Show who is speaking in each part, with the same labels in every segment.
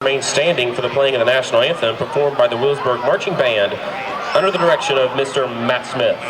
Speaker 1: Remain standing for the playing of the national anthem performed by the Wheelersburg Marching Band under the direction of Mr. Matt Smith.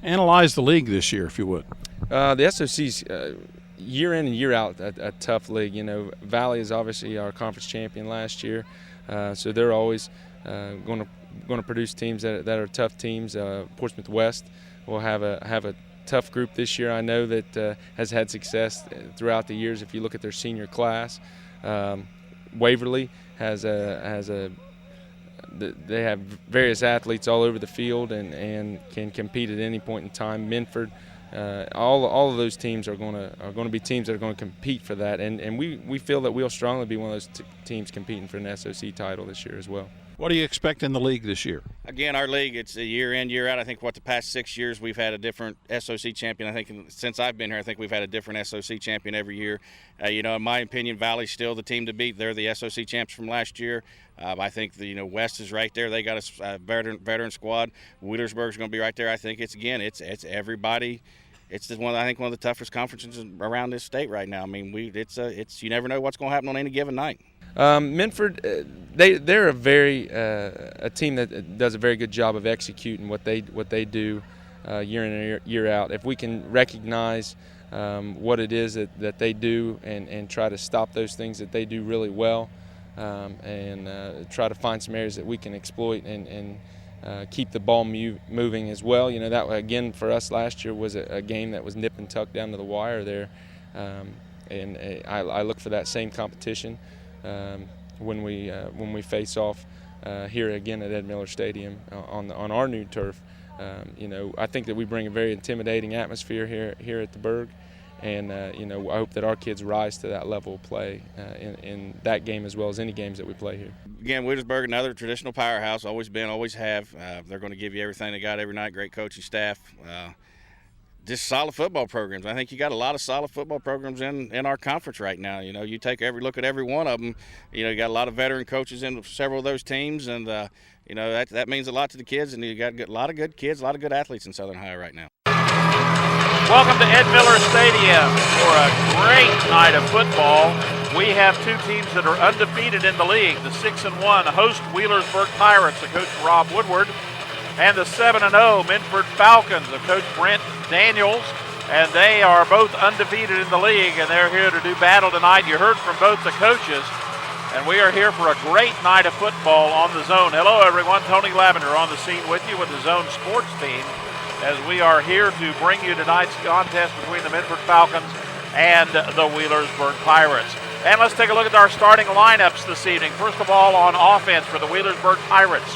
Speaker 2: Analyze the league this year, if you would.
Speaker 3: The SOC's year in and year out a tough league. You know, Valley is obviously our conference champion last year, so they're always going to produce teams that are tough teams. Portsmouth West will have a tough group this year. I know that has had success throughout the years. If you look at their senior class, Waverly they have various athletes all over the field and can compete at any point in time. Minford, all of those teams are going to be teams that are going to compete for that, and we feel that we'll strongly be one of those teams competing for an SOC title this year as well.
Speaker 2: What do you expect in the league this year?
Speaker 4: Again, our league, it's a year in, year out. I think the past 6 years we've had a different SOC champion. I think since I've been here, I think we've had a different SOC champion every year. In my opinion, Valley's still the team to beat. They're the SOC champs from last year. I think West is right there. They got a veteran squad. Wheelersburg's going to be right there. I think it's everybody. It's one of the toughest conferences around this state right now. I mean, you never know what's going to happen on any given night.
Speaker 3: Minford, they're a team that does a very good job of executing what they do year in and year out. If we can recognize what it is that they do and try to stop those things that they do really well, and try to find some areas that we can exploit and keep the ball moving as well. You know, that again for us last year was a game that was nip and tuck down to the wire there, and I look for that same competition when we face off here again at Ed Miller Stadium on our new turf. I think that we bring a very intimidating atmosphere here at the Berg, and I hope that our kids rise to that level of play in that game as well as any games that we play here.
Speaker 4: Again, Wheelersburg, another traditional powerhouse, always been, always have. They're going to give you everything they got every night. Great coaching staff. Just solid football programs. I think you got a lot of solid football programs in our conference right now. You take every look at every one of them. You got a lot of veteran coaches in several of those teams, and that means a lot to the kids. And you got a lot of good kids, a lot of good athletes in Southern Ohio right now.
Speaker 5: Welcome to Ed Miller Stadium for a great night of football. We have two teams that are undefeated in the league. The 6-1 host Wheelersburg Pirates of Coach Rob Woodward, and the 7-0 Minford Falcons of Coach Brent Daniels, and they are both undefeated in the league, and they're here to do battle tonight. You heard from both the coaches, and we are here for a great night of football on the Zone. Hello, everyone. Tony Lavender on the scene with you with the Zone Sports team, as we are here to bring you tonight's contest between the Minford Falcons and the Wheelersburg Pirates. And let's take a look at our starting lineups this evening. First of all, on offense for the Wheelersburg Pirates,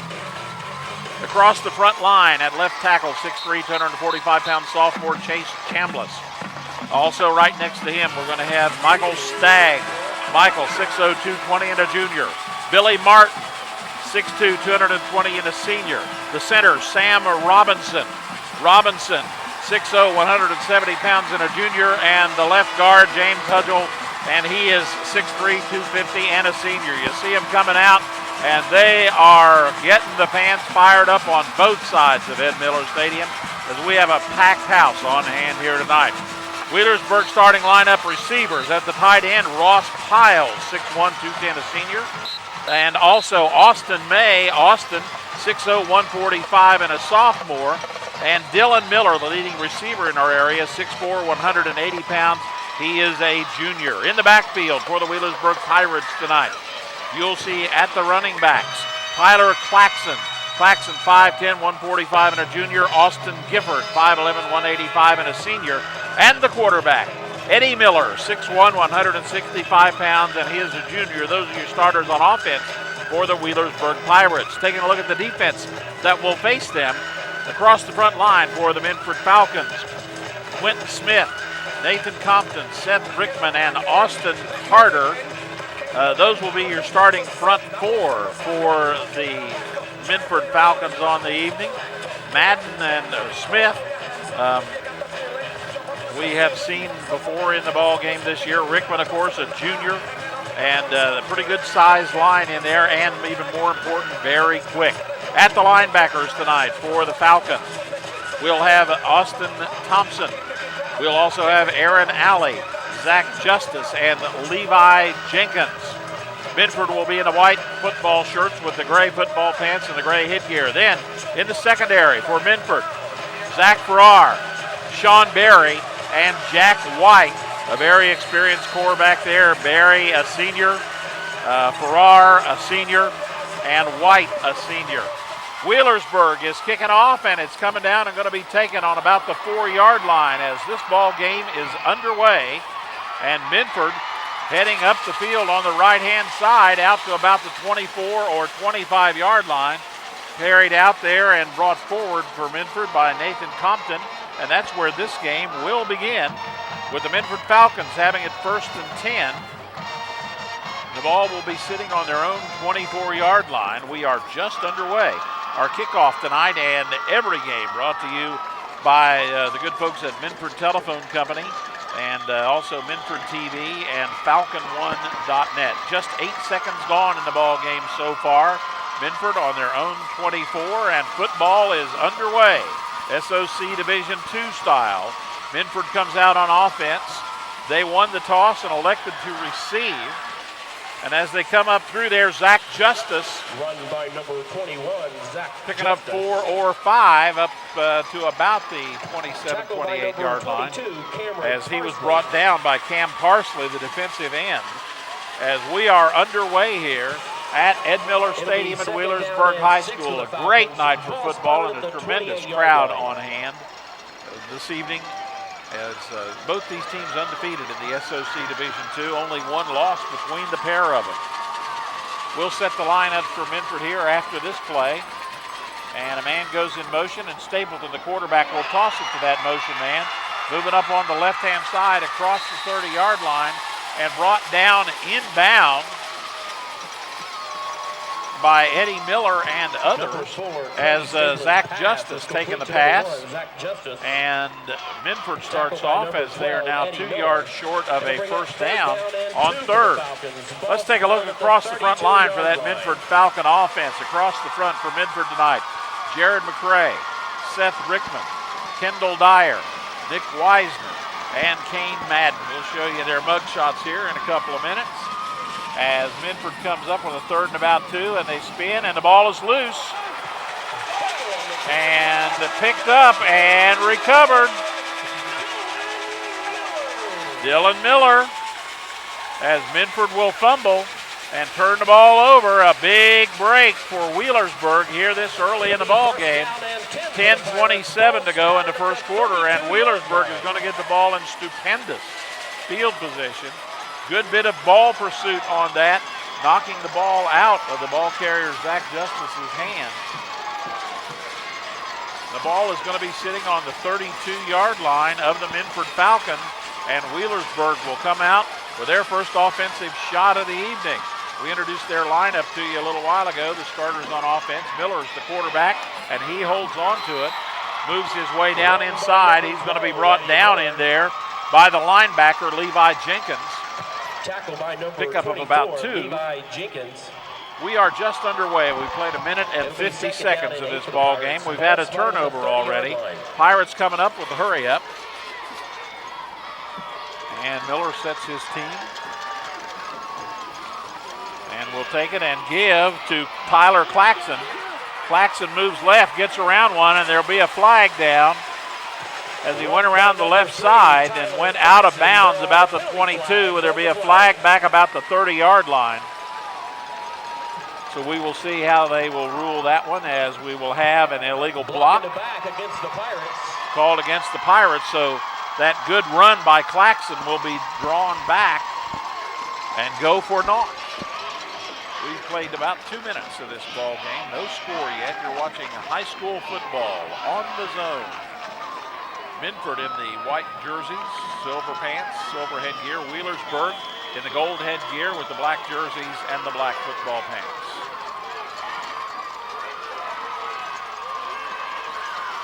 Speaker 5: Across the front line at left tackle, 6'3", 245-pound sophomore Chase Chambliss. Also right next to him, we're going to have Michael Stagg. Michael, 6'0", 220 and a junior. Billy Martin, 6'2", 220 and a senior. The center, Sam Robinson. Robinson, 6'0", 170 pounds and a junior. And the left guard, James Hudgel, and he is 6'3", 250 and a senior. You see him coming out, and they are getting the fans fired up on both sides of Ed Miller Stadium as we have a packed house on hand here tonight. Wheelersburg starting lineup receivers at the tight end, Ross Piles, 6'1", 210 a senior. And also Austin May, 6'0", 145 and a sophomore. And Dylan Miller, the leading receiver in our area, 6'4", 180 pounds. He is a junior. In the backfield for the Wheelersburg Pirates tonight, you'll see at the running backs, Tyler Claxon. Claxon, 5'10", 145 and a junior. Austin Gifford, 5'11", 185 and a senior. And the quarterback, Eddie Miller, 6'1", 165 pounds, and he is a junior. Those are your starters on offense for the Wheelersburg Pirates. Taking a look at the defense that will face them across the front line for the Minford Falcons. Quentin Smith, Nathan Compton, Seth Rickman, and Austin Carter. Those will be your starting front four for the Minford Falcons on the evening. Madden and Smith, we have seen before in the ball game this year. Rickman, of course, a junior, and a pretty good size line in there, and even more important, very quick. At the linebackers tonight for the Falcons, we'll have Austin Thompson. We'll also have Aaron Alley, Zach Justice, and Levi Jenkins. Minford will be in the white football shirts with the gray football pants and the gray headgear. Then in the secondary for Minford, Zach Farrar, Sean Berry, and Jack White, a very experienced core back there. Berry, a senior, Farrar, a senior, and White, a senior. Wheelersburg is kicking off, and it's coming down and going to be taken on about the 4-yard line as this ball game is underway. And Minford heading up the field on the right-hand side out to about the 24 or 25-yard line. Carried out there and brought forward for Minford by Nathan Compton. And that's where this game will begin, with the Minford Falcons having it 1st and 10. The ball will be sitting on their own 24-yard line. We are just underway. Our kickoff tonight and every game brought to you by the good folks at Minford Telephone Company and also Minford TV and Falcon1.net. Just 8 seconds gone in the ball game so far. Minford on their own 24, and football is underway. SOC Division II style. Minford comes out on offense. They won the toss and elected to receive. And as they come up through there, Zach Justice,
Speaker 1: Run by number 21, Zach
Speaker 5: picking up 4 or 5 up to about the 27, 28-yard line, as he was brought down by Cam Parsley, the defensive end. As we are underway here at Ed Miller Stadium at Wheelersburg High School. A great night for football and a tremendous crowd on hand this evening, as both these teams undefeated in the SOC Division II, only one loss between the pair of them. We'll set the lineup for Minford here after this play, and a man goes in motion, and Stapleton, the quarterback, will toss it to that motion man, moving up on the left-hand side across the 30-yard line and brought down inbound by Eddie Miller and others, as Zach Justice taking the pass. And Minford starts off as they are now 2 yards short of a first down on third. Let's take a look across the front line for that Minford Falcon offense. Across the front for Minford tonight, Jared McCray, Seth Rickman, Kendall Dyer, Nick Wiseman, and Kane Madden. We'll show you their mug shots here in a couple of minutes, as Minford comes up with a 3rd and about 2, and they spin, and the ball is loose. And picked up and recovered. Dylan Miller, as Minford will fumble and turn the ball over. A big break for Wheelersburg here this early in the ball game. 10:27 to go in the first quarter, and Wheelersburg is going to get the ball in stupendous field position. Good bit of ball pursuit on that, knocking the ball out of the ball carrier Zach Justice's hand. The ball is going to be sitting on the 32-yard line of the Minford Falcons, and Wheelersburg will come out with their first offensive shot of the evening. We introduced their lineup to you a little while ago. The starters on offense. Miller is the quarterback, and he holds on to it, moves his way down inside. He's going to be brought down in there by the linebacker, Levi Jenkins.
Speaker 1: Tackle by number
Speaker 5: Pickup of
Speaker 1: 24,
Speaker 5: about 2.
Speaker 1: Levi Jenkins.
Speaker 5: We are just underway. We played a minute and 50 seconds of this ball game. We've had a turnover already. Pirates coming up with the hurry up. And Miller sets his team. And will take it and give to Tyler Claxon. Claxon moves left, gets around one, and there'll be a flag down as he went around the left side and went out of bounds about the 22. There'll be a flag back about the 30-yard line. So we will see how they will rule that one, as we will have an illegal block called against the Pirates. So that good run by Claxon will be drawn back and go for naught. We've played about 2 minutes of this ball game. No score yet. You're watching high school football on the zone. Minford in the white jerseys, silver pants, silver headgear. Wheelersburg in the gold headgear with the black jerseys and the black football pants.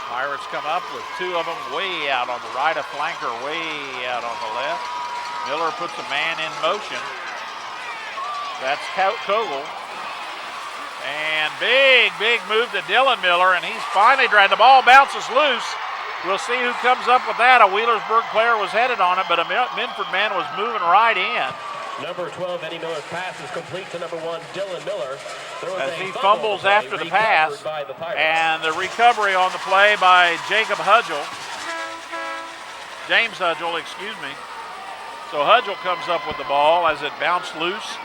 Speaker 5: Pirates come up with 2 of them way out on the right, a flanker way out on the left. Miller puts a man in motion. That's Kogel. And big move to Dylan Miller, and he's finally dragged. The ball bounces loose. We'll see who comes up with that. A Wheelersburg player was headed on it, but a Minford man was moving right in.
Speaker 1: Number 12, Eddie Miller's pass is complete to number 1, Dylan Miller.
Speaker 5: As he fumbles after the pass, and the recovery on the play by James Hudgel, excuse me. So Hudgel comes up with the ball as it bounced loose,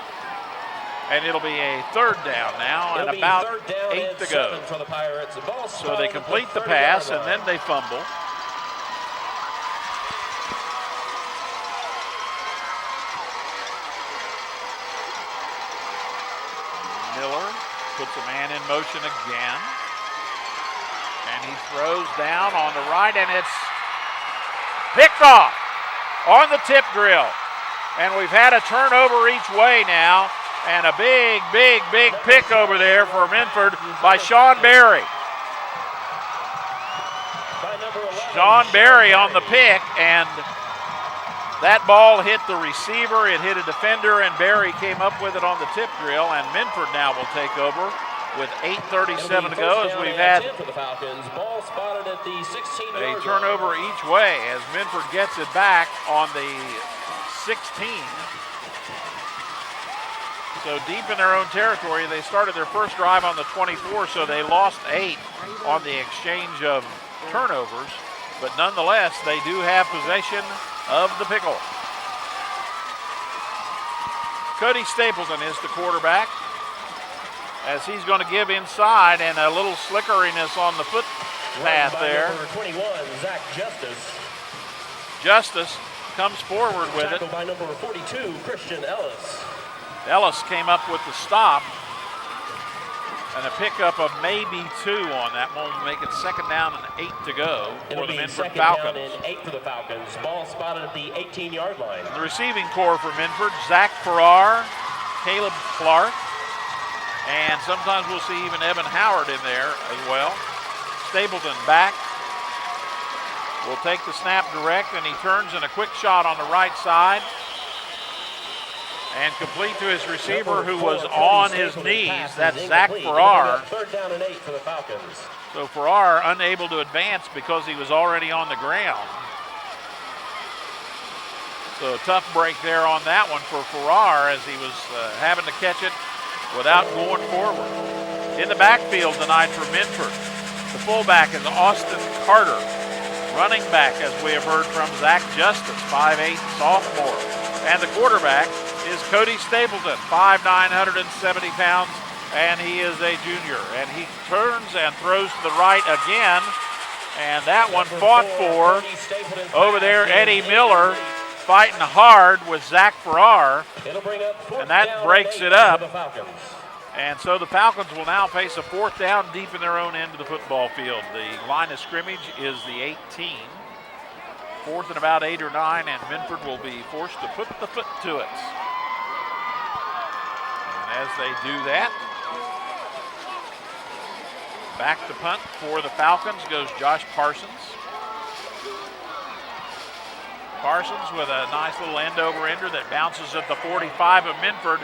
Speaker 5: and it'll be a 3rd down now, and about 8 to go.
Speaker 1: For the Pirates.
Speaker 5: So they complete the pass, and then they fumble. Miller puts a man in motion again. And he throws down on the right, and it's picked off on the tip drill. And we've had a turnover each way now, and a big pick over there for Minford by Sean Berry. Sean Berry on the pick, and that ball hit the receiver, it hit a defender, and Berry came up with it on the tip drill, and Minford now will take over with 8:37 to go, as we've had a turnover each way as Minford gets it back on the 16. So deep in their own territory, they started their first drive on the 24, so they lost 8 on the exchange of turnovers. But nonetheless, they do have possession of the pickle. Cody Stapleton is the quarterback, as he's going to give inside, and a little slickeriness on the foot path there.
Speaker 1: Number 21, Zach Justice.
Speaker 5: Justice comes forward with it.
Speaker 1: By number 42, Christian Ellis.
Speaker 5: Ellis came up with the stop, and a pickup of maybe 2 on that one will make it 2nd down and 8 to go for the Minford Falcons.
Speaker 1: 2nd down and 8 for the Falcons. Ball spotted at the 18-yard line.
Speaker 5: The receiving core for Minford: Zach Farrar, Caleb Clark, and sometimes we'll see even Evan Howard in there as well. Stapleton back. Will take the snap direct, and he turns in a quick shot on the right side. And complete to his receiver, who was on his knees. That's Zach Farrar.
Speaker 1: 3rd down and 8 for the Falcons.
Speaker 5: So Farrar unable to advance because he was already on the ground. So a tough break there on that one for Farrar, as he was having to catch it without going forward. In the backfield tonight for Minford, the fullback is Austin Carter. Running back, as we have heard from, Zach Justice, 5'8", sophomore. And the quarterback is Cody Stapleton, 5'9", 170 pounds, and he is a junior. And he turns and throws to the right again, and that one fought for over there. Eddie Miller fighting hard with Zach Farrar, and that breaks it up. And so the Falcons will now face a 4th down deep in their own end of the football field. The line of scrimmage is the 18. 4th and about 8 or 9, and Minford will be forced to put the foot to it. And as they do that, back to punt for the Falcons goes Josh Parsons. Parsons with a nice little end-over-ender that bounces at the 45 of Minford,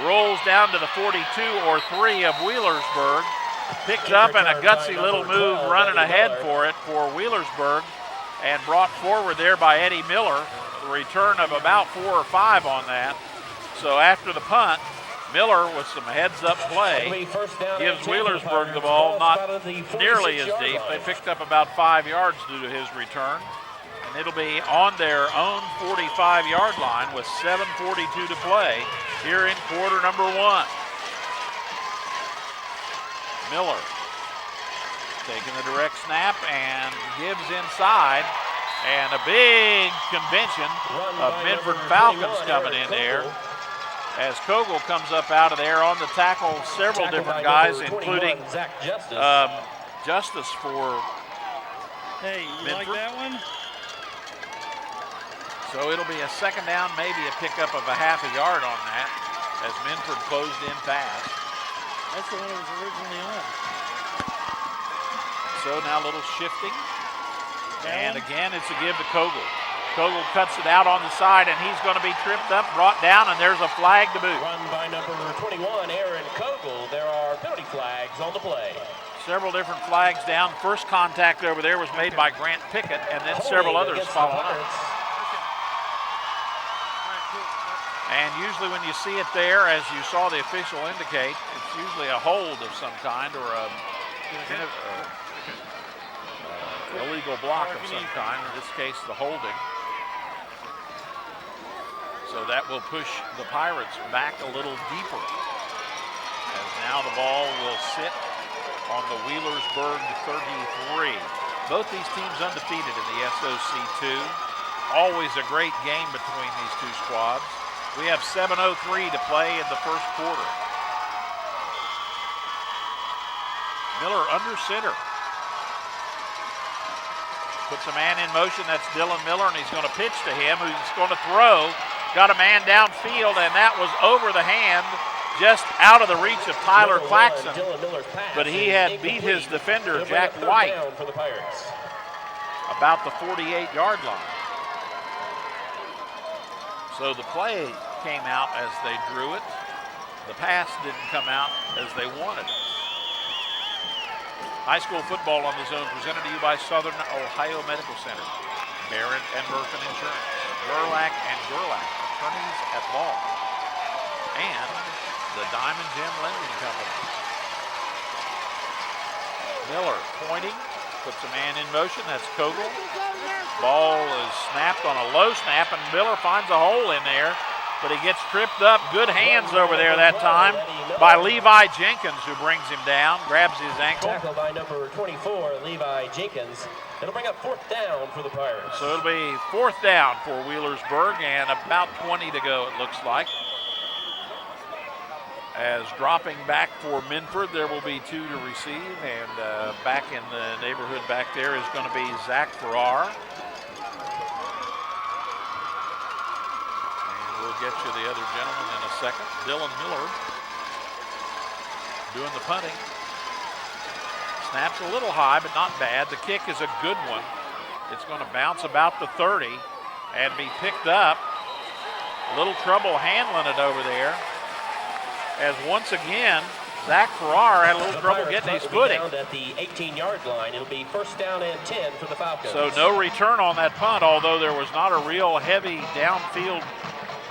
Speaker 5: rolls down to the 42 or 3 of Wheelersburg. Picked up and a gutsy little move running ahead for it for Wheelersburg and brought forward there by Eddie Miller. The return of about 4 or 5 on that. So after the punt, Miller with some heads-up play gives Wheelersburg the ball, not nearly as deep. They picked up about 5 yards due to his return. And it'll be on their own 45-yard line with 7:42 to play here in quarter number 1. Miller taking the direct snap and gives inside. And a big convention of Minford Falcons coming in there as Kogel comes up out of there on the tackle several different guys, including Justice for
Speaker 6: Hey, you
Speaker 5: Minford.
Speaker 6: like that one?
Speaker 5: So it'll be a 2nd down, maybe a pickup of a half a yard on that as Minford closed in fast.
Speaker 6: That's the one that was originally on.
Speaker 5: So now a little shifting. And again, it's a give to Kogel. Kogel cuts it out on the side, and he's going to be tripped up, brought down, and there's a flag to boot.
Speaker 1: Run by number 21, Aaron Kogel. There are penalty flags on the play.
Speaker 5: Several different flags down. First contact over there was made by Grant Pickett, and then several others following up. And usually when you see it there, as you saw the official indicate, it's usually a hold of some kind or a illegal block of some kind, in this case the holding. So that will push the Pirates back a little deeper. As now the ball will sit on the Wheelersburg 33. Both these teams undefeated in the SOC2. Always a great game between these two squads. We have 7:03 to play in the first quarter. Miller under center. Puts a man in motion, that's Dylan Miller, and he's going to pitch to him, who's going to throw. Got a man downfield, and that was over the hand, just out of the reach of Tyler Claxon. But he had beat his defender, Jack White, about the 48-yard line. So the play came out as they drew it. The pass didn't come out as they wanted it. High school football on the zone presented to you by Southern Ohio Medical Center, Barrett and Murphin Insurance, Gerlach and Gerlach, attorneys at law, and the Diamond Gem Lending Company. Miller pointing, puts a man in motion, that's Kogel. Ball is snapped on a low snap, and Miller finds a hole in there, but he gets tripped up. Good hands over there that time by Levi Jenkins, who brings him down, grabs his ankle.
Speaker 1: Tackle by number 24, Levi Jenkins. It'll bring up 4th down for the Pirates.
Speaker 5: So it'll be 4th down for Wheelersburg, and about 20 to go, it looks like. As dropping back for Minford, there will be 2 to receive, and back in the neighborhood back there is going to be Zach Farrar. And we'll get you the other gentleman in a second. Dylan Miller doing the punting. Snaps a little high, but not bad. The kick is a good one. It's going to bounce about the 30 and be picked up. A little trouble handling it over there. As once again, Zach Farrar had a little trouble getting his footing.
Speaker 1: At the 18-yard line, it'll be 1st down and 10 for the Falcons.
Speaker 5: So no return on that punt, although there was not a real heavy downfield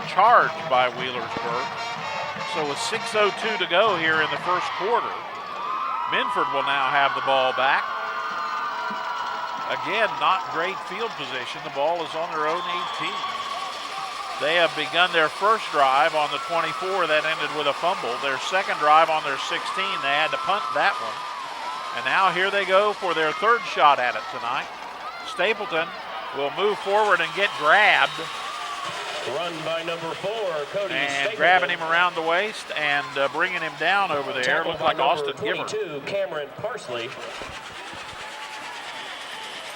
Speaker 5: charge by Wheelersburg. So with 6:02 to go here in the first quarter, Minford will now have the ball back. Again, not great field position. The ball is on their own 18. They have begun their first drive on the 24 that ended with a fumble. Their second drive on their 16, they had to punt that one. And now here they go for their 3rd shot at it tonight. Stapleton will move forward and get grabbed
Speaker 1: Run by number 4, Cody
Speaker 5: And
Speaker 1: Stapleton.
Speaker 5: grabbing him around the waist and bringing him down over there.
Speaker 1: Tackled
Speaker 5: Looked
Speaker 1: by
Speaker 5: like
Speaker 1: number
Speaker 5: Austin Gifford.
Speaker 1: 22, Cameron Parsley.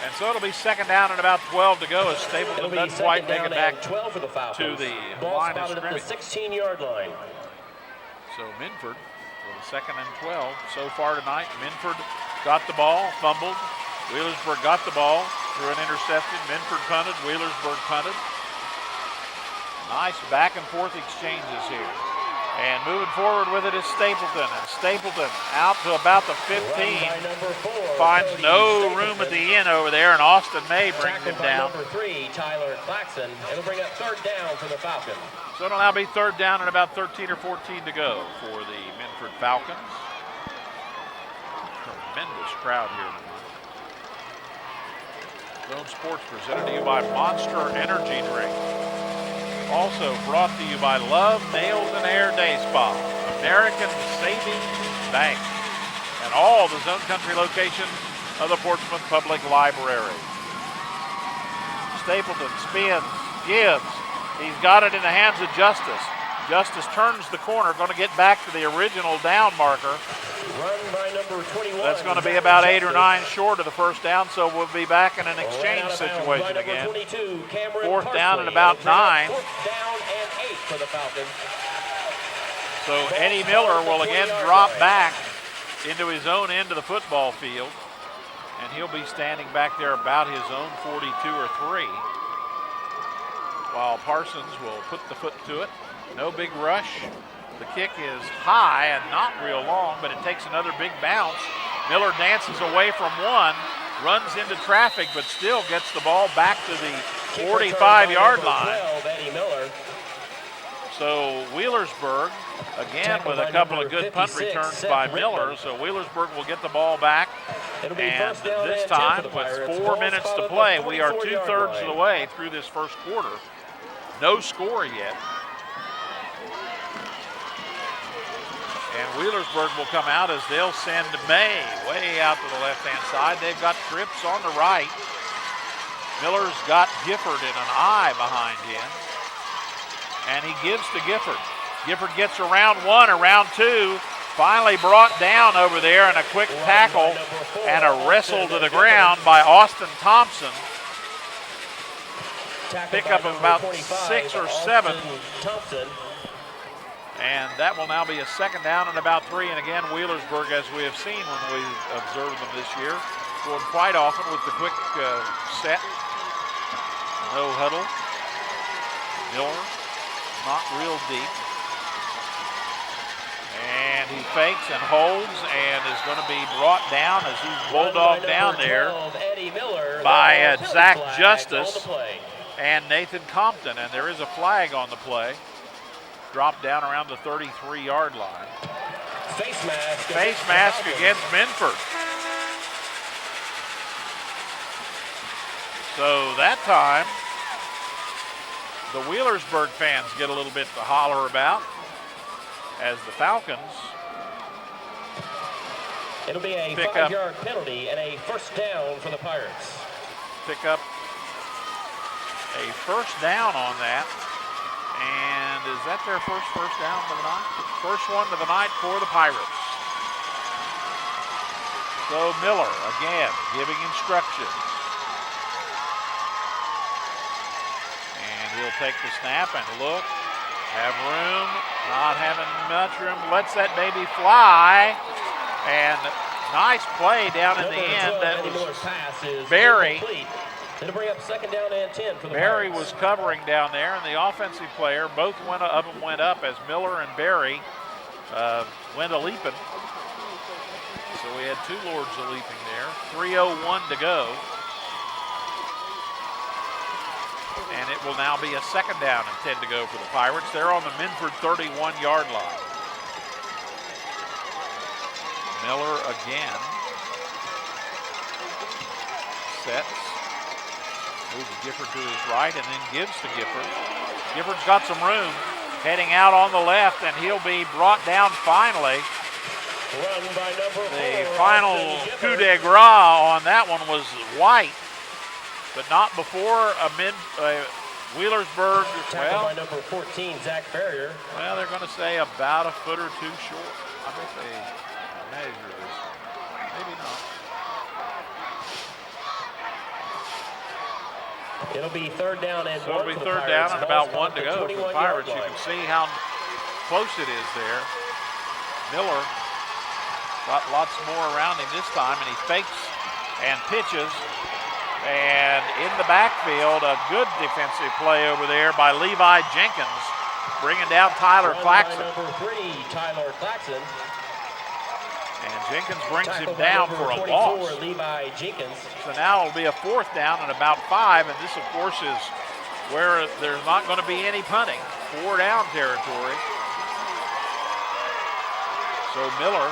Speaker 5: And so it'll be second down and about 12 to go as Stapleton doesn't quite make it back
Speaker 1: 12 for the Falcons.
Speaker 5: to the
Speaker 1: Ball
Speaker 5: line of
Speaker 1: spotted at the
Speaker 5: scrimmage.
Speaker 1: 16-yard line.
Speaker 5: So Minford with a second and 12 so far tonight. Minford got the ball, fumbled. Wheelersburg got the ball, threw an interception. Minford punted, Wheelersburg punted. Nice back and forth exchanges here. And moving forward with it is Stapleton. And Stapleton out to about the 15. Finds no room at the end over there, and Austin May brings him down.
Speaker 1: Number 3, Tyler Claxton. It'll bring up third down for the Falcons.
Speaker 5: So it'll now be third down and about 13 or 14 to go for the Minford Falcons. Tremendous crowd here tonight. Zone Sports presented to you by Monster Energy Drink. Also brought to you by Love Nails and Hair Day Spa, American Savings Bank, and all the Zone Country locations of the Portsmouth Public Library. Stapleton spins, gives. He's got it in the hands of Justice. Justice turns the corner, going to get back to the original down marker.
Speaker 1: Run by number 21.
Speaker 5: That's going to be about 8 or 9 short of the first down, so we'll be back in an exchange situation again.
Speaker 1: 22,
Speaker 5: Fourth down and about 9.
Speaker 1: Fourth down and 8 for the Falcons.
Speaker 5: So Eddie Miller will again drop back into his own end of the football field, and he'll be standing back there about his own 42 or 3, while Parsons will put the foot to it. No big rush. The kick is high and not real long, but it takes another big bounce. Miller dances away from one, runs into traffic, but still gets the ball back to the 45-yard line.
Speaker 1: 12, Eddie Miller.
Speaker 5: So Wheelersburg, again with a couple of good punt returns by Miller, so Wheelersburg will get the ball back.
Speaker 1: It'll be
Speaker 5: And
Speaker 1: first down
Speaker 5: this
Speaker 1: and 10
Speaker 5: time,
Speaker 1: for the
Speaker 5: with
Speaker 1: Pirates.
Speaker 5: 4
Speaker 1: Ball
Speaker 5: minutes to
Speaker 1: spotted
Speaker 5: play,
Speaker 1: at the
Speaker 5: we are
Speaker 1: 24-yard
Speaker 5: 2/3 of the
Speaker 1: line.
Speaker 5: way through this first quarter. No score yet. And Wheelersburg will come out as they'll send May way out to the left-hand side. They've got Cripps on the right. Miller's got Gifford in an eye behind him. And he gives to Gifford. Gifford gets around 1, around 2. Finally brought down over there in a quick tackle and a wrestle to the ground by Austin Thompson. Pickup of about 6 or 7.
Speaker 1: Thompson.
Speaker 5: And that will now be a second down and about 3. And again, Wheelersburg, as we have seen when we observed them this year, going quite often with the quick set. No huddle. Miller, not real deep. And he fakes and holds and is going to be brought down as he's bulldogged down there
Speaker 1: 12, Eddie Miller,
Speaker 5: by Zach
Speaker 1: flag
Speaker 5: Justice
Speaker 1: on the play.
Speaker 5: and Nathan Compton. And there is a flag on the play. Dropped down around the 33-yard line.
Speaker 1: Face mask.
Speaker 5: Face mask against Minford. So that time, the Wheelersburg fans get a little bit to holler about as the Falcons
Speaker 1: It'll be a
Speaker 5: pick up
Speaker 1: 5-yard penalty and a first down for the Pirates.
Speaker 5: pick up a first down on that. And is that their first down of the night? First one of the night for the Pirates. So Miller again giving instructions. And he'll take the snap and look. Have room, not having much room. Lets that baby fly. And nice play down in the end. That was Barry.
Speaker 1: It'll bring up second down and 10 for the
Speaker 5: Barry
Speaker 1: Pirates.
Speaker 5: was covering down there, and the offensive player, both of them went up as Miller and Barry went a-leaping. So we had 2 Lords a-leaping there. 3:01 to go. And it will now be a second down and 10 to go for the Pirates. They're on the Minford 31-yard line. Miller again. Sets. Moves Gifford to his right and then gives to Gifford. Gifford's got some room. Heading out on the left, and he'll be brought down finally.
Speaker 1: Run by number 4.
Speaker 5: The final coup de grace on that one was White, but not before Wheelersburg,
Speaker 1: Tackled by
Speaker 5: well,
Speaker 1: number 14, Zach Farrier.
Speaker 5: they're going to say about a foot or two short. I bet they measure this. Maybe not.
Speaker 1: It'll be third down and
Speaker 5: So
Speaker 1: one
Speaker 5: it'll be
Speaker 1: for the
Speaker 5: third
Speaker 1: Pirates.
Speaker 5: down and
Speaker 1: Ball
Speaker 5: about one
Speaker 1: spot
Speaker 5: to
Speaker 1: at
Speaker 5: go
Speaker 1: the
Speaker 5: for the
Speaker 1: 21-yard
Speaker 5: Pirates. You
Speaker 1: line.
Speaker 5: can see how close it is there. Miller got lots more around him this time, and he fakes and pitches. And in the backfield, a good defensive play over there by Levi Jenkins, bringing down Tyler
Speaker 1: Run
Speaker 5: Claxton.
Speaker 1: by number 3, Tyler Claxton.
Speaker 5: And Jenkins brings him
Speaker 1: Tackled by
Speaker 5: down
Speaker 1: number
Speaker 5: for a
Speaker 1: 24,
Speaker 5: loss.
Speaker 1: Levi Jenkins.
Speaker 5: So now it'll be a fourth down and about 5, and this, of course, is where there's not going to be any punting. 4 down territory. So Miller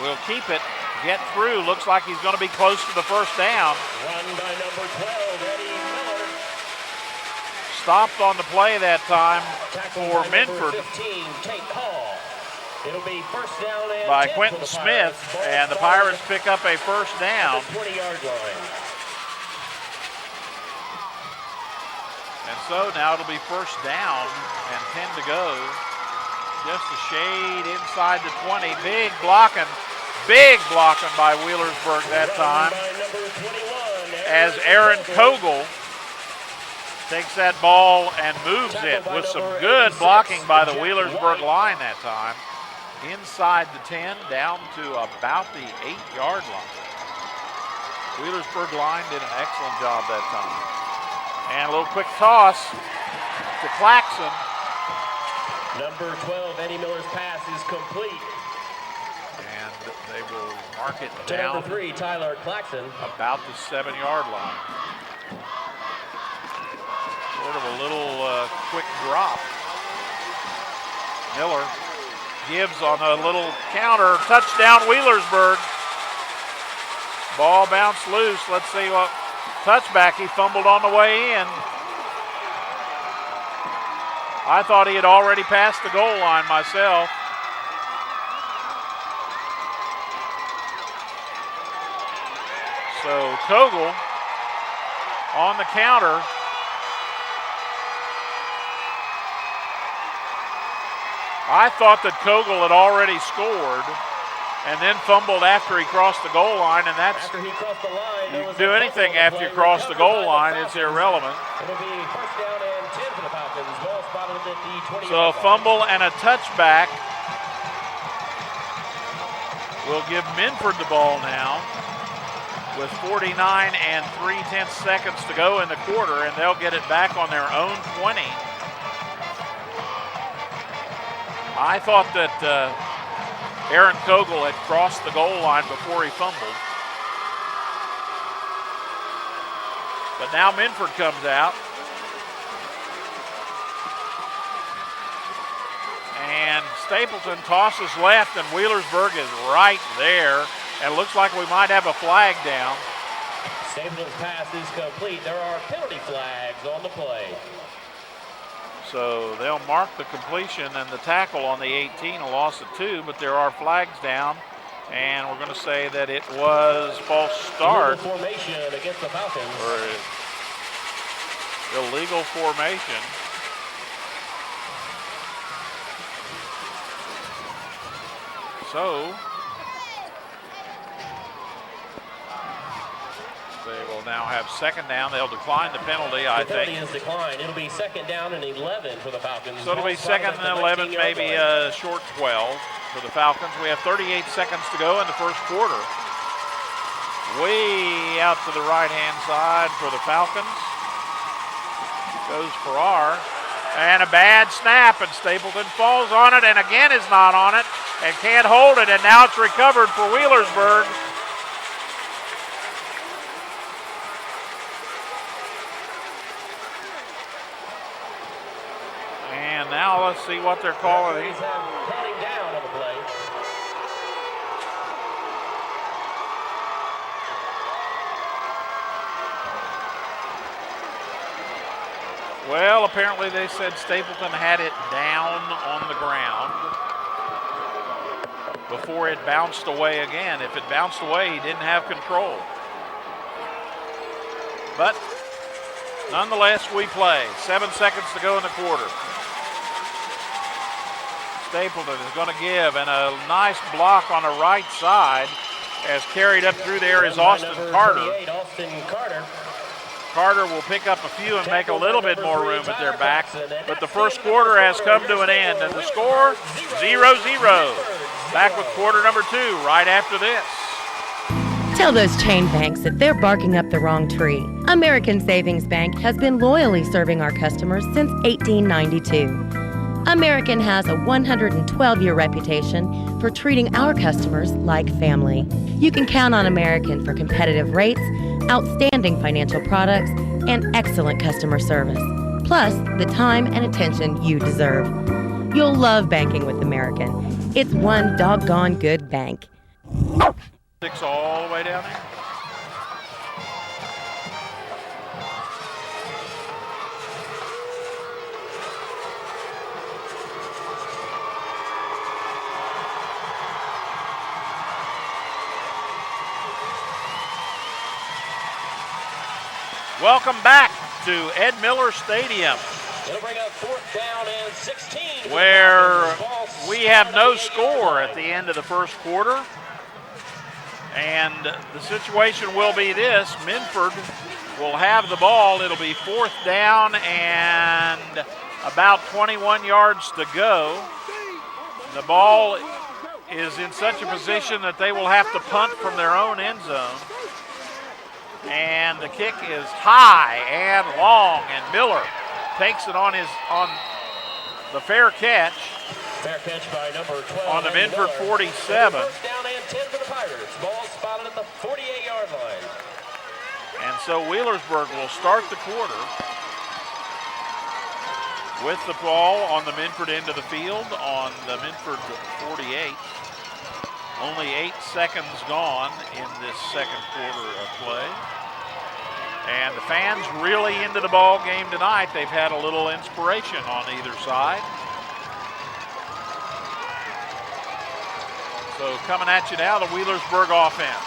Speaker 5: will keep it, get through. Looks like he's going to be close to the first down.
Speaker 1: Run by number 12, Eddie Miller.
Speaker 5: Stopped on the play that time
Speaker 1: Tackled
Speaker 5: for
Speaker 1: by number
Speaker 5: Minford
Speaker 1: 15, Tate Hall. It'll be first down and
Speaker 5: by
Speaker 1: 10
Speaker 5: Quentin
Speaker 1: for the
Speaker 5: Smith,
Speaker 1: Pirates. Ball
Speaker 5: and the
Speaker 1: spotted
Speaker 5: Pirates pick up a first
Speaker 1: at
Speaker 5: down.
Speaker 1: the 20-yard line.
Speaker 5: And so now it'll be first down and 10 to go. Just a shade inside the 20. Big blocking by Wheelersburg that
Speaker 1: Run
Speaker 5: time
Speaker 1: by number 21,
Speaker 5: as Aaron Kogel takes that ball and moves it with some good blocking by the Wheelersburg line that time. Inside the 10, down to about the 8-yard line. Wheelersburg line did an excellent job that time. And a little quick toss to Claxton.
Speaker 1: Number 12, Eddie Miller's pass is complete.
Speaker 5: And they will mark it
Speaker 1: To
Speaker 5: down
Speaker 1: number 3, Tyler Claxton.
Speaker 5: about the 7-yard line. Sort of a little quick drop. Miller gives on a little counter. Touchdown Wheelersburg. Ball bounced loose. Let's see what touchback. He fumbled on the way in. I thought he had already passed the goal line myself. So Kogel on the counter. I thought that Kogel had already scored and then fumbled after he crossed the goal line, and that's,
Speaker 1: After he crossed the line,
Speaker 5: you
Speaker 1: there was
Speaker 5: can do
Speaker 1: a
Speaker 5: anything
Speaker 1: fumble on
Speaker 5: after
Speaker 1: the
Speaker 5: you
Speaker 1: play.
Speaker 5: cross the goal
Speaker 1: Recovered by
Speaker 5: line,
Speaker 1: the
Speaker 5: it's
Speaker 1: Falcons.
Speaker 5: irrelevant.
Speaker 1: It'll be first down and 10 for the Falcons. Ball spotted at the 20-yard
Speaker 5: So a
Speaker 1: line.
Speaker 5: fumble and a touchback will give Minford the ball now with 49 and 3/10 seconds to go in the quarter, and they'll get it back on their own 20. I thought that Aaron Kogel had crossed the goal line before he fumbled. But now Minford comes out. And Stapleton tosses left, and Wheelersburg is right there. And it looks like we might have a flag down.
Speaker 1: Stapleton's pass is complete. There are penalty flags on the play.
Speaker 5: So they'll mark the completion and the tackle on the 18, a loss of 2, but there are flags down. And we're going to say that it was false start
Speaker 1: Illegal formation against the Falcons.
Speaker 5: or illegal formation. So they will now have second down. They'll decline the penalty, I
Speaker 1: The penalty
Speaker 5: think.
Speaker 1: is declined. It'll be second down and 11 for the Falcons.
Speaker 5: So it'll be
Speaker 1: Ball spotted
Speaker 5: second
Speaker 1: at
Speaker 5: and
Speaker 1: the
Speaker 5: 11,
Speaker 1: 19-yard
Speaker 5: maybe
Speaker 1: line.
Speaker 5: a short 12 for the Falcons. We have 38 seconds to go in the first quarter. Way out to the right-hand side for the Falcons. Goes Farrar. And a bad snap, and Stapleton falls on it and again is not on it and can't hold it, and now it's recovered for Wheelersburg. And now let's see what they're calling.
Speaker 1: Referees have counting down on the play.
Speaker 5: Well, apparently they said Stapleton had it down on the ground before it bounced away again. If it bounced away, he didn't have control. But nonetheless, we play. 7 seconds to go in the quarter. Stapleton is going to give, and a nice block on the right side as carried up through there is Austin Carter.
Speaker 1: Austin Carter.
Speaker 5: Carter will pick up a few and make a little bit more room at their back, but the first quarter has come to an end, and the score, 0-0. Back with quarter number 2 right after this.
Speaker 7: Tell those chain banks that they're barking up the wrong tree. American Savings Bank has been loyally serving our customers since 1892. American has a 112-year reputation for treating our customers like family. You can count on American for competitive rates, outstanding financial products, and excellent customer service. Plus, the time and attention you deserve. You'll love banking with American. It's one doggone good bank.
Speaker 5: 6 all the way down there. Welcome back to Ed Miller Stadium,
Speaker 1: It'll bring up 4th down and 16.
Speaker 5: where we have no score at the end of the first quarter. And the situation will be this: Minford will have the ball. It'll be 4th down and about 21 yards to go. The ball is in such a position that they will have to punt from their own end zone. And the kick is high and long, and Miller takes it on the fair catch.
Speaker 1: Fair catch by number 12.
Speaker 5: On the Minford 47.
Speaker 1: 1st down and 10 for the Pirates. Ball spotted at the 48-yard line.
Speaker 5: And so Wheelersburg will start the quarter with the ball on the Minford end of the field on the Minford 48. Only 8 seconds gone in this second quarter of play. And the fans really into the ball game tonight. They've had a little inspiration on either side. So coming at you now, the Wheelersburg offense.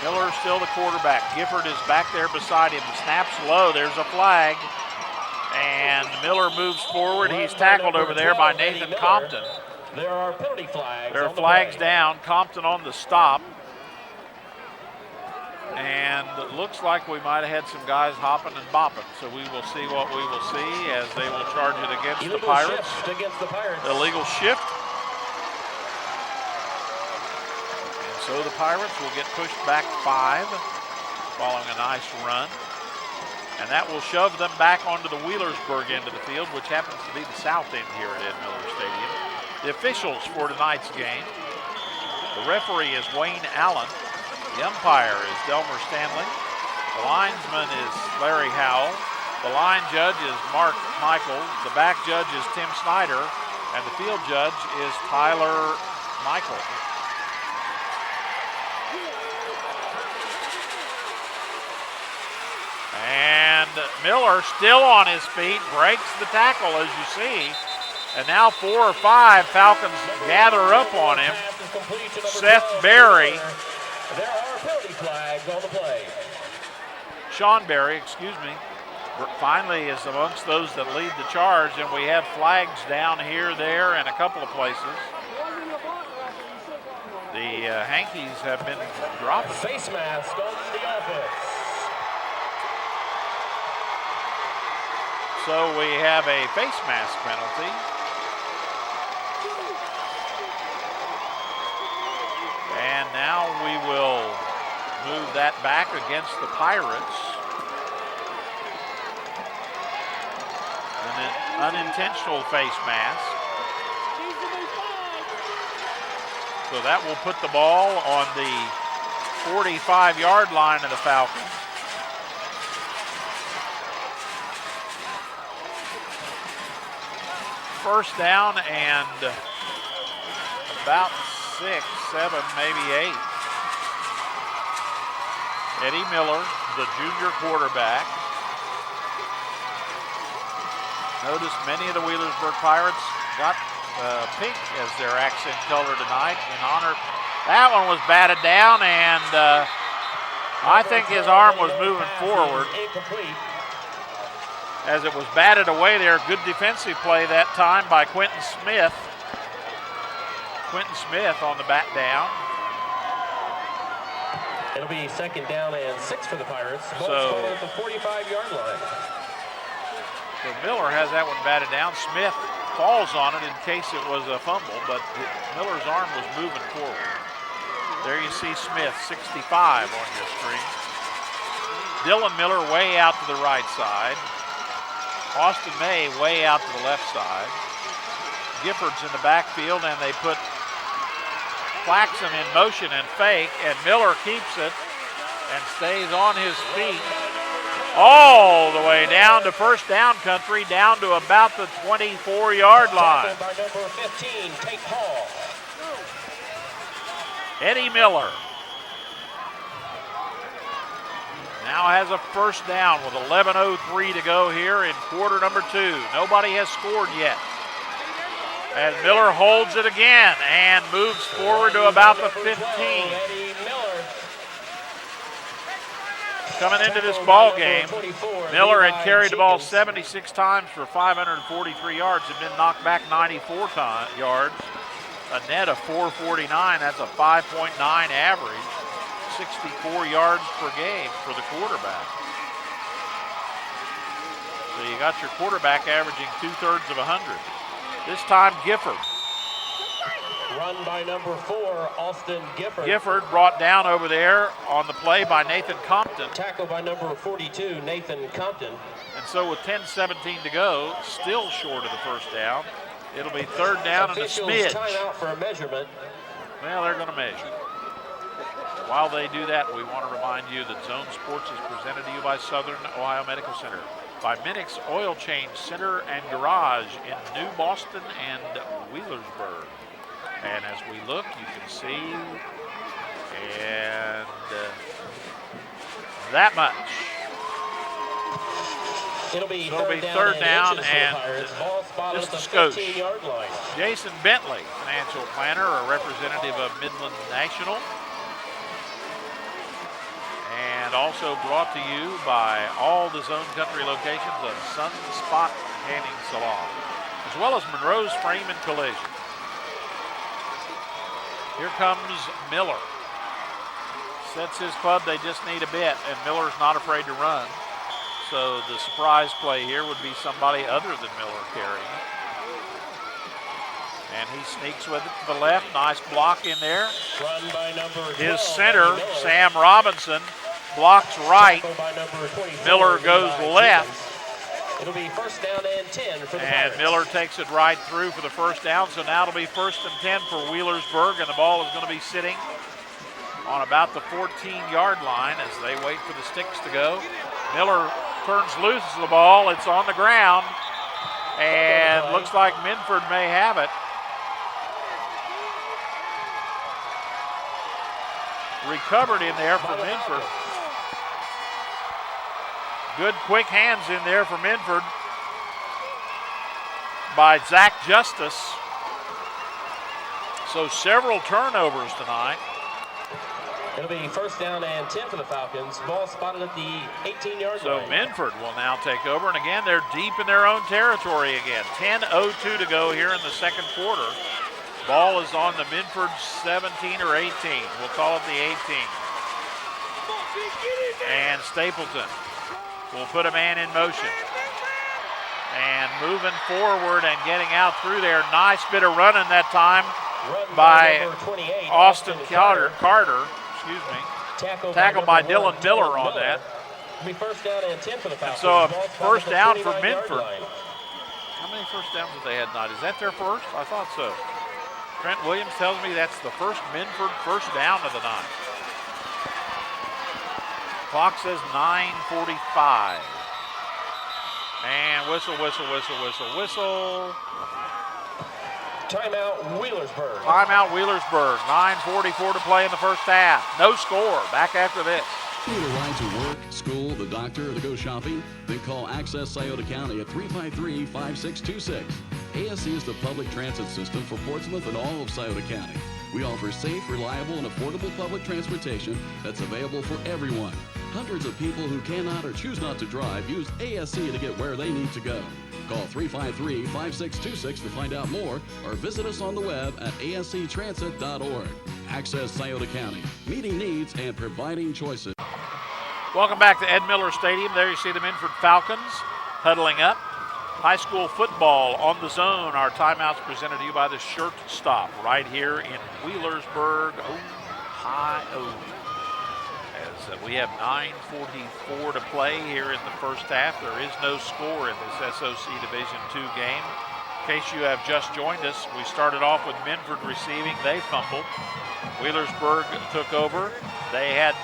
Speaker 5: Miller still the quarterback. Gifford is back there beside him. The snap's low. There's a flag. And Miller moves forward. He's tackled over there by Nathan Compton.
Speaker 1: There are penalty flags.
Speaker 5: There are flags down. Compton on the stop. And it looks like we might have had some guys hopping and bopping. So we will see what we will see as they will charge it against the Pirates.
Speaker 1: Against the Pirates.
Speaker 5: Illegal shift. And so the Pirates will get pushed back 5 following a nice run. And that will shove them back onto the Wheelersburg end of the field, which happens to be the south end here at Ed Miller Stadium. The officials for tonight's game: the referee is Wayne Allen. The umpire is Delmer Stanley. The linesman is Larry Howell. The line judge is Mark Michael. The back judge is Tim Snyder. And the field judge is Tyler Michael. And Miller still on his feet, breaks the tackle as you see. And now 4 or 5 Falcons gather up on him. Seth Berry.
Speaker 1: There are penalty flags on the play.
Speaker 5: Sean Berry, excuse me, finally is amongst those that lead the charge, and we have flags down here, there, and a couple of places. The Hankies have been dropping.
Speaker 1: Face mask on the offense.
Speaker 5: So we have a face mask penalty. And now we will move that back against the Pirates. An unintentional face mask. So that will put the ball on the 45-yard line of the Falcons. First down and about 6, 7, maybe 8. Eddie Miller, the junior quarterback. Notice many of the Wheelersburg Pirates got pink as their accent color tonight in honor. That one was batted down, and I think his arm was moving forward as it was batted away there. Good defensive play that time by Quentin Smith. Quentin Smith on the bat down.
Speaker 1: It'll be 2nd down and 6 for the Pirates.
Speaker 5: So
Speaker 1: at the 45-yard line.
Speaker 5: So Miller has that one batted down. Smith falls on it in case it was a fumble, but Miller's arm was moving forward. There you see Smith, 65 on your screen. Dylan Miller way out to the right side. Austin May way out to the left side. Gifford's in the backfield, and they put Claxon in motion and fake, and Miller keeps it and stays on his feet all the way down to first down country, down to about the 24-yard line.
Speaker 1: By number 15, Tate Hall.
Speaker 5: Eddie Miller now has a first down with 11:03 to go here in quarter number 2. Nobody has scored yet. As Miller holds it again and moves forward to about the 15. Coming into this ball game, Miller had carried the ball 76 times for 543 yards and been knocked back 94 yards. A net of 449, that's a 5.9 average. 64 yards per game for the quarterback. So you got your quarterback averaging 2/3 of 100. This time Gifford.
Speaker 1: Run by number 4, Austin Gifford.
Speaker 5: Gifford brought down over there on the play by Nathan Compton.
Speaker 1: Tackle by number 42, Nathan Compton.
Speaker 5: And so with 10:17 to go, still short of the first down. It'll be 3rd down and a smidge.
Speaker 1: Timeout for a measurement.
Speaker 5: Well, they're going to measure. While they do that, we want to remind you that Zone Sports is presented to you by Southern Ohio Medical Center, by Minix Oil Change Center and Garage in New Boston and Wheelersburg. And as we look, you can see, and that much.
Speaker 1: It'll be
Speaker 5: third down and just a skosh.
Speaker 1: Line.
Speaker 5: Jason Bentley, financial planner, a representative of Midland National. And also brought to you by all the Zone Country locations of Sunspot Tanning Salon, as well as Monroe's Frame and Collision. Here comes Miller. Sets his club, they just need a bit, and Miller's not afraid to run. So the surprise play here would be somebody other than Miller carrying it. And he sneaks with it to the left. Nice block in there.
Speaker 1: Run by number 12,
Speaker 5: his center, Sam Robinson, blocks right. Miller goes left.
Speaker 1: It'll be 1st down and 10 for the
Speaker 5: And
Speaker 1: Pirates.
Speaker 5: Miller takes it right through for the first down. So now it'll be 1st and 10 for Wheelersburg, and the ball is going to be sitting on about the 14-yard line as they wait for the sticks to go. Miller turns loose the ball. It's on the ground, and looks like Minford may have it. Recovered in there for Minford. Good quick hands in there for Minford by Zach Justice. So several turnovers tonight.
Speaker 1: It'll be 1st down and 10 for the Falcons. Ball spotted at the 18-yard
Speaker 5: So
Speaker 1: line.
Speaker 5: Minford will now take over, and again, they're deep in their own territory again. 10:02 to go here in the second quarter. Ball is on the Minford 17 or 18. We'll call it the 18. And Stapleton will put a man in motion. And moving forward and getting out through there. Nice bit of running that time by Austin Carter. Excuse me. Tackle by Dylan Miller on that.
Speaker 1: It'll be 1st down and 10 for the Falcons.
Speaker 5: And so a
Speaker 1: Ball spotted
Speaker 5: first
Speaker 1: at the
Speaker 5: down for
Speaker 1: 29-yard
Speaker 5: Minford.
Speaker 1: line.
Speaker 5: How many first downs have they had tonight? Is that their first? I thought so. Trent Williams tells me that's the first Minford first down of the night. Clock says 9:45. And whistle, whistle, whistle, whistle, whistle.
Speaker 1: Timeout Wheelersburg.
Speaker 5: Timeout Wheelersburg. 9:44 to play in the first half. No score. Back after this.
Speaker 8: Need a ride to work, school, the doctor, or to go shopping? Then call Access Scioto County at 353-5626. ASC is the public transit system for Portsmouth and all of Scioto County. We offer safe, reliable, and affordable public transportation that's available for everyone. Hundreds of people who cannot or choose not to drive use ASC to get where they need to go. Call 353-5626 to find out more or visit us on the web at asctransit.org. Access Scioto County, meeting needs and providing choices.
Speaker 5: Welcome back to Ed Miller Stadium. There you see the Minford Falcons huddling up. High school football on the zone. Our timeouts presented to you by the Shirt Stop right here in Wheelersburg, Ohio. As we have 9:44 to play here in the first half. There is no score in this SOC Division II game. In case you have just joined us, we started off with Minford receiving. They fumbled. Wheelersburg took over. They had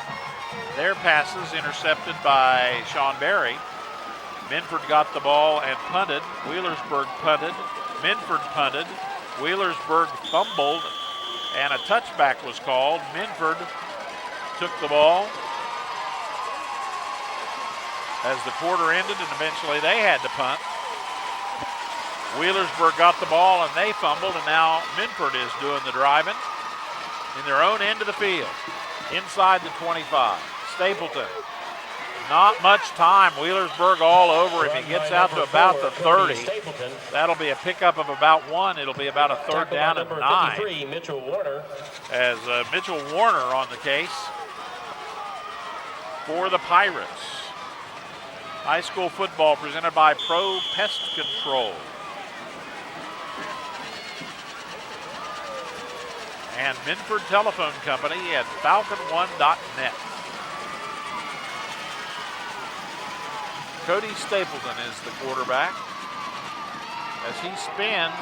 Speaker 5: their passes intercepted by Sean Berry. Minford got the ball and punted. Wheelersburg punted. Minford punted. Wheelersburg fumbled, and a touchback was called. Minford took the ball as the quarter ended, and eventually they had to punt. Wheelersburg got the ball, and they fumbled, and now Minford is doing the driving in their own end of the field, inside the 25. Stapleton. Not much time. Wheelersburg all over him. He gets out to about the 30. That'll be a pickup of about 1. It'll be about a third down and 9.
Speaker 1: Mitchell Warner.
Speaker 5: As Mitchell Warner on the case for the Pirates. High school football presented by Pro Pest Control. And Minford Telephone Company at falcon1.net. Cody Stapleton is the quarterback. As he spins,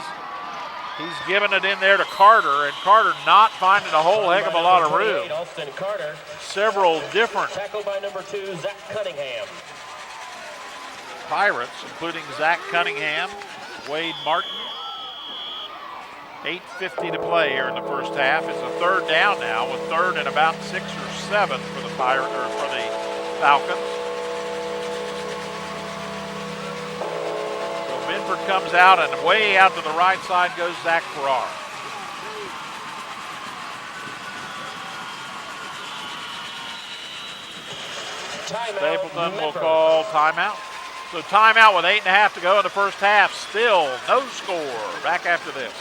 Speaker 5: he's giving it in there to Carter, and Carter not finding a whole heck of a lot of room.
Speaker 1: Austin Carter.
Speaker 5: Several different
Speaker 1: Tackled by number 2, Zach Cunningham.
Speaker 5: Pirates, including Zach Cunningham, Wade Martin. 8:50 to play here in the first half. It's a third down now, with third and about 6 or 7 for the Falcons. Minford comes out, and way out to the right side goes Zach Farrar. Stapleton will call timeout. So timeout with 8.5 to go in the first half. Still no score. Back after this.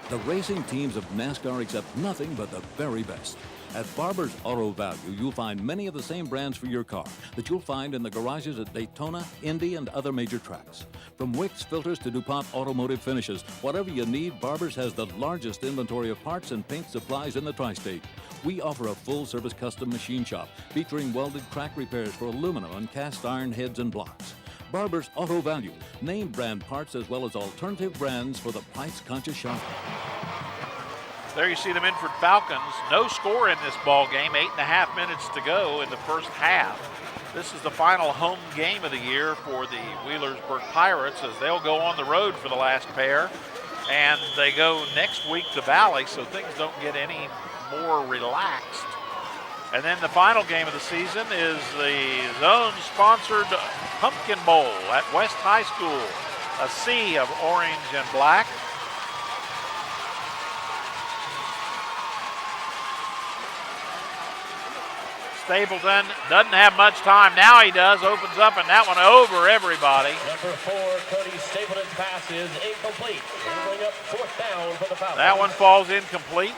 Speaker 9: The racing teams of NASCAR accept nothing but the very best. At Barber's Auto Value, you'll find many of the same brands for your car that you'll find in the garages at Daytona, Indy, and other major tracks. From Wix filters to DuPont automotive finishes, whatever you need, Barber's has the largest inventory of parts and paint supplies in the tri-state. We offer a full-service custom machine shop featuring welded crack repairs for aluminum and cast iron heads and blocks. Barber's Auto Value, name brand parts as well as alternative brands for the price-conscious shopper.
Speaker 5: There you see the Minford Falcons. No score in this ball game. 8.5 minutes to go in the first half. This is the final home game of the year for the Wheelersburg Pirates, as they'll go on the road for the last pair. And they go next week to Valley, so things don't get any more relaxed. And then the final game of the season is the zone-sponsored Pumpkin Bowl at West High School. A sea of orange and black. Stapleton doesn't have much time. Now he does. Opens up, and that one over everybody.
Speaker 1: Number 4, Cody Stapleton's pass is incomplete. It'll bring up fourth down for the Falcons.
Speaker 5: That one falls incomplete.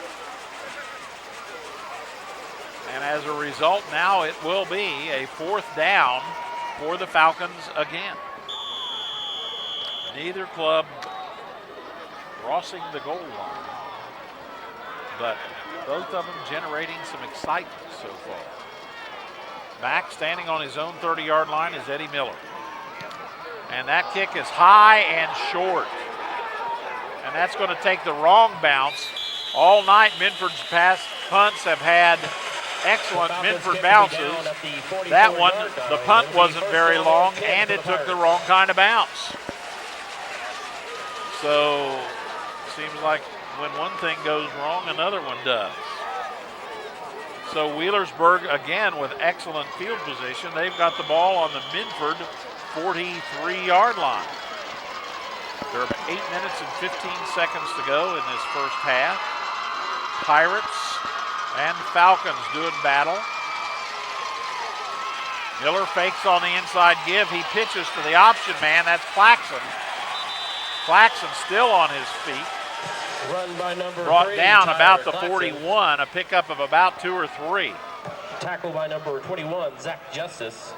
Speaker 5: And as a result, now it will be a fourth down for the Falcons again. Neither club crossing the goal line, but both of them generating some excitement so far. Back standing on his own 30-yard line is Eddie Miller. And that kick is high and short. And that's going to take the wrong bounce. All night, Minford's punts have had excellent Minford bounces. That one, the punt wasn't very long, and it took the wrong kind of bounce. So, seems like when one thing goes wrong, another one does. So Wheelersburg, again, with excellent field position. They've got the ball on the Minford 43-yard line. There are 8 minutes and 15 seconds to go in this first half. Pirates and Falcons doing battle. Miller fakes on the inside give. He pitches to the option man. That's Claxton. Claxton still on his feet.
Speaker 1: Run by number
Speaker 5: Brought
Speaker 1: 3,
Speaker 5: down
Speaker 1: Tyler
Speaker 5: about the
Speaker 1: Claxton.
Speaker 5: 41, a pickup of about 2 or 3.
Speaker 1: Tackle by number 21, Zach Justice.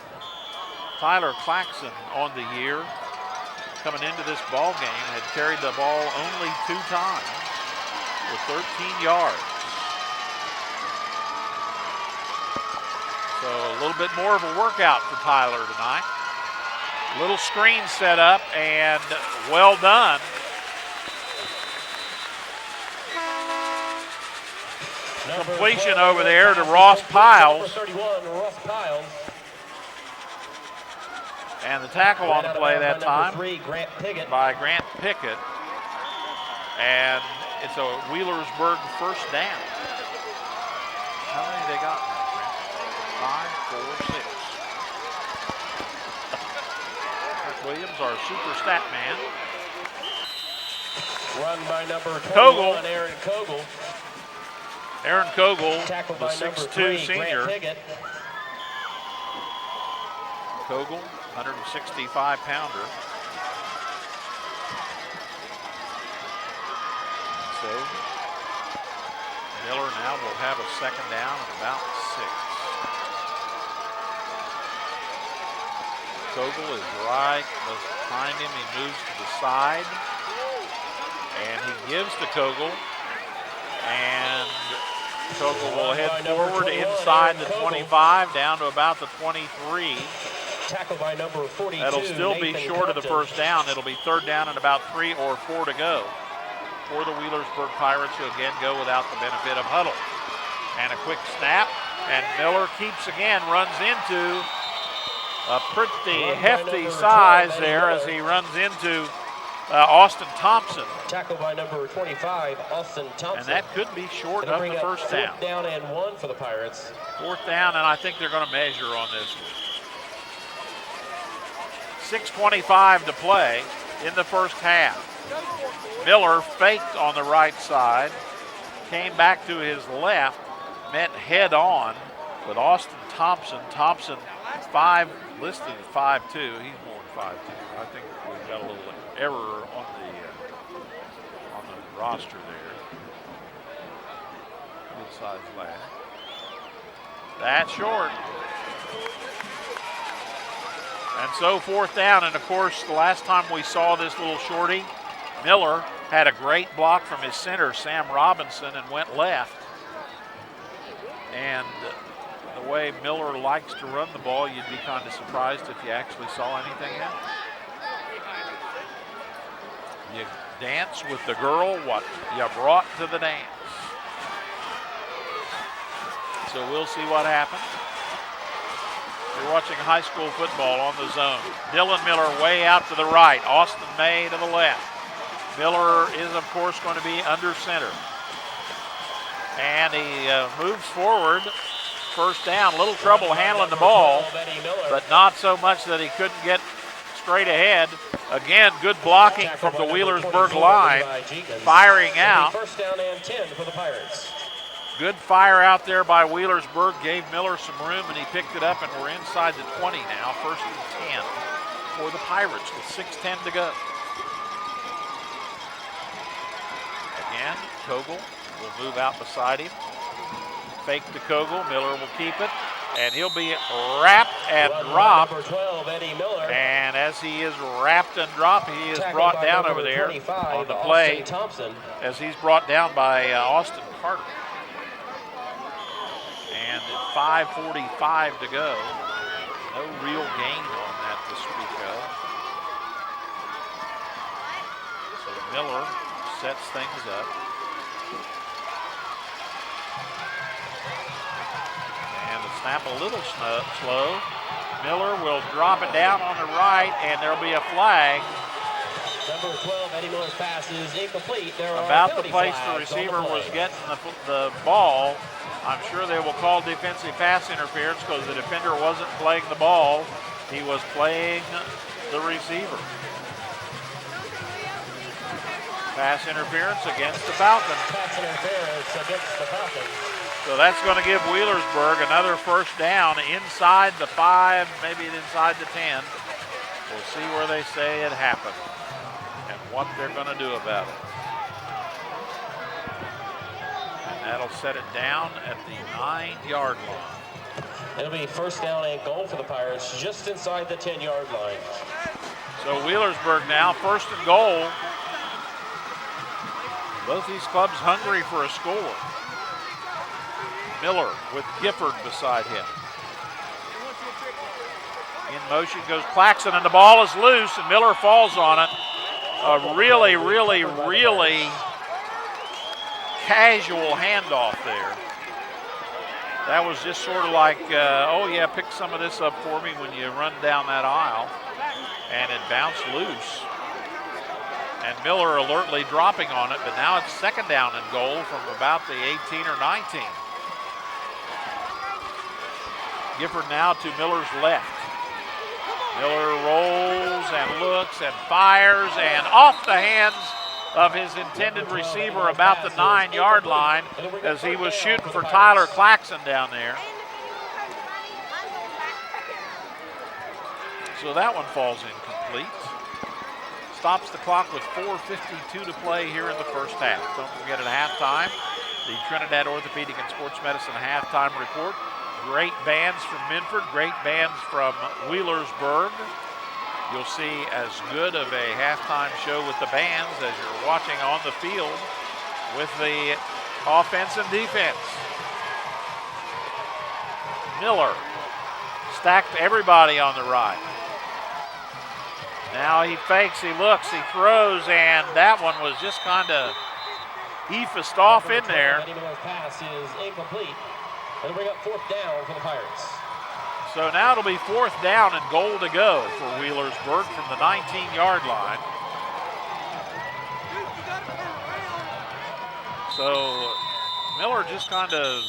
Speaker 5: Tyler Claxton on the year, coming into this ball game, had carried the ball only 2 times for 13 yards. So a little bit more of a workout for Tyler tonight. Little screen set up and well done. Completion over there to Ross Piles.
Speaker 1: 31, Ross Piles.
Speaker 5: And the tackle on the play that time
Speaker 1: Grant Piggott.
Speaker 5: by Grant Pickett. And it's a Wheelersburg first down. How many they got now, Grant? 5, 4, 6. Mark Williams, our super stat man.
Speaker 1: Run by number 21,
Speaker 5: Kogel.
Speaker 1: Aaron Kogel.
Speaker 5: Aaron Kogel,
Speaker 1: Tackle
Speaker 5: the
Speaker 1: by number
Speaker 5: 6'2
Speaker 1: 3,
Speaker 5: senior.
Speaker 1: Grant Piggott.
Speaker 5: Kogel, 165-pounder. So Miller now will have a second down of about 6. Kogel is right behind him. He moves to the side. And he gives to Kogel. And Kogel will head forward inside the 25, down to about the 23.
Speaker 1: Tackle by number 42.
Speaker 5: That'll still be
Speaker 1: Nathan
Speaker 5: short of the
Speaker 1: Compton.
Speaker 5: first down. It'll be third down and about 3 or 4 to go for the Wheelersburg Pirates, who again go without the benefit of huddle. And a quick snap, and Miller keeps again, runs into a pretty hefty size there as he runs into Austin Thompson.
Speaker 1: Tackle by number 25, Austin Thompson.
Speaker 5: And that could be short
Speaker 1: It'll
Speaker 5: of
Speaker 1: bring
Speaker 5: the
Speaker 1: up
Speaker 5: first down.
Speaker 1: fourth down and 1 for the Pirates.
Speaker 5: Fourth down, and I think they're going to measure on this one. 6:25 to play in the first half. Miller faked on the right side, came back to his left, met head on with Austin Thompson. Thompson, listed at 5'2". He's more than 5'2". I think we've got a little error on the roster there. Good size lad. That's short. And so fourth down, and of course the last time we saw this little shorty, Miller had a great block from his center, Sam Robinson, and went left. And the way Miller likes to run the ball, you'd be kind of surprised if you actually saw anything else. You dance with the girl what you brought to the dance. So we'll see what happens. You're watching high school football on the zone. Dylan Miller way out to the right. Austin May to the left. Miller is, of course, going to be under center. And he moves forward. First down. A little trouble handling the ball, but not so much that he couldn't get straight ahead. Again, good blocking from the Wheelersburg line. Firing out.
Speaker 1: First down and 10 for the Pirates.
Speaker 5: Good fire out there by Wheelersburg, gave Miller some room, and he picked it up, and we're inside the 20 now, first and 10 for the Pirates with 6:10 to go. Again, Kogel will move out beside him. Fake to Kogel, Miller will keep it, and he'll be wrapped and dropped.
Speaker 1: Number 12, Eddie Miller.
Speaker 5: And as he is wrapped and dropped, he is brought down over there on the play
Speaker 1: Thompson.
Speaker 5: as he's brought down by Austin Carter. And at 5:45 to go, no real gain on that to speak of. So Miller sets things up. And the snap a little slow. Miller will drop it down on the right, and there'll be a flag.
Speaker 1: Number 12, Eddie Miller's pass is incomplete. There are
Speaker 5: About the
Speaker 1: penalty
Speaker 5: place the
Speaker 1: flags on
Speaker 5: receiver
Speaker 1: play.
Speaker 5: was getting the ball. I'm sure they will call defensive pass interference because the defender wasn't playing the ball. He was playing the receiver. Pass interference against the Falcons.
Speaker 1: Pass interference against the Falcons.
Speaker 5: So that's going to give Wheelersburg another first down inside the 5, maybe inside the 10. We'll see where they say it happened and what they're going to do about it. And that'll set it down at the 9-yard line.
Speaker 1: It'll be first down and goal for the Pirates just inside the 10-yard line.
Speaker 5: So Wheelersburg now first and goal. Both these clubs hungry for a score. Miller with Gifford beside him. In motion goes Claxton, and the ball is loose, and Miller falls on it. A really, really, really casual handoff there. That was just sort of like, oh yeah, pick some of this up for me when you run down that aisle. And it bounced loose. And Miller alertly dropping on it, but now it's second down and goal from about the 18 or 19. Gifford now to Miller's left. Miller rolls and looks and fires and off the hands of his intended receiver about the 9-yard line as he was shooting for Tyler Claxton down there. So that one falls incomplete. Stops the clock with 4:52 to play here in the first half. Don't forget at halftime, the Trinidad Orthopedic and Sports Medicine halftime report. Great bands from Minford, great bands from Wheelersburg. You'll see as good of a halftime show with the bands as you're watching on the field with the offense and defense. Miller stacked everybody on the right. Now he fakes, he looks, he throws, and that one was just kind of ephused off in there.
Speaker 1: Pass is incomplete. It'll bring up fourth down for the Pirates.
Speaker 5: So now it'll be fourth down and goal to go for Wheelersburg from the 19-yard line. So Miller just kind of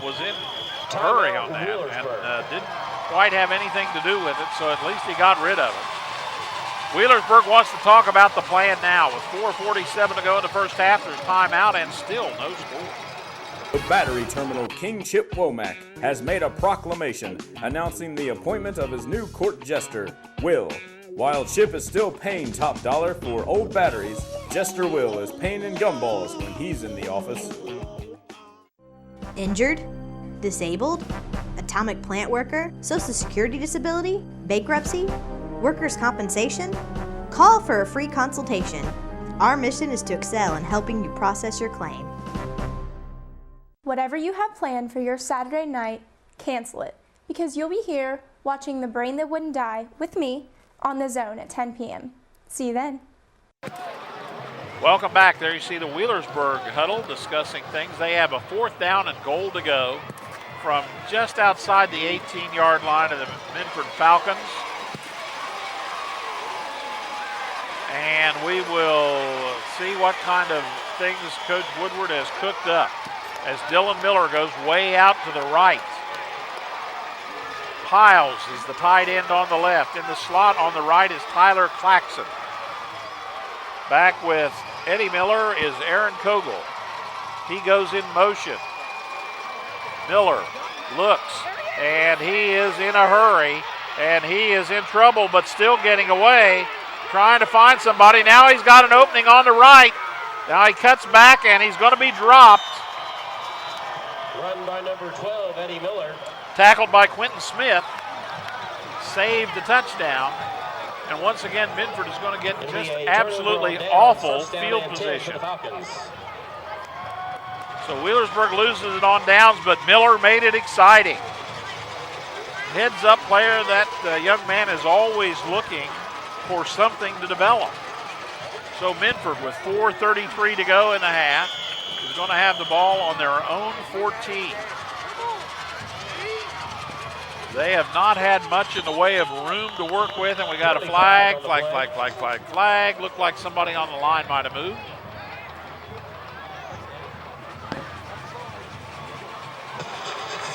Speaker 5: was in a hurry on that and didn't quite have anything to do with it, so at least he got rid of it. Wheelersburg wants to talk about the plan now. With 4:47 to go in the first half, there's timeout and still no score.
Speaker 10: The Battery Terminal King Chip Womack has made a proclamation announcing the appointment of his new court jester, Will. While Chip is still paying top dollar for old batteries, Jester Will is paying in gumballs when he's in the office.
Speaker 11: Injured? Disabled? Atomic plant worker? Social Security disability? Bankruptcy? Workers' compensation? Call for a free consultation. Our mission is to excel in helping you process your claim.
Speaker 12: Whatever you have planned for your Saturday night, cancel it, because you'll be here watching The Brain That Wouldn't Die with me on The Zone at 10 p.m. See you then.
Speaker 5: Welcome back. There you see the Wheelersburg huddle discussing things. They have a fourth down and goal to go from just outside the 18-yard line of the Minford Falcons. And we will see what kind of things Coach Woodward has cooked up as Dylan Miller goes way out to the right. Piles is the tight end on the left. In the slot on the right is Tyler Claxton. Back with Eddie Miller is Aaron Kogel. He goes in motion. Miller looks, and he is in a hurry, and he is in trouble, but still getting away, trying to find somebody. Now he's got an opening on the right. Now he cuts back, and he's going to be dropped.
Speaker 1: Run by number 12, Eddie Miller.
Speaker 5: Tackled by Quentin Smith. Saved the touchdown. And once again, Minford is going to get just absolutely awful field position. So Wheelersburg loses it on downs, but Miller made it exciting. Heads up player, that young man is always looking for something to develop. So Minford with 4:33 to go in the half is going to have the ball on their own 14. They have not had much in the way of room to work with, and we got a flag. Looked like somebody on the line might have moved.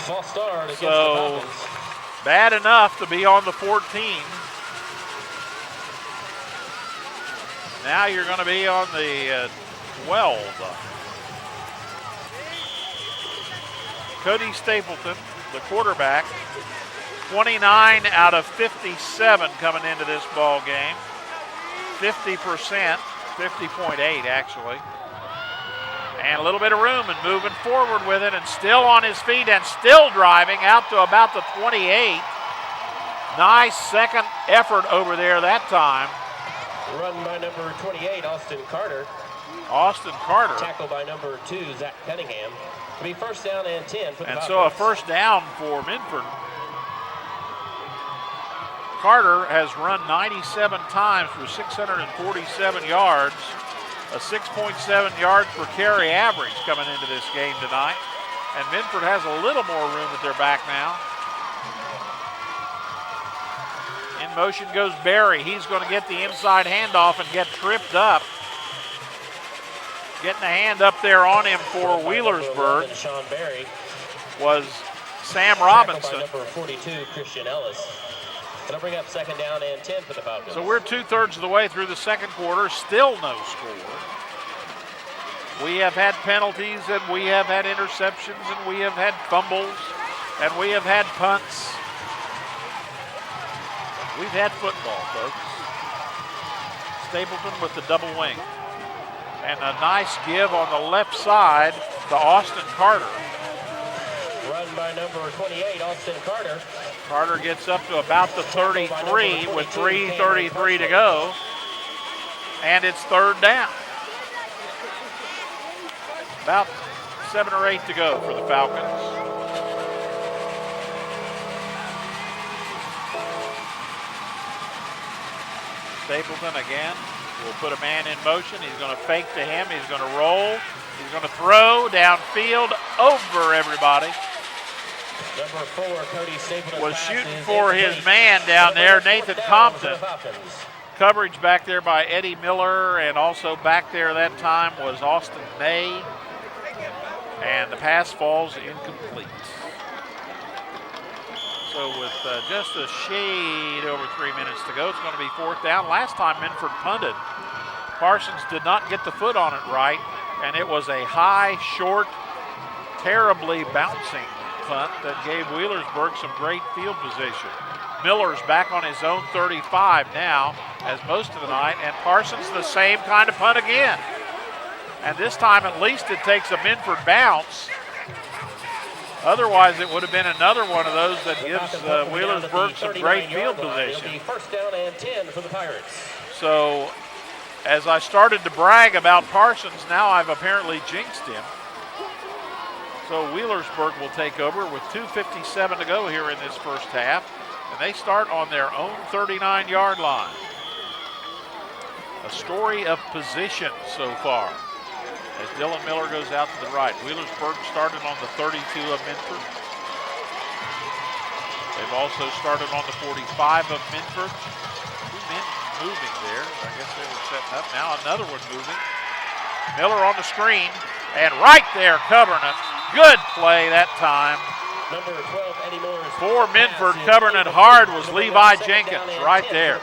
Speaker 1: False start against
Speaker 5: So
Speaker 1: the Falcons.
Speaker 5: bad enough to be on the 14. Now you're going to be on the 12. Cody Stapleton, the quarterback, 29 out of 57 coming into this ball game. 50%, 50.8 actually. And a little bit of room and moving forward with it and still on his feet and still driving out to about the 28. Nice second effort over there that time.
Speaker 1: Run by number 28, Austin Carter.
Speaker 5: Austin Carter.
Speaker 1: Tackle by number 2, Zach Cunningham. To be first down and 10 for the
Speaker 5: And so a first down for Minford. Carter has run 97 times for 647 yards, a 6.7 yards per carry average coming into this game tonight. And Minford has a little more room at their back now. In motion goes Barry. He's going to get the inside handoff and get tripped up. Getting a hand up there on him for Wheelersburg
Speaker 1: Sean Barry
Speaker 5: was Sam Robinson.
Speaker 1: By number 42, Christian Ellis. It'll bring up second down and 10 for the Falcons.
Speaker 5: So we're 2/3 of the way through the second quarter, still no score. We have had penalties and we have had interceptions and we have had fumbles and we have had punts. We've had football, folks. Stapleton with the double wing. And a nice give on the left side to Austin Carter.
Speaker 1: Run by number 28, Austin Carter.
Speaker 5: Carter gets up to about the 33 with 3:33 to go. And it's third down. About 7 or 8 to go for the Falcons. Stapleton again will put a man in motion. He's going to fake to him. He's going to roll. He's going to throw downfield over everybody.
Speaker 1: Number 4, Cody Stapleton
Speaker 5: was shooting for his man down there, Nathan Compton. Coverage back there by Eddie Miller, and also back there that time was Austin May. And the pass falls incomplete. So with just a shade over 3 minutes to go, it's going to be fourth down. Last time Minford punted, Parsons did not get the foot on it right, and it was a high, short, terribly bouncing punt that gave Wheelersburg some great field position. Miller's back on his own 35 now, as most of the night, and Parsons the same kind of punt again. And this time at least it takes a Minford bounce. Otherwise, it would have been another one of those that gives Wheelersburg some great field position.
Speaker 1: First down and 10 for the Pirates.
Speaker 5: So, as I started to brag about Parsons, now I've apparently jinxed him. So Wheelersburg will take over with 2:57 to go here in this first half, and they start on their own 39-yard line. A story of position so far, as Dylan Miller goes out to the right. Wheelersburg started on the 32 of Minford. They've also started on the 45 of Minford. 2 men moving there. I guess they were setting up. Now another one moving. Miller on the screen, and right there covering it. Good play that time.
Speaker 1: Number 12, Eddie Miller's
Speaker 5: for Minford, covering it hard was Levi Jenkins right there.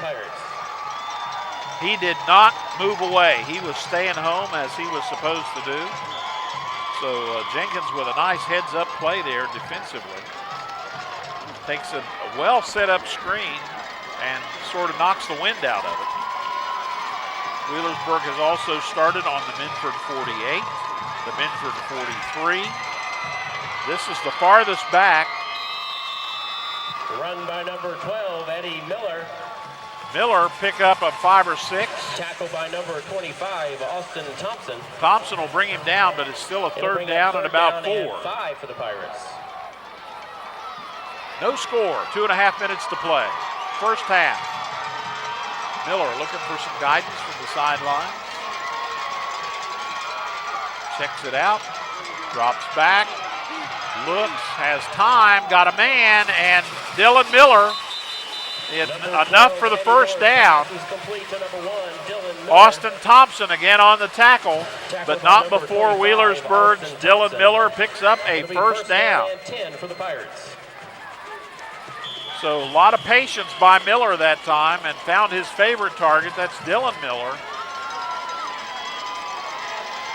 Speaker 5: He did not move away. He was staying home as he was supposed to do. So Jenkins with a nice heads-up play there defensively. Takes a well set up screen and sort of knocks the wind out of it. Wheelersburg has also started on the Minford 48, the Minford 43. This is the farthest back.
Speaker 1: Run by number 12, Eddie Miller.
Speaker 5: Miller pick up a 5 or 6.
Speaker 1: Tackle by number 25, Austin Thompson.
Speaker 5: Thompson will bring him down, but it's still a third down and about 4.
Speaker 1: And 5 for the Pirates.
Speaker 5: No score, 2.5 minutes to play. First half. Miller looking for some guidance from the sideline. Checks it out, drops back, looks, has time, got a man, and Dylan Miller, enough for the first down. Austin Thompson again on the tackle, but not before Wheelersburg's Dylan Miller picks up a first down. So a lot of patience by Miller that time and found his favorite target, that's Dylan Miller.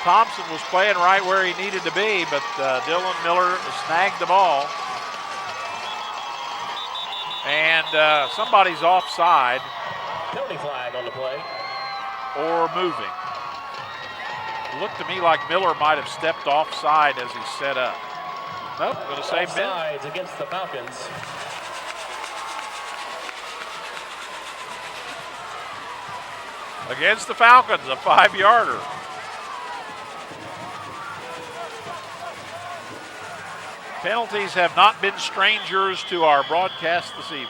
Speaker 5: Thompson was playing right where he needed to be, but Dylan Miller snagged the ball. And somebody's offside.
Speaker 1: Penalty flag on the play.
Speaker 5: Or moving. It looked to me like Miller might have stepped offside as he set up. Nope, going to say
Speaker 1: offsides against the Falcons.
Speaker 5: Against the Falcons, a 5-yarder. Penalties have not been strangers to our broadcast this evening.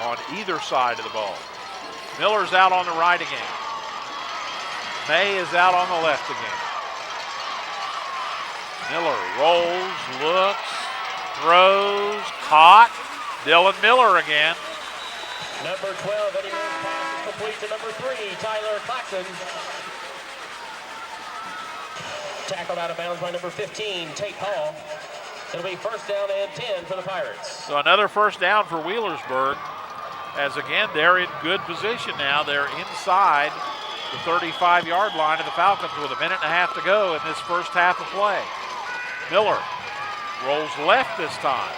Speaker 5: On either side of the ball. Miller's out on the right again. May is out on the left again. Miller rolls, looks, throws, caught. Dylan Miller again.
Speaker 1: Number 12, Eddie Miller's pass is complete to number 3, Tyler Claxton. Tackled out of bounds by number 15, Tate Hall. It'll be first down and 10 for the Pirates.
Speaker 5: So another first down for Wheelersburg. As again, they're in good position now. They're inside the 35-yard line of the Falcons with a minute and a half to go in this first half of play. Miller rolls left this time.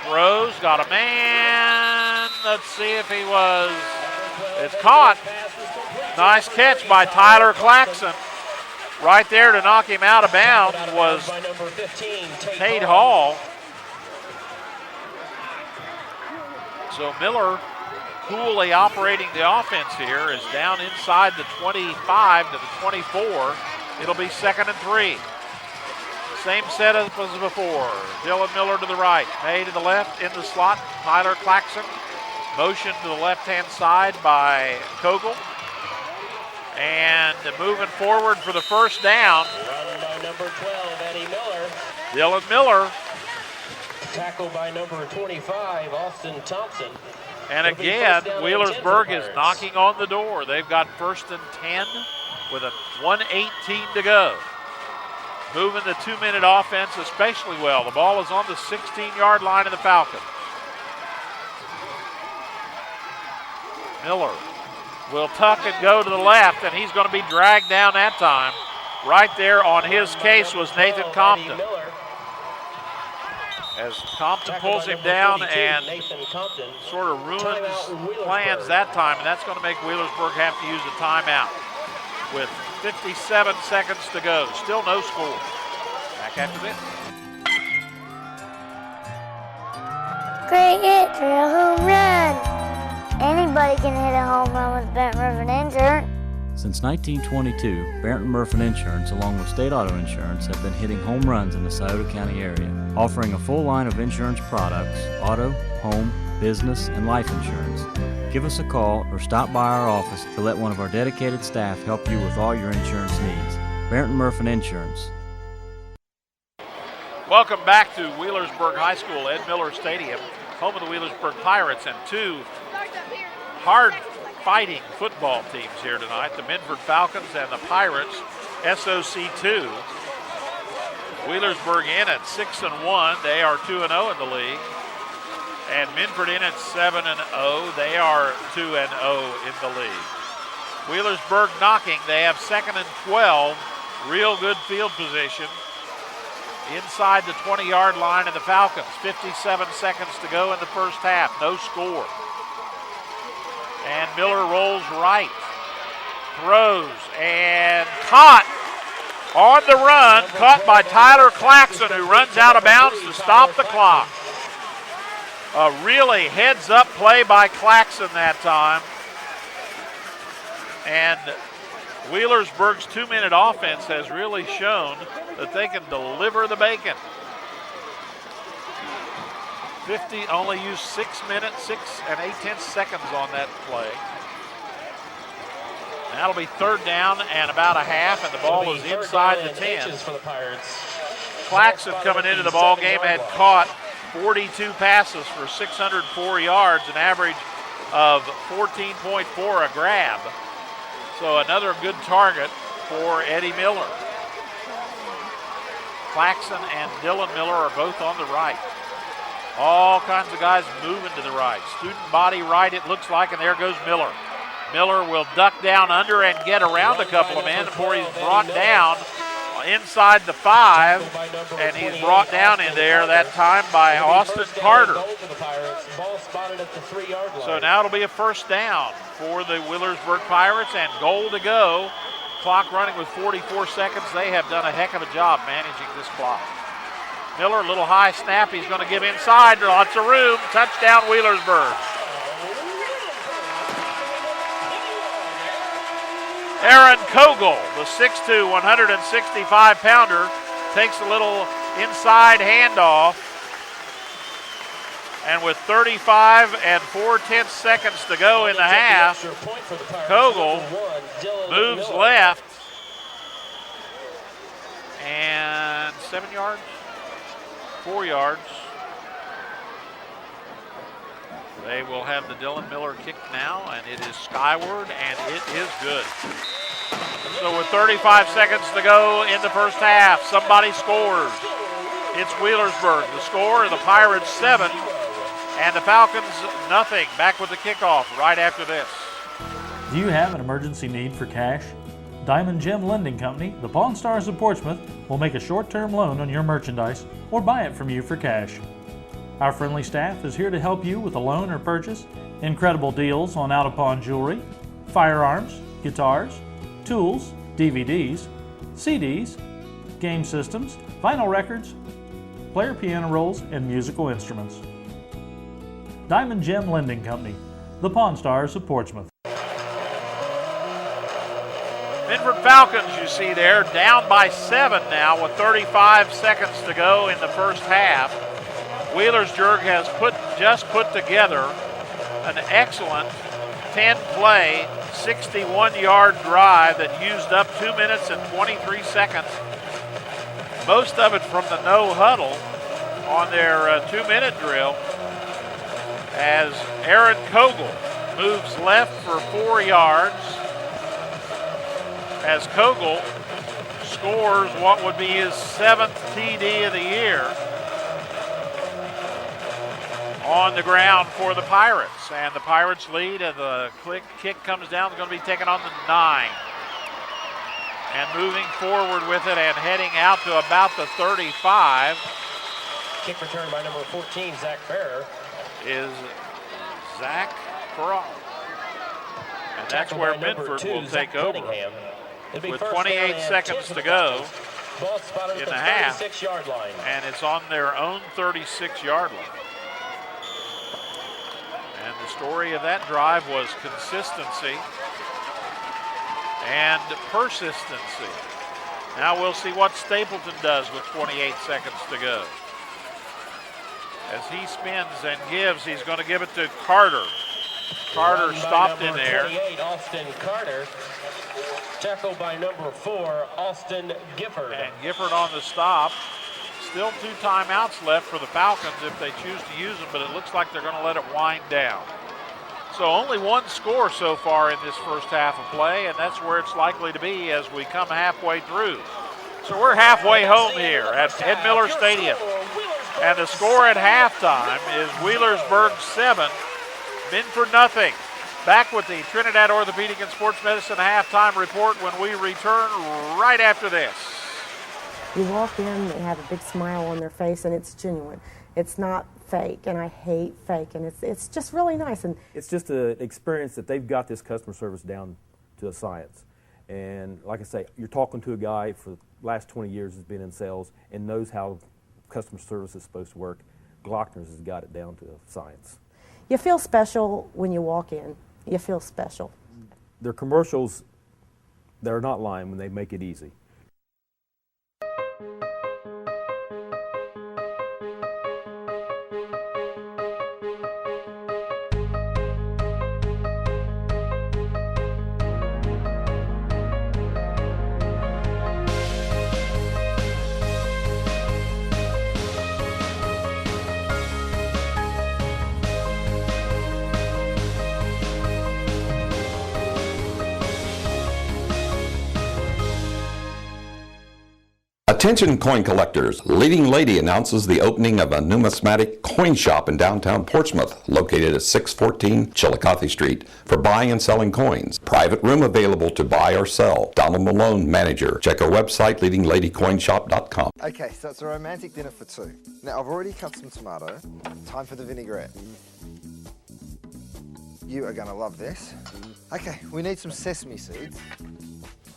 Speaker 5: Throws, got a man. Let's see if he was. It's caught. Nice catch by Tyler Claxton. Right there to knock him out of bounds was Tate Hall. So Miller, coolly operating the offense here, is down inside the 25 to the 24. It'll be 2nd and 3. Same setup as before. Dylan Miller to the right, May to the left, in the slot, Tyler Claxton. Motion to the left-hand side by Kogel. And moving forward for the first down.
Speaker 1: Run by number 12, Eddie Miller.
Speaker 5: Dylan Miller.
Speaker 1: Tackled by number 25, Austin Thompson.
Speaker 5: And again, Wheelersburg is knocking on the door. They've got 1st and 10 with a 1:18 to go. Moving the 2-minute offense especially well. The ball is on the 16-yard line of the Falcons. Miller will tuck and go to the left, and he's going to be dragged down that time. Right there on his case was Nathan Compton. As Compton pulls him down and sort of ruins plans that time, and that's going to make Wheelersburg have to use a timeout with 57 seconds to go. Still no score. Back after this.
Speaker 13: Great hit for a home run. Anybody can hit a home run with Benton Murphy Insurance.
Speaker 14: Since 1922, Barrett & Murphy Insurance, along with State Auto Insurance, have been hitting home runs in the Scioto County area, offering a full line of insurance products, auto, home, business, and life insurance. Give us a call or stop by our office to let one of our dedicated staff help you with all your insurance needs. Barrett & Murphy Insurance.
Speaker 5: Welcome back to Wheelersburg High School, Ed Miller Stadium, home of the Wheelersburg Pirates, and two hard-fighting football teams here tonight, the Minford Falcons and the Pirates, SOC2. Wheelersburg in at 6-1. They are 2-0 in the league. And Minford in at 7-0. They are 2-0 in the league. Wheelersburg knocking. They have 2nd and 12. Real good field position inside the 20-yard line of the Falcons. 57 seconds to go in the first half. No score. And Miller rolls right. Throws and caught on the run. Caught by Tyler Claxton, who runs out of bounds to stop the clock. A really heads-up play by Claxton that time. And Wheelersburg's 2-minute offense has really shown that they can deliver the bacon. 50 only used 6 minutes, 6 and 8/10 seconds on that play. And that'll be 3rd down and about a half, and the ball is inside the 10.
Speaker 1: For the Pirates.
Speaker 5: Claxton coming into the ball game had caught 42 passes for 604 yards, an average of 14.4 a grab. So another good target for Eddie Miller. Claxton and Dylan Miller are both on the right. All kinds of guys moving to the right. Student body right, it looks like, and there goes Miller. Miller will duck down under and get around a couple of men before he's brought down inside the 5, and he's brought down in there that time by Austin Carter. So now it'll be a first down for the Wheelersburg Pirates and goal to go. Clock running with 44 seconds. They have done a heck of a job managing this clock. Miller, a little high snap. He's going to give inside. Lots of room. Touchdown, Wheelersburg. Aaron Kogel, the 6'2", 165-pounder, takes a little inside handoff. And with 35 and 4/10 seconds to go in the half, Kogel moves left and 7 yards, 4 yards. They will have the Dylan Miller kick now, and it is skyward, and it is good. So with 35 seconds to go in the first half, somebody scores. It's Wheelersburg. The score, the Pirates 7, and the Falcons nothing. Back with the kickoff right after this.
Speaker 15: Do you have an emergency need for cash? Diamond Gem Lending Company, the Pawn Stars of Portsmouth, will make a short-term loan on your merchandise or buy it from you for cash. Our friendly staff is here to help you with a loan or purchase. Incredible deals on out-of-pawn jewelry, firearms, guitars, tools, DVDs, CDs, game systems, vinyl records, player piano rolls, and musical instruments. Diamond Gem Lending Company, the Pawn Stars of Portsmouth.
Speaker 5: Minford Falcons, you see there, down by 7 now with 35 seconds to go in the first half. Wheelersburg has just put together an excellent 10-play, 61-yard drive that used up 2 minutes and 23 seconds. Most of it from the no huddle on their 2-minute drill, as Aaron Kogel moves left for 4 yards, as Kogel scores what would be his 7th TD of the year on the ground for the Pirates. And the Pirates lead, and the kick comes down. It's going to be taken on the 9. And moving forward with it and heading out to about the 35.
Speaker 1: Kick return by number 14, Zach Farrer.
Speaker 5: Is Zach Farrar. And that's where Minford will take over. With 28 seconds to go in the half. And it's on their own 36-yard line. And the story of that drive was consistency and persistency. Now we'll see what Stapleton does with 28 seconds to go. As he spins and gives, he's going to give it to Carter. Carter stopped in there.
Speaker 1: 28, Austin Carter. Tackled by number 4, Austin Gifford.
Speaker 5: And Gifford on the stop. Still 2 timeouts left for the Falcons if they choose to use them, but it looks like they're going to let it wind down. So only 1 score so far in this first half of play, and that's where it's likely to be as we come halfway through. So we're halfway home here at Ed Miller Stadium. And the score at halftime is Wheelersburg 7, Minford nothing. Back with the Trinidad Orthopedic and Sports Medicine halftime report when we return right after this.
Speaker 16: You walk in, they have a big smile on their face, and it's genuine. It's not fake, and I hate fake, and it's just really nice. And
Speaker 17: it's just an experience that they've got this customer service down to a science. And like I say, you're talking to a guy for the last 20 years has been in sales and knows how customer service is supposed to work. Glockner's has got it down to a science.
Speaker 16: You feel special when you walk in. You feel special.
Speaker 17: Their commercials, they're not lying when they make it easy.
Speaker 18: Attention coin collectors, Leading Lady announces the opening of a numismatic coin shop in downtown Portsmouth, located at 614 Chillicothe Street, for buying and selling coins. Private room available to buy or sell. Donald Malone, manager. Check our website, leadingladycoinshop.com.
Speaker 19: Okay, so it's a romantic dinner for two. Now, I've already cut some tomato. Time for the vinaigrette. You are gonna love this. Okay, we need some sesame seeds.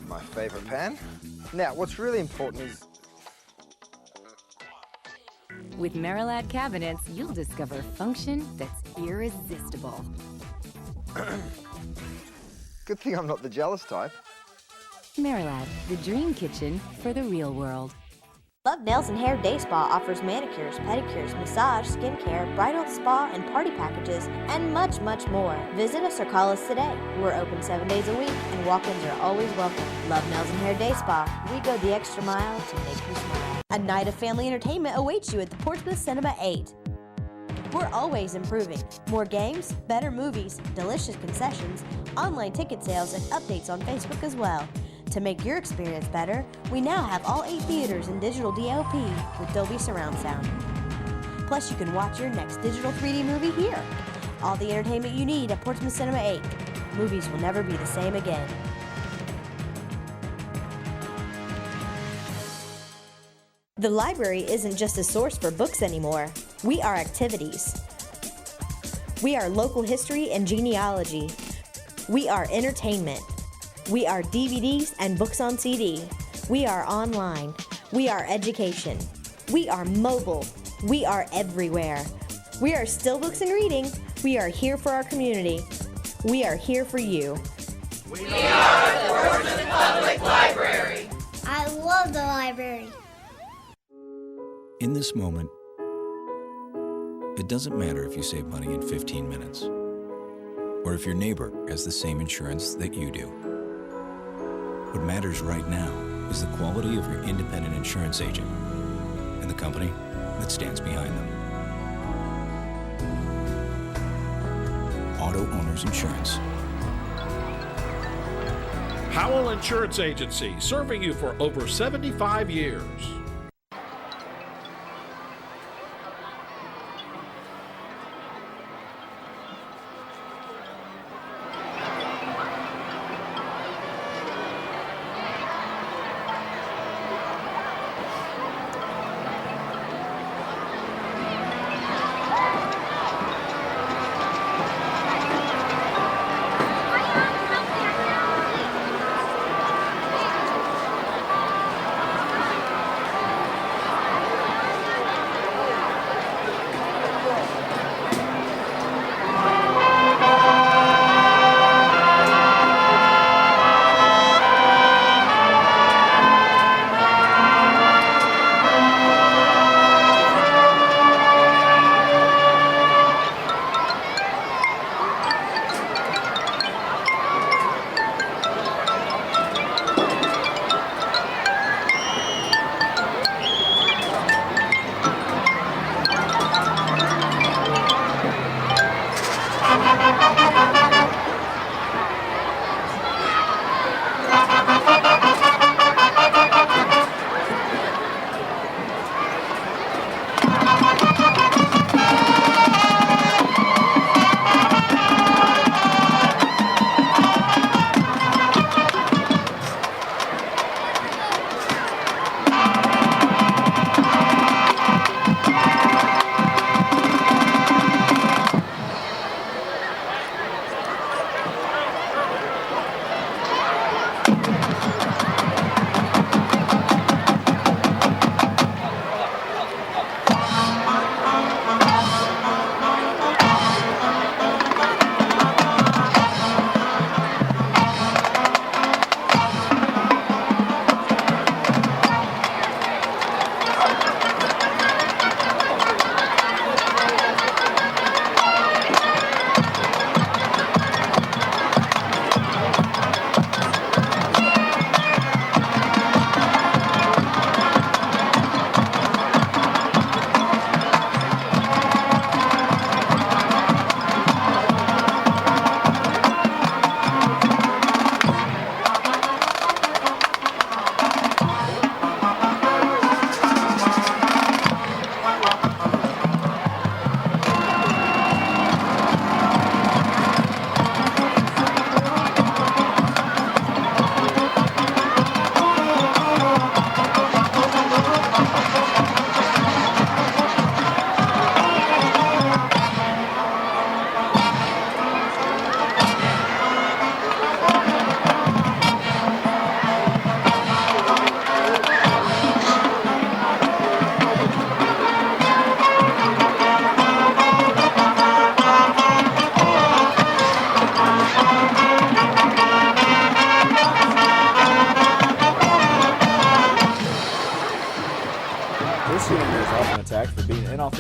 Speaker 19: My favorite pan. Now, what's really important is...
Speaker 20: With Merilad cabinets, you'll discover function that's irresistible.
Speaker 19: Good thing I'm not the jealous type.
Speaker 20: Merilad, the dream kitchen for the real world.
Speaker 11: Love Nails and Hair Day Spa offers manicures, pedicures, massage, skincare, bridal spa, and party packages, and much, much more. Visit us or call us today. We're open 7 days a week, and walk-ins are always welcome. Love Nails and Hair Day Spa. We go the extra mile to make you smile. A night of family entertainment awaits you at the Portsmouth Cinema 8. We're always improving. More games, better movies, delicious concessions, online ticket sales, and updates on Facebook as well. To make your experience better, we now have all 8 theaters in digital DLP with Dolby Surround Sound. Plus, you can watch your next digital 3D movie here. All the entertainment you need at Portsmouth Cinema 8. Movies will never be the same again. The library isn't just a source for books anymore. We are activities. We are local history and genealogy. We are entertainment. We are DVDs and books on CD. We are online. We are education. We are mobile. We are everywhere. We are still books and reading. We are here for our community. We are here for you.
Speaker 21: We are the Portsmouth Public Library.
Speaker 13: I love the library.
Speaker 22: In this moment, it doesn't matter if you save money in 15 minutes or if your neighbor has the same insurance that you do. What matters right now is the quality of your independent insurance agent and the company that stands behind them. Auto Owners Insurance.
Speaker 2: Howell Insurance Agency, serving you for over 75 years.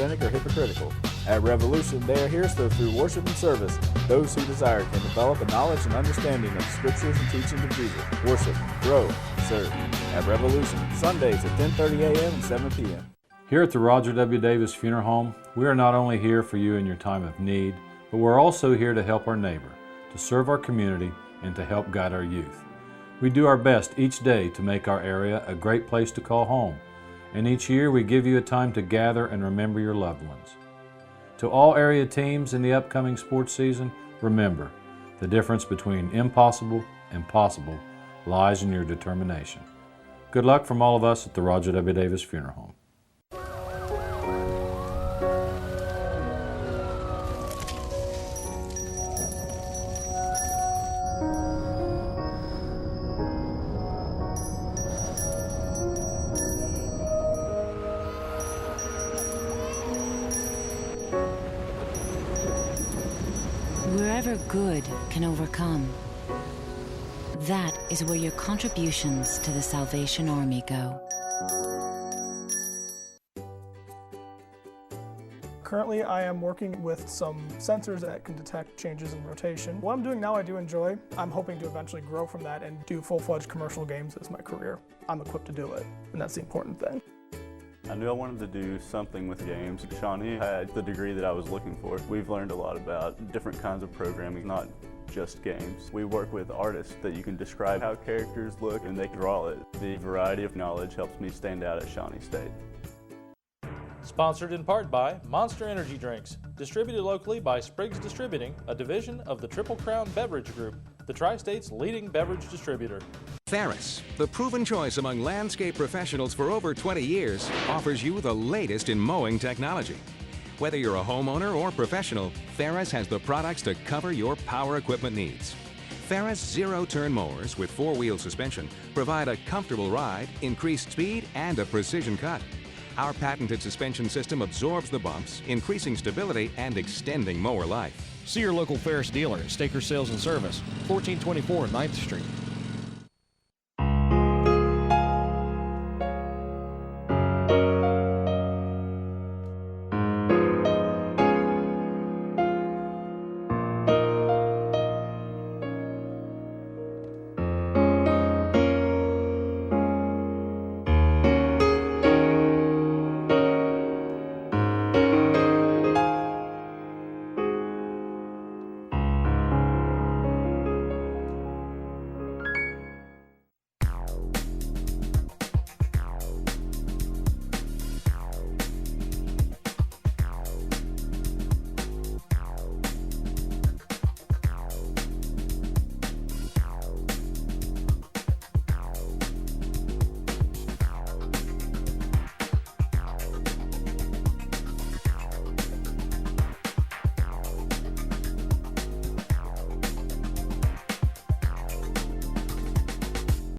Speaker 10: authentic or hypocritical. At Revolution, they are here so through worship and service, those who desire can develop a knowledge and understanding of the scriptures and teachings of Jesus. Worship, grow, serve. At Revolution, Sundays at 10:30 a.m. and 7 p.m.
Speaker 15: Here at the Roger W. Davis Funeral Home, we are not only here for you in your time of need, but we're also here to help our neighbor, to serve our community, and to help guide our youth. We do our best each day to make our area a great place to call home, and each year we give you a time to gather and remember your loved ones. To all area teams in the upcoming sports season, remember, the difference between impossible and possible lies in your determination. Good luck from all of us at the Roger W. Davis Funeral Home.
Speaker 20: Wherever good can overcome, that is where your contributions to the Salvation Army go.
Speaker 3: Currently, I am working with some sensors that can detect changes in rotation. What I'm doing now I do enjoy. I'm hoping to eventually grow from that and do full-fledged commercial games as my career. I'm equipped to do it, and that's the important thing.
Speaker 4: I knew I wanted to do something with games. Shawnee had the degree that I was looking for. We've learned a lot about different kinds of programming, not just games. We work with artists that you can describe how characters look and they draw it. The variety of knowledge helps me stand out at Shawnee State.
Speaker 15: Sponsored in part by Monster Energy Drinks, distributed locally by Spriggs Distributing, a division of the Triple Crown Beverage Group, the Tri-State's leading beverage distributor.
Speaker 23: Ferris, the proven choice among landscape professionals for over 20 years, offers you the latest in mowing technology. Whether you're a homeowner or professional, Ferris has the products to cover your power equipment needs. Ferris zero-turn mowers with four-wheel suspension provide a comfortable ride, increased speed, and a precision cut. Our patented suspension system absorbs the bumps, increasing stability and extending mower life.
Speaker 2: See your local Ferris dealer at Staker Sales and Service, 1424 9th Street.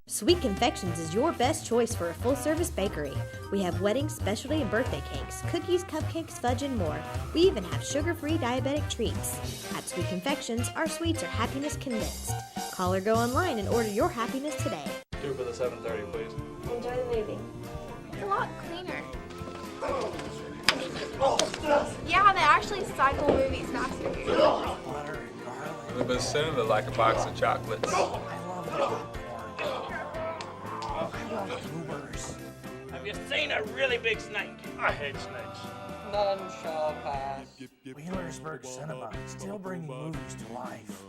Speaker 11: Sweet Confections is your best choice for a full-service bakery. We have wedding, specialty, and birthday cakes, cookies, cupcakes, fudge, and more. We even have sugar-free diabetic treats. At Sweet Confections, our sweets are happiness condensed. Call or go online and order your happiness today.
Speaker 24: 2 for the 7:30, please.
Speaker 12: Enjoy the movie.
Speaker 25: It's a lot cleaner. Yeah, they actually cycle movies faster here.
Speaker 24: We've been sending it like a box of chocolates.
Speaker 6: Have you seen a really big snake? I hate snakes.
Speaker 26: None shall pass.
Speaker 6: Wheelersburg Cinema, still bringing movies to life.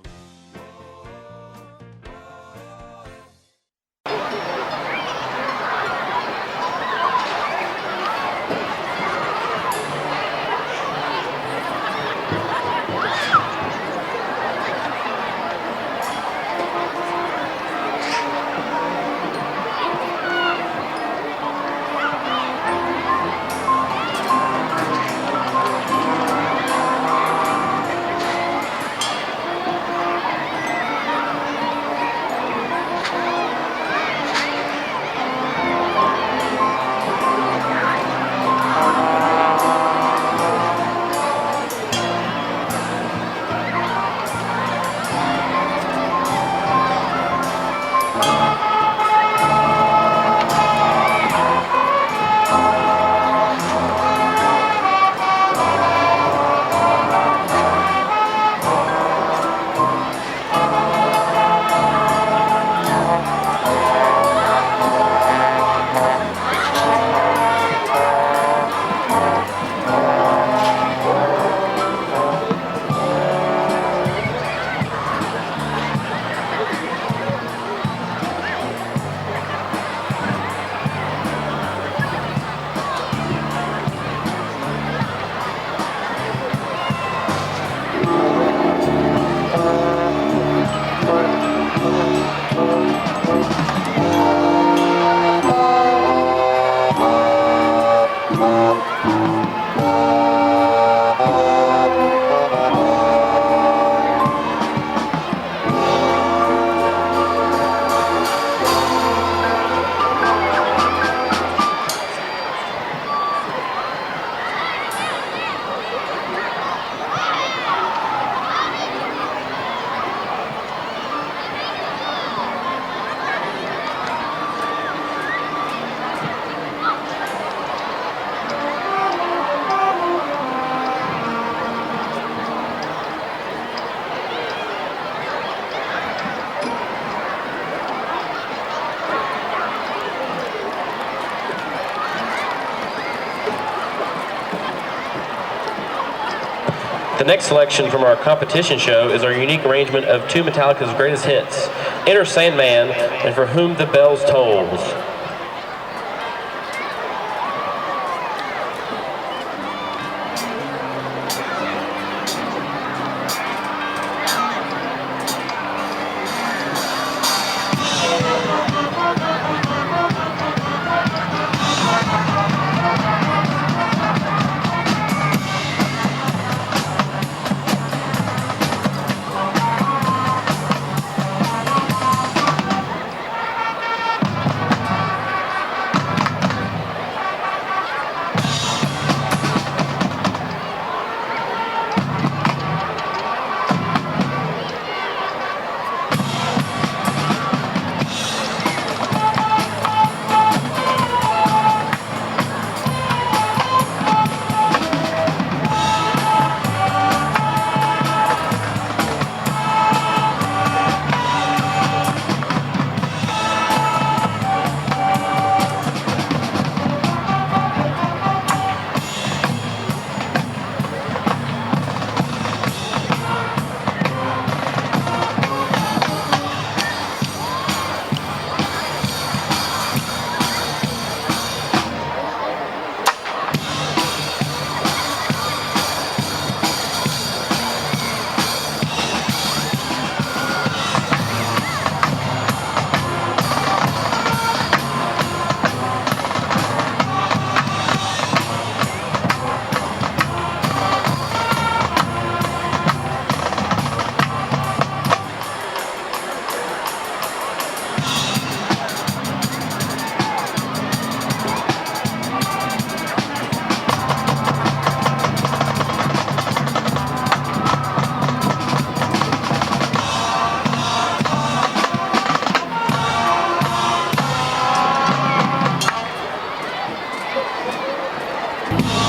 Speaker 1: The next selection from our competition show is our unique arrangement of two Metallica's greatest hits, Enter Sandman and For Whom the Bells Tolls.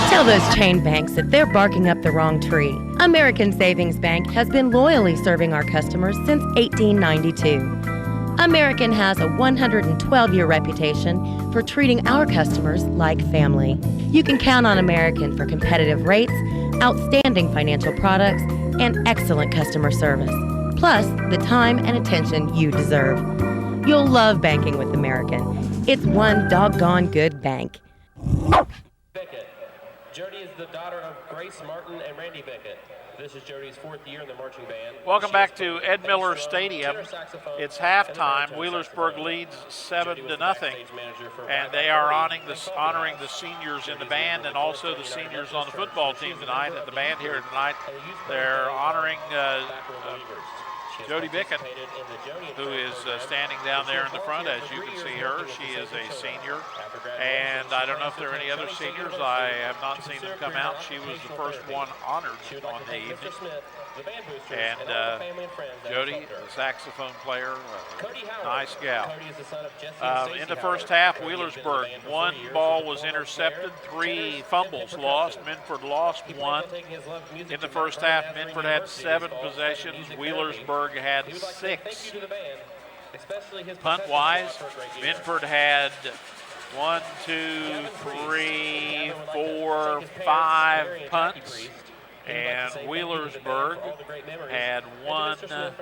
Speaker 5: Tell those chain banks that they're barking up the wrong tree. American Savings Bank has been loyally serving our customers since 1892. American has a 112-year reputation for treating our customers like family. You can count on American for competitive rates, outstanding financial products, and excellent customer service. Plus, the time and attention you deserve. You'll love banking with American. It's one doggone good bank.
Speaker 1: Jody is the daughter of Grace Martin and Randy Beckett. This is Jody's 4th year in the marching band.
Speaker 2: Welcome back to Ed Miller Stadium. It's halftime. Wheelersburg leads 7-0, and they are honoring the seniors in the band and also the seniors on the football team tonight. At the band here tonight, they're honoring Jody Bickett, who is standing down there in the front. As you can see her, she is a senior. And I don't know if there are any other seniors. I have not seen them come out. She was the first one honored on the evening. And Jody, the saxophone player, nice gal. In the first half, Wheelersburg, one ball was intercepted, 3 fumbles lost. Minford lost 1. In the first half, Minford had 7 possessions. Wheelersburg had 6. Punt-wise, Minford had 1, 2, 3, 4, 5 punts, and Wheelersburg had 1, and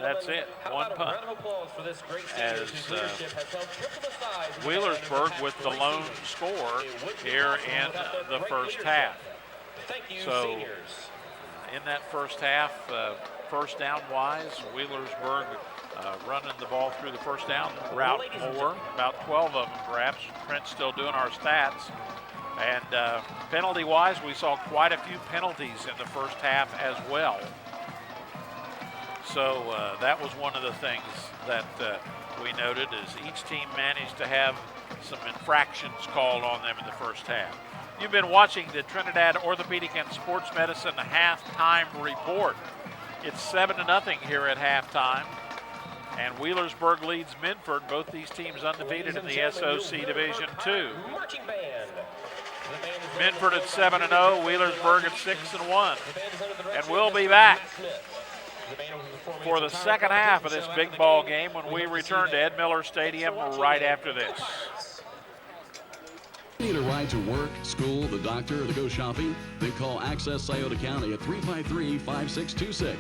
Speaker 2: that's it, 1 punt. As Wheelersburg with the lone score here in the first half. So in that first half, first down wise, Wheelersburg running the ball through the first down route more, about 12 of them perhaps. Trent's still doing our stats. And penalty wise, we saw quite a few penalties in the first half as well. So that was one of the things that we noted, is each team managed to have some infractions called on them in the first half. You've been watching the Trinidad Orthopedic and Sports Medicine halftime report. It's 7-0 here at halftime, and Wheelersburg leads Minford. Both these teams undefeated in the SOC Division II. Minford at 7-0, Wheelersburg at 6-1, and we'll be back for the second half of this big ball game when we return to Ed Miller Stadium right after this.
Speaker 7: Need a ride to work, school, the doctor, or to go shopping? Then call Access Scioto County at 353-5626.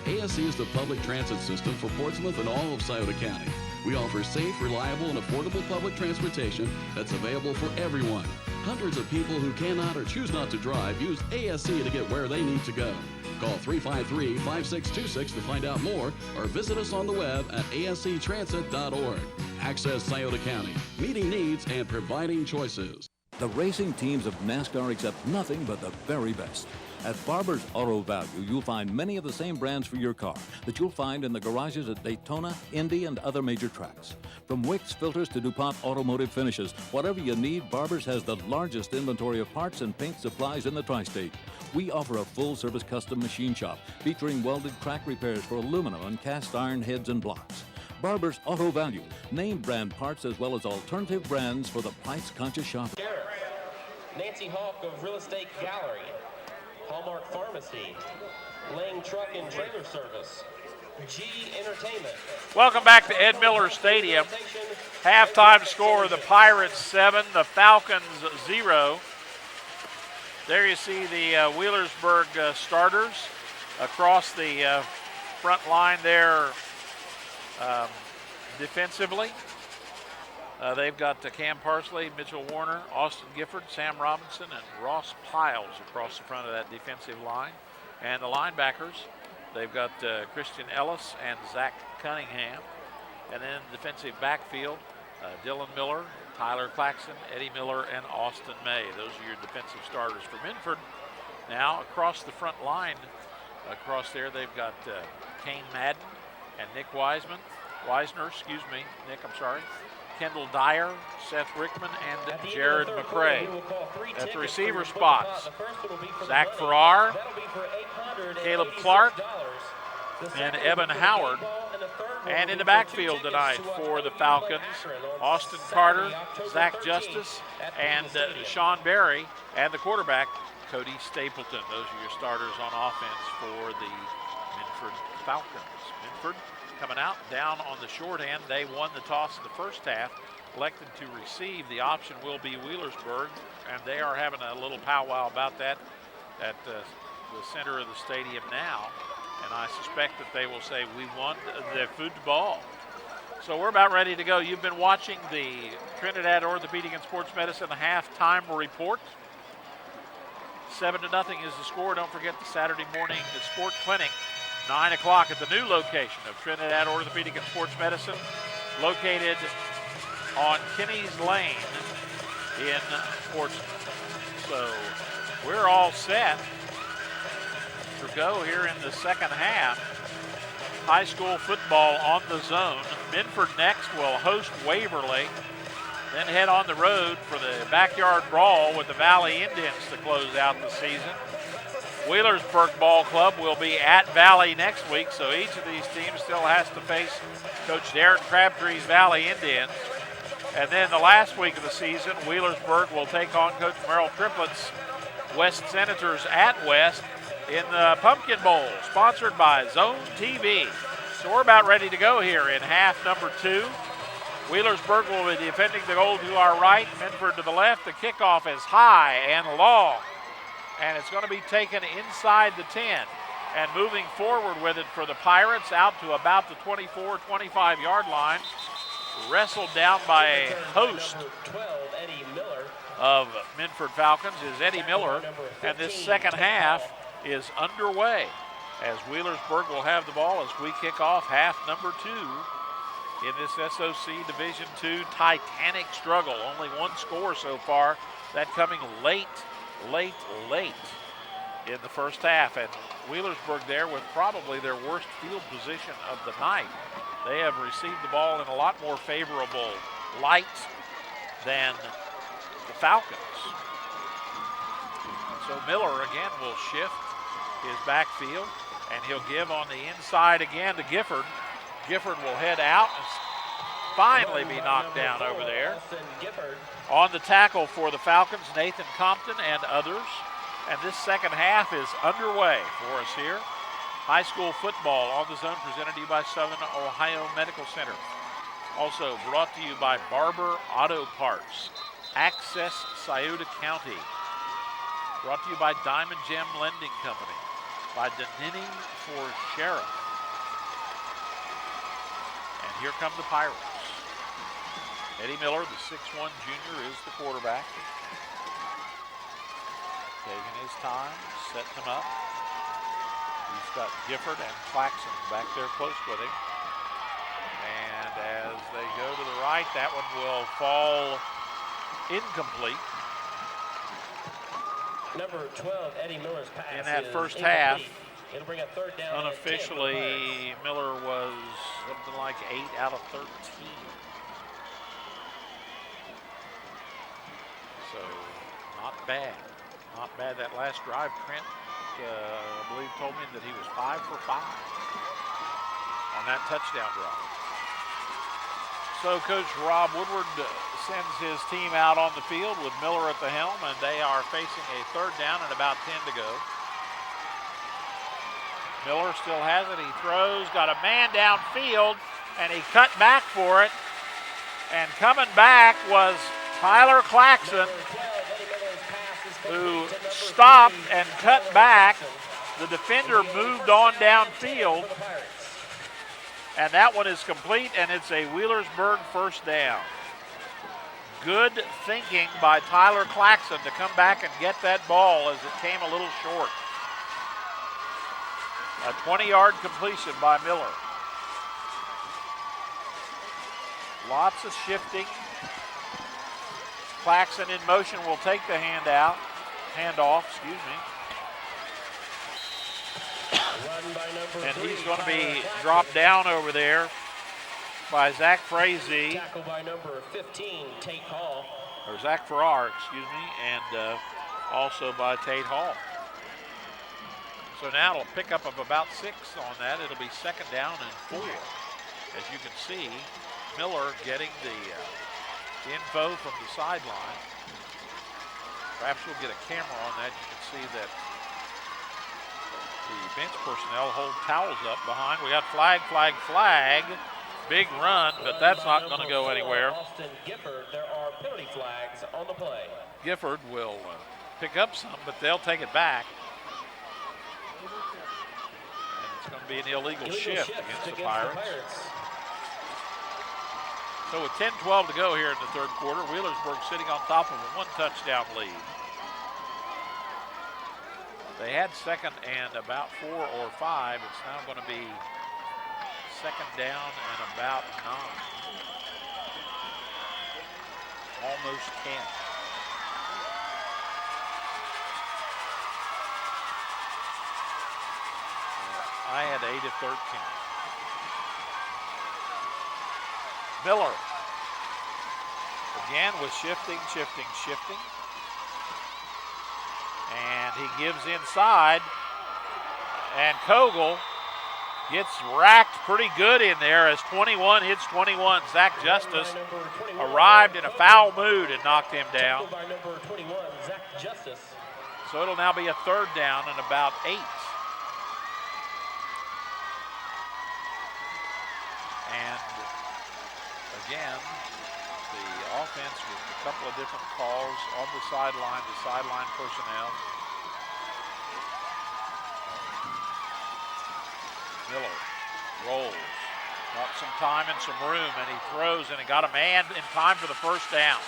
Speaker 7: ASC is the public transit system for Portsmouth and all of Scioto County. We offer safe, reliable, and affordable public transportation that's available for everyone. Hundreds of people who cannot or choose not to drive use ASC to get where they need to go. Call 353-5626 to find out more or visit us on the web at asctransit.org. Access Scioto County, meeting needs and providing choices.
Speaker 8: The racing teams of NASCAR accept nothing but the very best. At Barber's Auto Value, you'll find many of the same brands for your car that you'll find in the garages at Daytona, Indy, and other major tracks. From Wicks filters to DuPont automotive finishes, whatever you need, Barber's has the largest inventory of parts and paint supplies in the tri-state. We offer a full-service custom machine shop featuring welded crack repairs for aluminum and cast iron heads and blocks. Barber's Auto Value, name brand parts as well as alternative brands for the price-conscious shopper.
Speaker 1: Nancy Hawk of Real Estate Gallery, Hallmark Pharmacy, Lang Truck and Trailer Service, G Entertainment.
Speaker 2: Welcome back to Ed Miller Stadium. Halftime score, the Pirates 7, the Falcons 0. There you see the Wheelersburg starters across the front line there defensively. They've got Cam Parsley, Mitchell Warner, Austin Gifford, Sam Robinson, and Ross Piles across the front of that defensive line. And the linebackers, they've got Christian Ellis and Zach Cunningham. And then defensive backfield, Dylan Miller, Tyler Claxton, Eddie Miller, and Austin May. Those are your defensive starters for Minford. Now across the front line, across there, they've got Kane Madden and Nick Wisner, Kendall Dyer, Seth Rickman, and Jared McCray. At the receiver spots, Zach Farrar, Caleb Clark, and Evan Howard. And in the backfield tonight for the Falcons, Austin Carter, Zach Justice, and Sean Berry, and the quarterback, Cody Stapleton. Those are your starters on offense for the Minford Falcons. Minford coming out down on the short end. They won the toss in the first half, elected to receive. The option will be Wheelersburg, and they are having a little powwow about that at the center of the stadium now. And I suspect that they will say, we want the football. So we're about ready to go. You've been watching the Trinidad Orthopedic and Sports Medicine halftime report. 7-0 is the score. Don't forget the Saturday morning sport clinic, 9 o'clock at the new location of Trinidad Orthopedic and Sports Medicine, located on Kinney's Lane in Portsmouth. So we're all set to go here in the second half. High school football on the zone. Minford next will host Waverly, then head on the road for the backyard brawl with the Valley Indians to close out the season. Wheelersburg Ball Club will be at Valley next week, so each of these teams still has to face Coach Darren Crabtree's Valley Indians. And then the last week of the season, Wheelersburg will take on Coach Merrill Triplett's West Senators at West in the Pumpkin Bowl, sponsored by Zone TV. So we're about ready to go here in half number 2. Wheelersburg will be defending the goal to our right, Minford to the left. The kickoff is high and long, and it's going to be taken inside the 10. And moving forward with it for the Pirates out to about the 24, 25-yard line. Wrestled down by a host of Minford Falcons is Eddie Miller, and this second half is underway as Wheelersburg will have the ball as we kick off half number 2 in this SOC Division II Titanic struggle. Only one score so far, that coming late in the first half. And Wheelersburg there with probably their worst field position of the night. They have received the ball in a lot more favorable light than the Falcons. So Miller again will shift his backfield, and he'll give on the inside again to Gifford. Gifford will head out and finally be knocked down over there. On the tackle for the Falcons, Nathan Compton and others. And this second half is underway for us here. High school football on the zone presented to you by Southern Ohio Medical Center. Also brought to you by Barber Auto Parts. Access Scioto County. Brought to you by Diamond Gem Lending Company. By Danini for Sheriff. And here come the Pirates. Eddie Miller, the 6'1 junior, is the quarterback. Taking his time, setting them up. He's got Gifford and Claxton back there close with him. And as they go to the right, that one will fall incomplete.
Speaker 1: Number 12, Eddie Miller's pass
Speaker 2: in that
Speaker 1: is
Speaker 2: first
Speaker 1: incomplete.
Speaker 2: half.
Speaker 1: It'll bring a third down.
Speaker 2: Unofficially, Miller was something like 8 out of 13. So, not bad. Not bad. That last drive, Trent, I believe, told me that he was 5 for 5 on that touchdown drive. So Coach Rob Woodward sends his team out on the field with Miller at the helm, and they are facing a third down and about 10 to go. Miller still has it. He throws, got a man downfield, and he cut back for it. And coming back was Tyler Claxton, who stopped and cut back. The defender moved on downfield. And that one is complete, and it's a Wheelersburg first down. Good thinking by Tyler Claxton to come back and get that ball as it came a little short. A 20-yard completion by Miller. Lots of shifting. Claxton in motion will take the handoff, excuse me. And he's going to be dropped down over there by Zach Frazee.
Speaker 1: Tackle by number 15, Tate Hall.
Speaker 2: Or Zach Farrar, excuse me, and also by Tate Hall. So now it'll pick up of about 6 on that. It'll be second down and 4. As you can see, Miller getting the info from the sideline. Perhaps we'll get a camera on that. You can see that the bench personnel hold towels up behind. We got flag, flag, flag. Big run, but that's not going to go anywhere.
Speaker 1: Austin Gifford, there are penalty flags on the play.
Speaker 2: Gifford will pick up some, but they'll take it back. And it's going to be an illegal shift against the Pirates. So with 10-12 to go here in the third quarter, Wheelersburg sitting on top of a 1-touchdown lead. They had second and about 4 or 5. It's now going to be second down and about 9. Almost 10. I had 8 of 13. Miller again with shifting. And he gives inside, and Kogel gets racked pretty good in there as 21 hits 21. Zach Justice arrived in a foul mood and knocked him down. So it'll now be a third down and about 8. And again, the offense with a couple of different calls on the sideline, personnel. Miller rolls, got some time and some room, and he throws, and he got a man in time for the first down.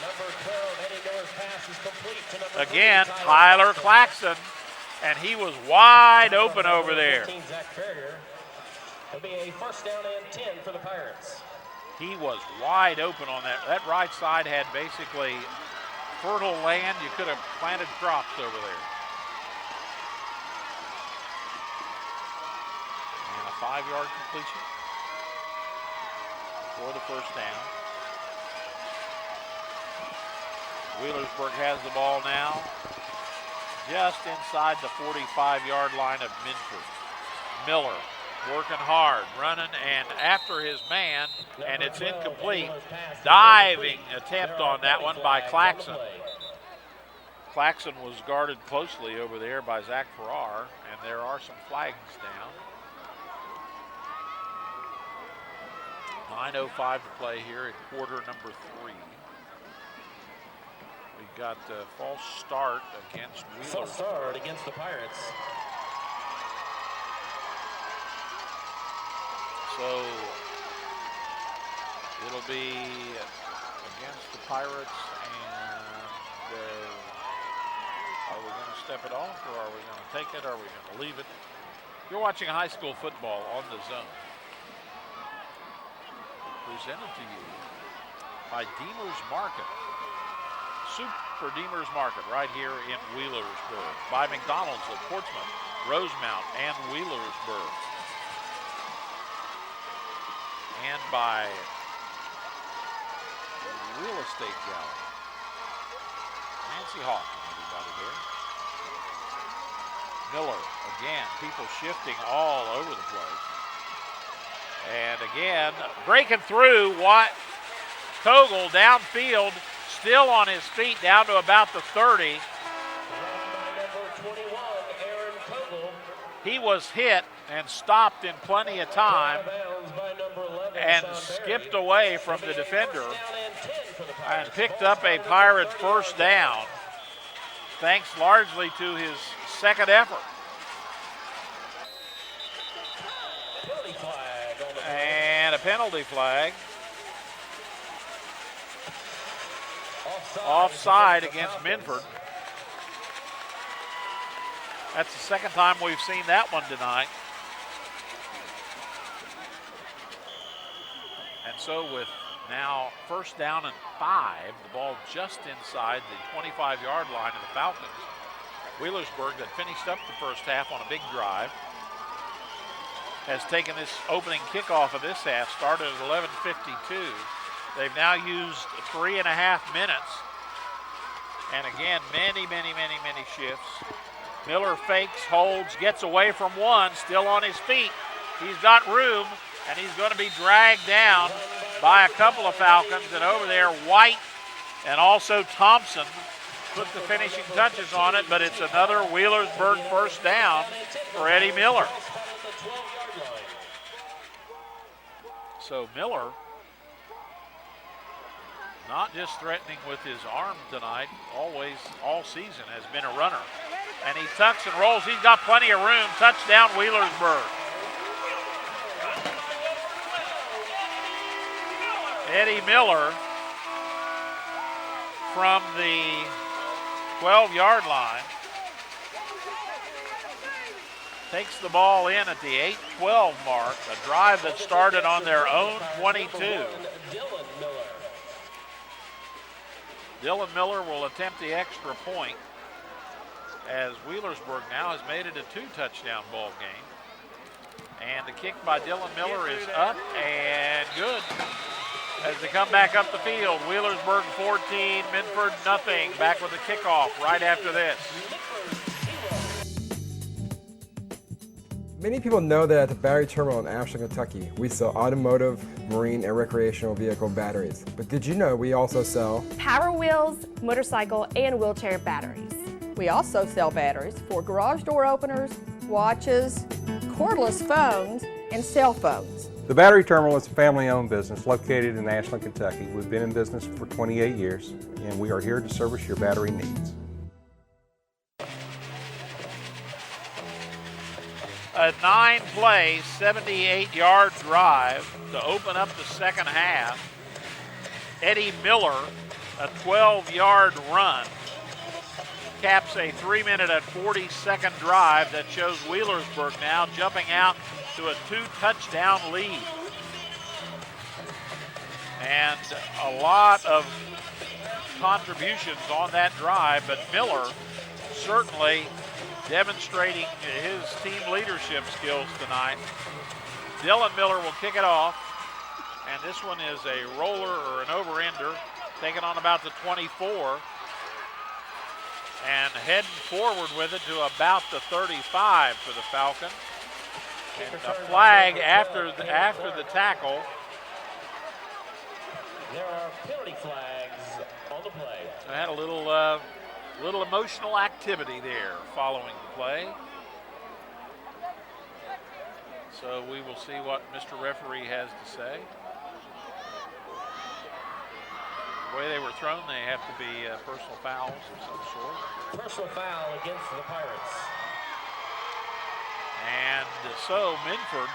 Speaker 1: Number 12, Eddie Miller's pass is complete to number
Speaker 2: Again, Tyler Claxton, and he was wide open over there.
Speaker 1: It'll be a first down and 10 for the Pirates.
Speaker 2: He was wide open on that. That right side had basically fertile land. You could have planted crops over there. And a 5-yard completion for the first down. Wheelersburg has the ball now just inside the 45-yard line of Minford. Miller working hard, running, and after his man, and it's incomplete. Diving attempt on that one by Claxton. Claxton was guarded closely over there by Zach Farrar, and there are some flags down. 9:05 to play here in quarter number 3. got a false start against Wheelersburg.
Speaker 1: False start against the Pirates.
Speaker 2: So it'll be against the Pirates, and are we going to step it off, or are we going to take it, or are we going to leave it? You're watching high school football on the Zone. Presented to you by Deemer's Market. Super Deemer's Market right here in Wheelersburg. By McDonald's of Portsmouth, Rosemount, and Wheelersburg. And by Real Estate Gallery. Nancy Hawk and everybody here. Miller, again, people shifting all over the place. And again, breaking through Kogel downfield, still on his feet, down to about the 30. He was hit and stopped in plenty of time and skipped away from the defender and picked up a Pirate first down, thanks largely to his second effort. And a penalty flag. Offside against Minford. That's the second time we've seen that one tonight. And so with now first down and 5, the ball just inside the 25-yard line of the Falcons. Wheelersburg, that finished up the first half on a big drive, has taken this opening kickoff of this half, started at 11:52. They've now used 3.5 minutes. And again, many shifts. Miller fakes, holds, gets away from one, still on his feet. He's got room, and he's going to be dragged down by a couple of Falcons. And over there, White and also Thompson put the finishing touches on it, but it's another Wheelersburg first down for Eddie Miller. So Miller, not just threatening with his arm tonight, always, all season, has been a runner. And he tucks and rolls. He's got plenty of room. Touchdown, Wheelersburg. Eddie Miller from the 12-yard line takes the ball in at the 8:12 mark, a drive that started on their own 22. Dylan Miller will attempt the extra point, as Wheelersburg now has made it a 2-touchdown ball game. And the kick by Dylan Miller is up and good. As they come back up the field, Wheelersburg 14, Minford nothing. Back with the kickoff right after this.
Speaker 9: Many people know that at the battery terminal in Ashland, Kentucky, we sell automotive, marine, and recreational vehicle batteries. But did you know we also sell
Speaker 14: Power Wheels, motorcycle, and wheelchair batteries?
Speaker 16: We also sell batteries for garage door openers, watches, cordless phones, and cell phones.
Speaker 17: The Battery Terminal is a family-owned business located in Ashland, Kentucky. We've been in business for 28 years, and we are here to service your battery needs.
Speaker 2: A 9-play, 78-yard drive to open up the second half. Eddie Miller, a 12-yard run, caps a 3-minute and 40-second drive that shows Wheelersburg now jumping out to a 2-touchdown lead. And a lot of contributions on that drive, but Miller certainly demonstrating his team leadership skills tonight. Dylan Miller will kick it off, and this one is a roller or an over-ender, taken on about the 24, and heading forward with it to about the 35 for the Falcons. And a flag after the tackle.
Speaker 1: There are penalty flags on the play.
Speaker 2: I had a little emotional activity there following the play. So we will see what Mr. Referee has to say. The way they were thrown, they have to be personal fouls of some sort.
Speaker 1: Personal foul against the Pirates.
Speaker 2: And so Minford,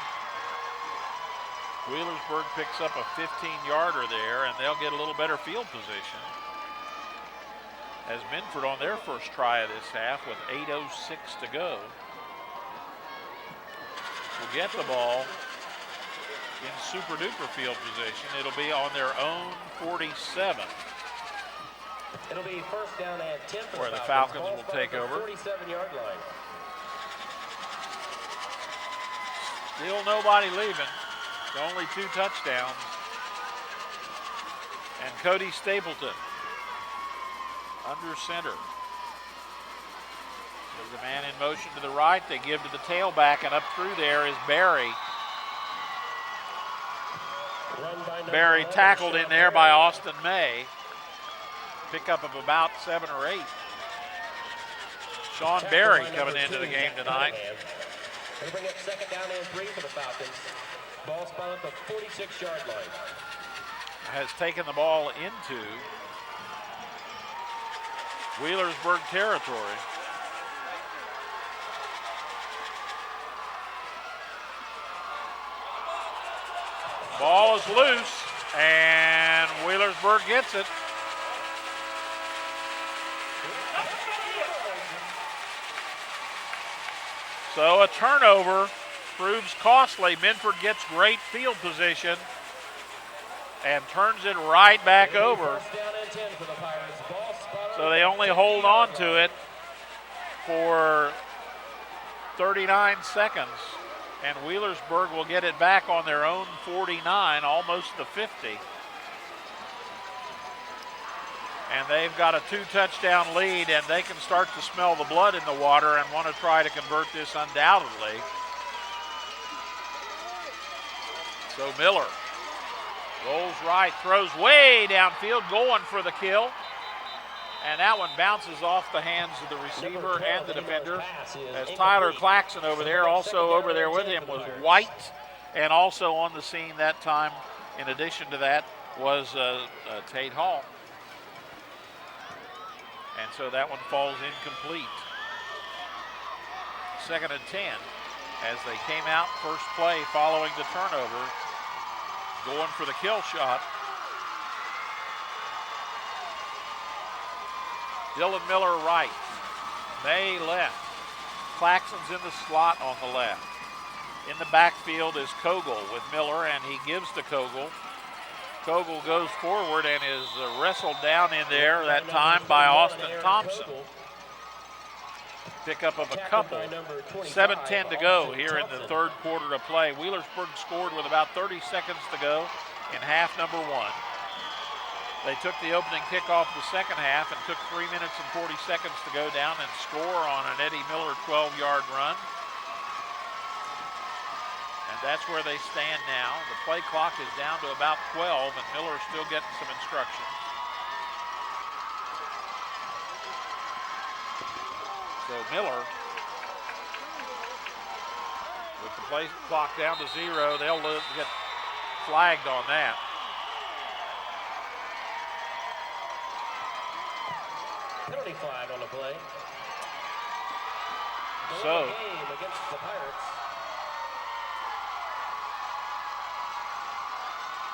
Speaker 2: Wheelersburg picks up a 15-yarder there, and they'll get a little better field position. As Minford on their first try of this half with 8:06 to go will get the ball in super duper field position. It'll be on their own 47.
Speaker 1: It'll be first down and 10 for
Speaker 2: where the Falcons will take over.
Speaker 1: 47-yard line.
Speaker 2: Still nobody leaving. Only 2 touchdowns. And Cody Stapleton under center. There's a man in motion to the right. They give to the tailback, and up through there is Barry. Barry tackled in there by Austin May. Pickup of about 7 or 8. Sean Barry coming into the game tonight.
Speaker 1: They'll bring up second down and 3 for the Falcons. Ball spot at the 46-yard line.
Speaker 2: Has taken the ball into Wheelersburg territory. Ball is loose, and Wheelersburg gets it. So a turnover proves costly. Minford gets great field position and turns it right back over. So they only hold on to it for 39 seconds. And Wheelersburg will get it back on their own 49, almost the 50. And they've got a 2-touchdown lead, and they can start to smell the blood in the water and want to try to convert this undoubtedly. So Miller rolls right, throws way downfield, going for the kill. And that one bounces off the hands of the receiver and the defender. As Tyler Claxon over there, also over there with him was White, and also on the scene that time, in addition to that, was Tate Hall. And so that one falls incomplete. 2nd and 10 as they came out first play following the turnover, going for the kill shot. Dylan Miller right, May left, Claxon's in the slot on the left. In the backfield is Kogel with Miller, and he gives to Kogel. Kogel goes forward and is wrestled down in there that time by Austin Thompson. Pickup of a couple. 7:10 to go here in the third quarter of play. Wheelersburg scored with about 30 seconds to go in half number 1. They took the opening kickoff the second half and took 3 minutes and 40 seconds to go down and score on an Eddie Miller 12-yard run. And that's where they stand now. The play clock is down to about 12, and Miller's still getting some instructions. So Miller, with the play clock down to 0, they'll get flagged on that.
Speaker 1: Penalty flag on the play.
Speaker 2: So
Speaker 1: game against the Pirates.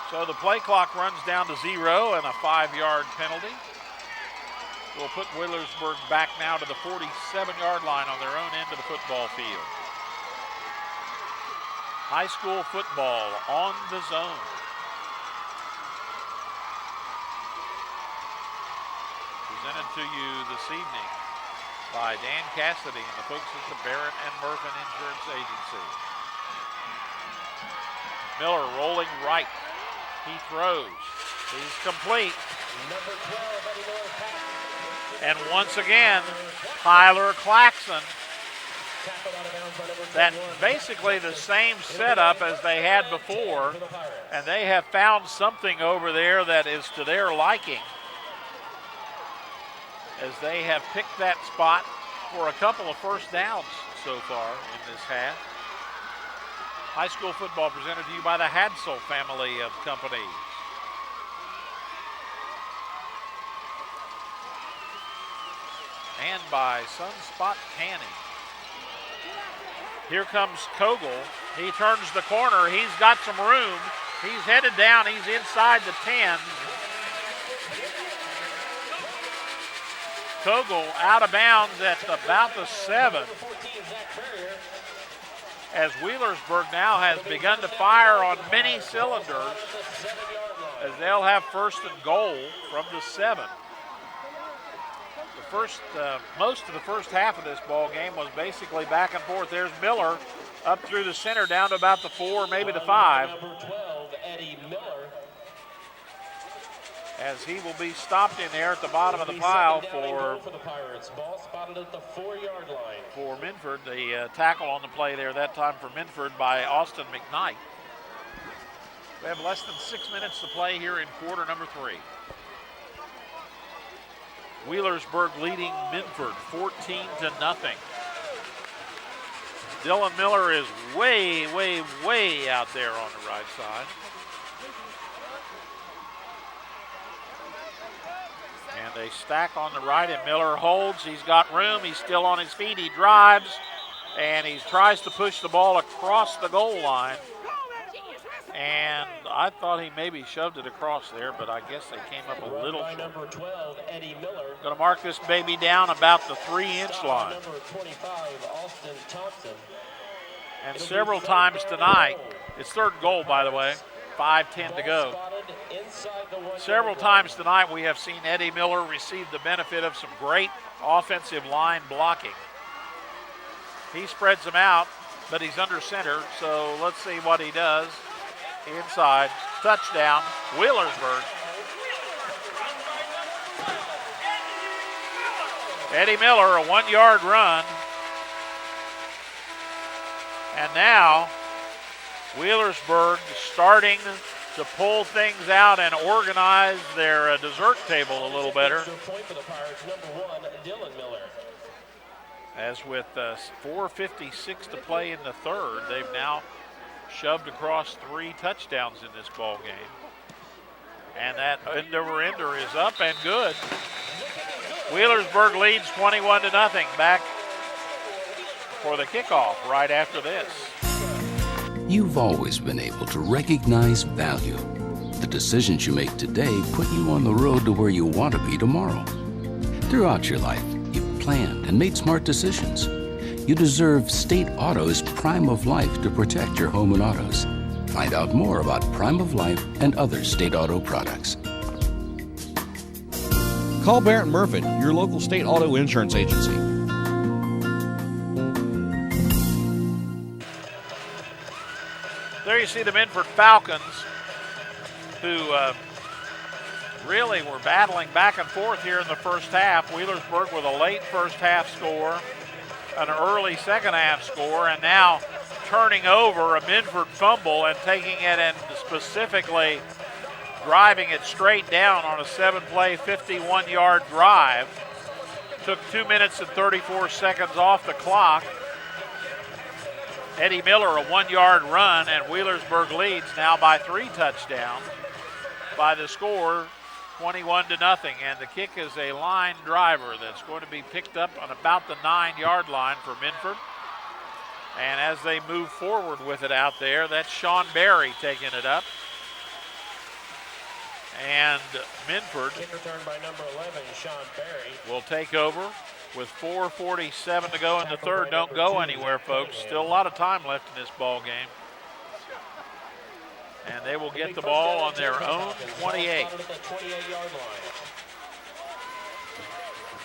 Speaker 2: So the play clock runs down to 0 and a 5-yard penalty. We'll put Wheelersburg back now to the 47-yard line on their own end of the football field. High school football on the zone. Presented to you this evening by Dan Cassidy and the folks at the Barrett and Murphin Insurance Agency. Miller rolling right. He throws. He's complete.
Speaker 1: Number 12, Eddie Miller passes.
Speaker 2: And once again, Tyler Claxon. That basically the same setup as they had before, and they have found something over there that is to their liking, as they have picked that spot for a couple of first downs so far in this half. High school football presented to you by the Hadsel family of companies. and by Sunspot Tanning. Here comes Kogel. He turns the corner. He's got some room. He's headed down. He's inside the 10. Kogel out of bounds at about the 7. As Wheelersburg now has begun to fire on many cylinders, as they'll have first and goal from the 7. Most of the first half of this ball game was basically back and forth. There's Miller up through the center down to about the 4, maybe the 5.
Speaker 1: Number 12, Eddie Miller.
Speaker 2: As he will be stopped in there at the bottom of the pile for
Speaker 1: the Pirates. Ball spotted at the 4-yard line.
Speaker 2: For Minford. The tackle on the play there that time for Minford by Austin McKnight. We have less than 6 minutes to play here in quarter number 3. Wheelersburg leading Minford 14-0. Dylan Miller is way, way, way out there on the right side. And they stack on the right, and Miller holds. He's got room. He's still on his feet. He drives, and he tries to push the ball across the goal line. And I thought he maybe shoved it across there, but I guess they came up a little short.
Speaker 1: Number 12, Eddie Miller.
Speaker 2: Going to mark this baby down about the 3-inch line.
Speaker 1: Number 25, Austin Thompson.
Speaker 2: And several times tonight, it's third goal, by the way, 5:10 to go. Several times tonight we have seen Eddie Miller receive the benefit of some great offensive line blocking. He spreads them out, but he's under center, so let's see what he does. Inside, touchdown, Wheelersburg. Eddie Miller, a 1-yard run. And now, Wheelersburg starting to pull things out and organize their dessert table a little better.
Speaker 1: Point for the Pirates, number 1, Dylan Miller.
Speaker 2: As with 4:56 to play in the third, they've now shoved across 3 touchdowns in this ball game. And that end-over-ender is up and good. Wheelersburg leads 21-0. Back for the kickoff right after this.
Speaker 10: You've always been able to recognize value. The decisions you make today put you on the road to where you want to be tomorrow. Throughout your life, you've planned and made smart decisions. You deserve State Auto's Prime of Life to protect your home and autos. Find out more about Prime of Life and other State Auto products.
Speaker 13: Call Barrett Murphy, your local State Auto Insurance agency.
Speaker 2: There you see the Minford Falcons, who really were battling back and forth here in the first half. Wheelersburg with a late first half score, an early second half score, and now turning over a Minford fumble and taking it and specifically driving it straight down on a 7-play, 51-yard drive. Took 2 minutes and 34 seconds off the clock. Eddie Miller, a 1-yard run, and Wheelersburg leads now by 3 touchdowns by the score 21-0. And the kick is a line driver that's going to be picked up on about the 9-yard line for Minford. And as they move forward with it out there, that's Sean Berry taking it up. And Minford
Speaker 1: Kick return by number 11, Sean Berry.
Speaker 2: will take over with 4:47 to go in the third. Don't go anywhere, folks. Still a lot of time left in this ball game. And they will get the ball on their own 28.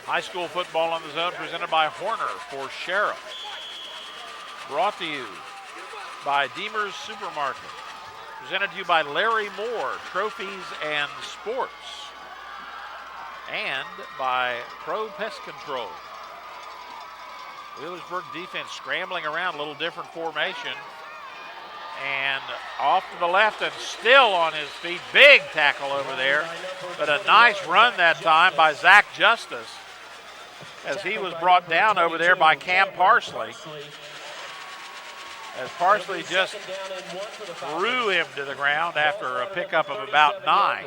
Speaker 2: High school football on the zone presented by Horner for Sheriff. Brought to you by Deemer's Supermarket. Presented to you by Larry Moore, Trophies and Sports. And by Pro Pest Control. Wheelersburg defense scrambling around, a little different formation. And off to the left and still on his feet. Big tackle over there. But a nice run that time by Zach Justice as he was brought down over there by Cam Parsley. As Parsley just threw him to the ground after a pickup of about 9.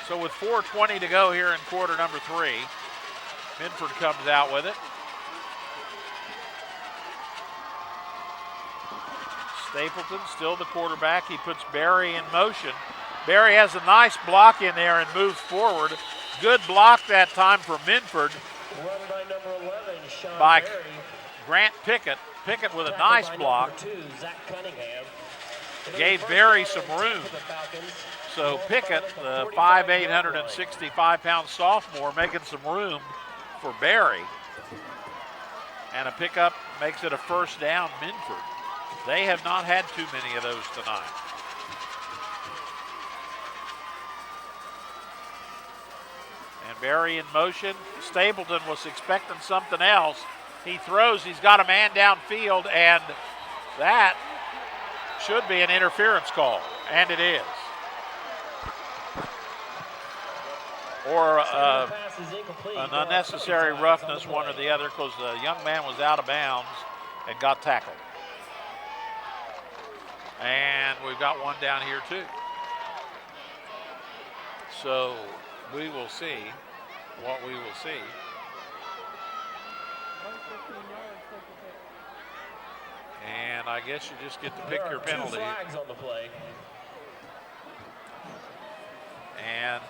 Speaker 2: So with 4:20 to go here in quarter number 3, Minford comes out with it. Stapleton still the quarterback. He puts Barry in motion. Barry has a nice block in there and moves forward. Good block that time for Minford by Grant Pickett. Pickett with a nice block. Gave Barry some room. So Pickett, the 5'8", 165-pound sophomore, making some room for Barry. And a pickup makes it a first down, Minford. They have not had too many of those tonight. And Barry in motion. Stapleton was expecting something else. He throws, he's got a man downfield, and that should be an interference call, and it is. Or an unnecessary roughness, one or the other, because the young man was out of bounds and got tackled. And we've got one down here too. So we will see what we will see. And I guess you just get to pick your penalty.
Speaker 1: Two flags on the play.
Speaker 2: And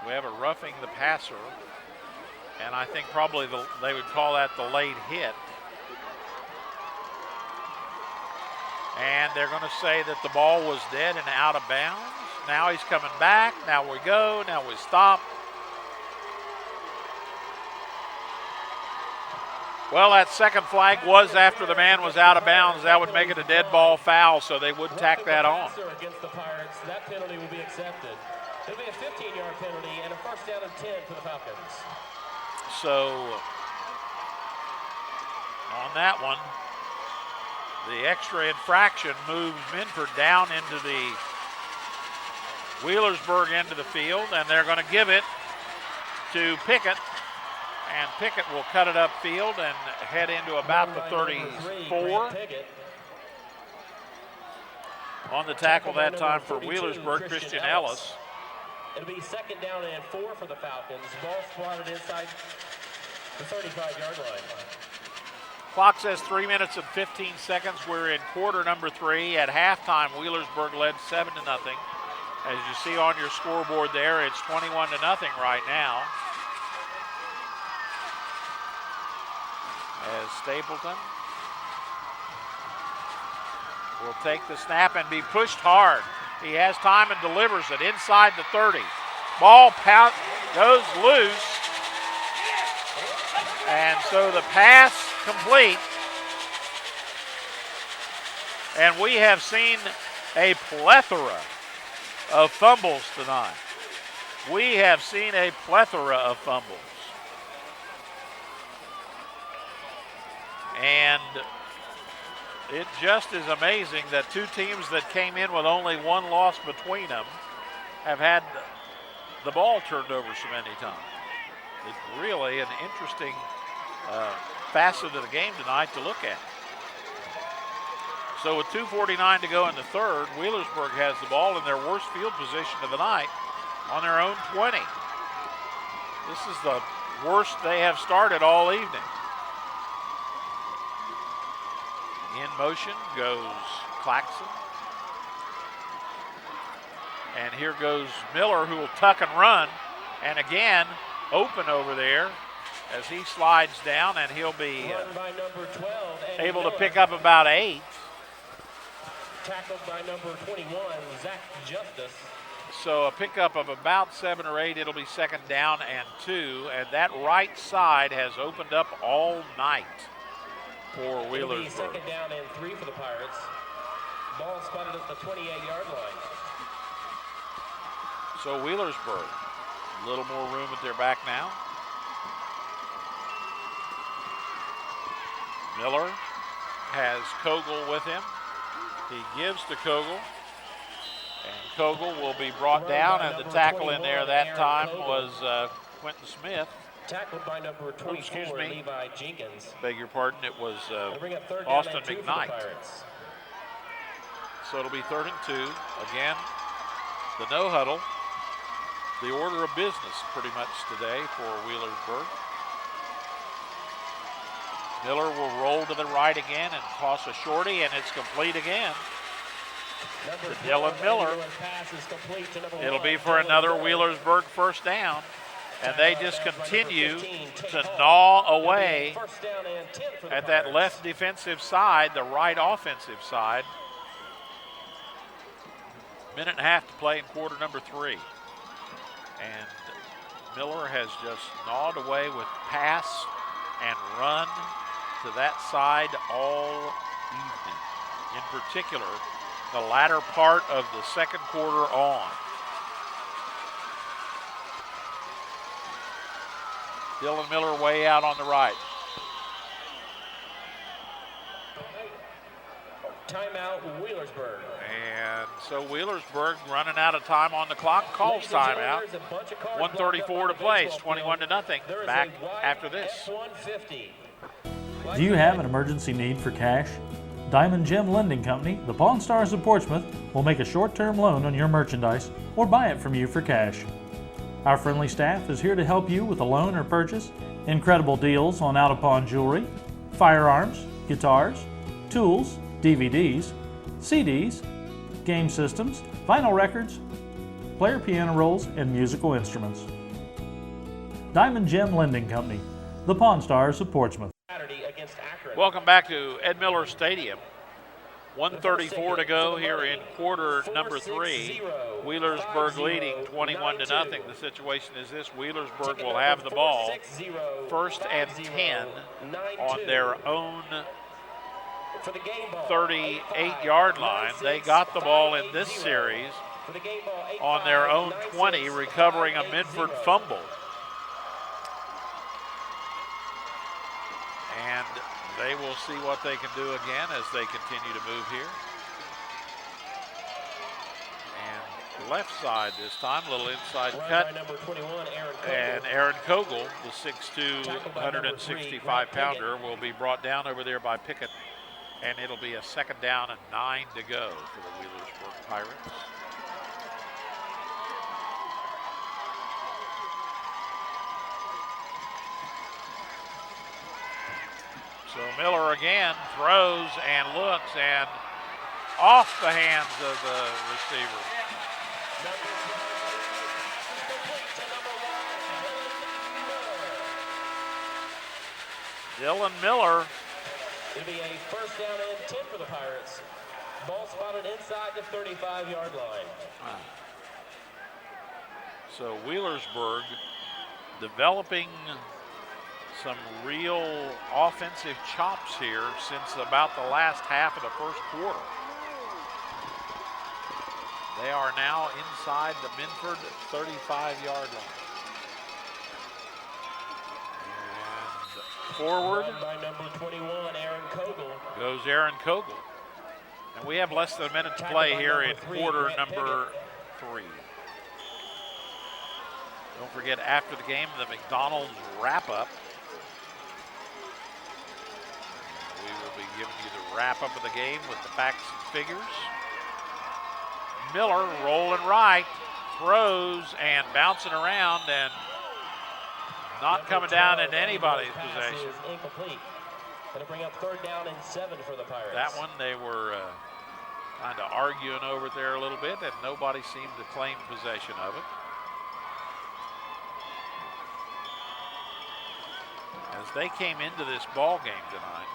Speaker 2: we have a roughing the passer. And I think probably they would call that the late hit. And they're going to say that the ball was dead and out of bounds. Now he's coming back. Now we go. Now we stop. Well, that second flag was after the man was out of bounds. That would make it a dead ball foul, so they would tack that on.
Speaker 1: Against the Pirates, that penalty will be accepted. It'll be a 15-yard penalty and a first down and 10 for the Falcons.
Speaker 2: So on that one, the extra infraction moves Minford down into the Wheelersburg end of the field, and they're going to give it to Pickett. And Pickett will cut it upfield and head into about the 34. On the tackle that time for Wheelersburg, Christian Ellis.
Speaker 1: It'll be second down and 4 for the Falcons. Ball spotted inside the 35-yard line.
Speaker 2: Clock says 3 minutes and 15 seconds. We're in quarter number 3. At halftime, Wheelersburg led 7-0. As you see on your scoreboard there, it's 21-0 right now. As Stapleton will take the snap and be pushed hard. He has time and delivers it inside the 30. Ball goes loose. And so the pass complete. And we have seen a plethora of fumbles tonight. We have seen a plethora of fumbles. And it just is amazing that two teams that came in with only one loss between them have had the ball turned over so many times. It's really an interesting facet of the game tonight to look at. So with 2:49 to go in the third, Wheelersburg has the ball in their worst field position of the night on their own 20. This is the worst they have started all evening. In motion goes Claxon. And here goes Miller, who will tuck and run. And again, open over there as he slides down, and he'll be able to pick up about 8.
Speaker 1: Tackled by number 21, Zach Justice.
Speaker 2: So a pickup of about 7 or 8. It'll be second down and 2. And that right side has opened up all night for Wheelersburg.
Speaker 1: Second down and 3 for the Pirates. Ball spotted at the 28-yard line.
Speaker 2: So Wheelersburg, a little more room at their back now. Miller has Kogel with him. He gives to Kogel. And Kogel will be brought down, and the tackle in there that time was Quentin Smith.
Speaker 1: Tackled by number 24, Levi Jenkins.
Speaker 2: Beg your pardon, it was Austin McKnight. So it'll be 3rd and 2. Again, the no huddle. the order of business pretty much today for Wheelersburg. Miller will roll to the right again and toss a shorty, and it's complete again to Dylan Miller. It'll be for another Wheelersburg first down, and they just continue to gnaw away at that left defensive side, the right offensive side. Minute and a half to play in quarter number 3. And Miller has just gnawed away with pass and run to that side all evening. In particular, the latter part of the second quarter on. Dylan Miller way out on the right.
Speaker 1: Timeout, Wheelersburg.
Speaker 2: And so Wheelersburg running out of time on the clock, calls timeout. 1:34 to play. It's 21-0. Back after this.
Speaker 15: Do you have an emergency need for cash? Diamond Gem Lending Company, the Pawn Stars of Portsmouth, will make a short-term loan on your merchandise or buy it from you for cash. Our friendly staff is here to help you with a loan or purchase. Incredible deals on out-of-pawn jewelry, firearms, guitars, tools, DVDs, CDs, game systems, vinyl records, player piano rolls, and musical instruments. Diamond Gem Lending Company, the Pawn Stars of Portsmouth.
Speaker 2: Welcome back to Ed Miller Stadium. 1:34 to go here in quarter number 3. Wheelersburg leading 21-0. The situation is this: Wheelersburg will have the ball, 1st and 10 on their own 38-yard line. They got the ball in this series on their own 20, recovering a Minford fumble. And they will see what they can do again as they continue to move here. And left side this time, a little inside cut. And Aaron Kogel, the 6'2", 165-pounder, will be brought down over there by Pickett. And it'll be a 2nd down and 9 to go for the Wheelersburg Pirates. So Miller again throws and looks, and off the hands of the receiver. Dylan Miller.
Speaker 1: It'll be a 1st down and 10 for the Pirates. Ball spotted inside the 35-yard line.
Speaker 2: Wow. So Wheelersburg developing some real offensive chops here since about the last half of the first quarter. They are now inside the Minford 35-yard line. And forward
Speaker 1: by number 21, Aaron Kogel.
Speaker 2: Goes Aaron Kogel. And we have less than a minute to play here in quarter number 3. Don't forget, after the game, the McDonald's wrap-up. We will be giving you the wrap-up of the game with the facts and figures. Miller rolling right, throws and bouncing around and not coming down in anybody's possession.
Speaker 1: Incomplete. Going to bring up 3rd down and 7 for the Pirates.
Speaker 2: That one they were kind of arguing over there a little bit, and nobody seemed to claim possession of it. As they came into this ball game tonight,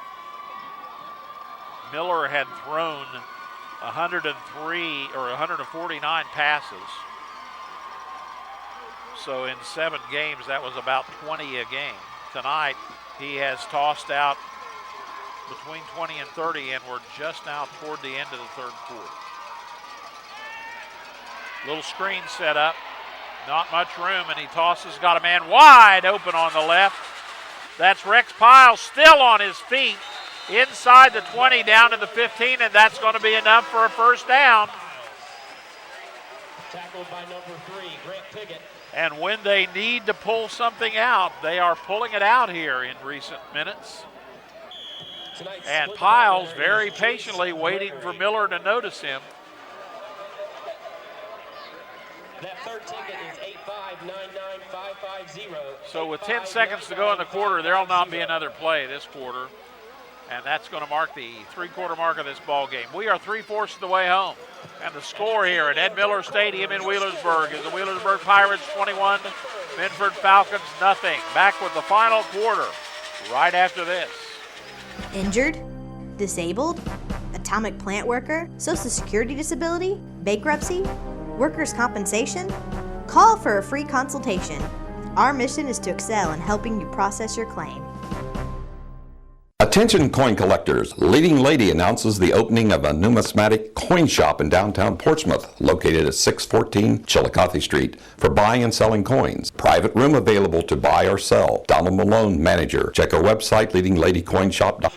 Speaker 2: Miller had thrown 103 or 149 passes. So in 7 games, that was about 20 a game. Tonight, he has tossed out between 20 and 30, and we're just now toward the end of the 3rd quarter. Little screen set up, not much room, and he tosses, got a man wide open on the left. That's Rex Piles still on his feet inside the 20 down to the 15, and that's going to be enough for a 1st down.
Speaker 1: Tackled by number 3, Grant Piggott.
Speaker 2: And when they need to pull something out, they are pulling it out here in recent minutes. And Piles very patiently waiting for Miller to notice him.
Speaker 1: That third ticket is 8599550.
Speaker 2: So with 10 seconds to go in the quarter, there will not be another play this quarter. And that's going to mark the three-quarter mark of this ball game. We are 3/4 of the way home. And the score here at Ed Miller Stadium in Wheelersburg is the Wheelersburg Pirates 21, Minford Falcons nothing. Back with the final quarter right after this.
Speaker 11: Injured? Disabled? Atomic plant worker? Social Security disability? Bankruptcy? Workers' compensation? Call for a free consultation. Our mission is to excel in helping you process your claim.
Speaker 3: Attention coin collectors, Leading Lady announces the opening of a numismatic coin shop in downtown Portsmouth, located at 614 Chillicothe Street, for buying and selling coins. Private room available to buy or sell. Donald Malone, manager. Check our website, leadingladycoinshop.com.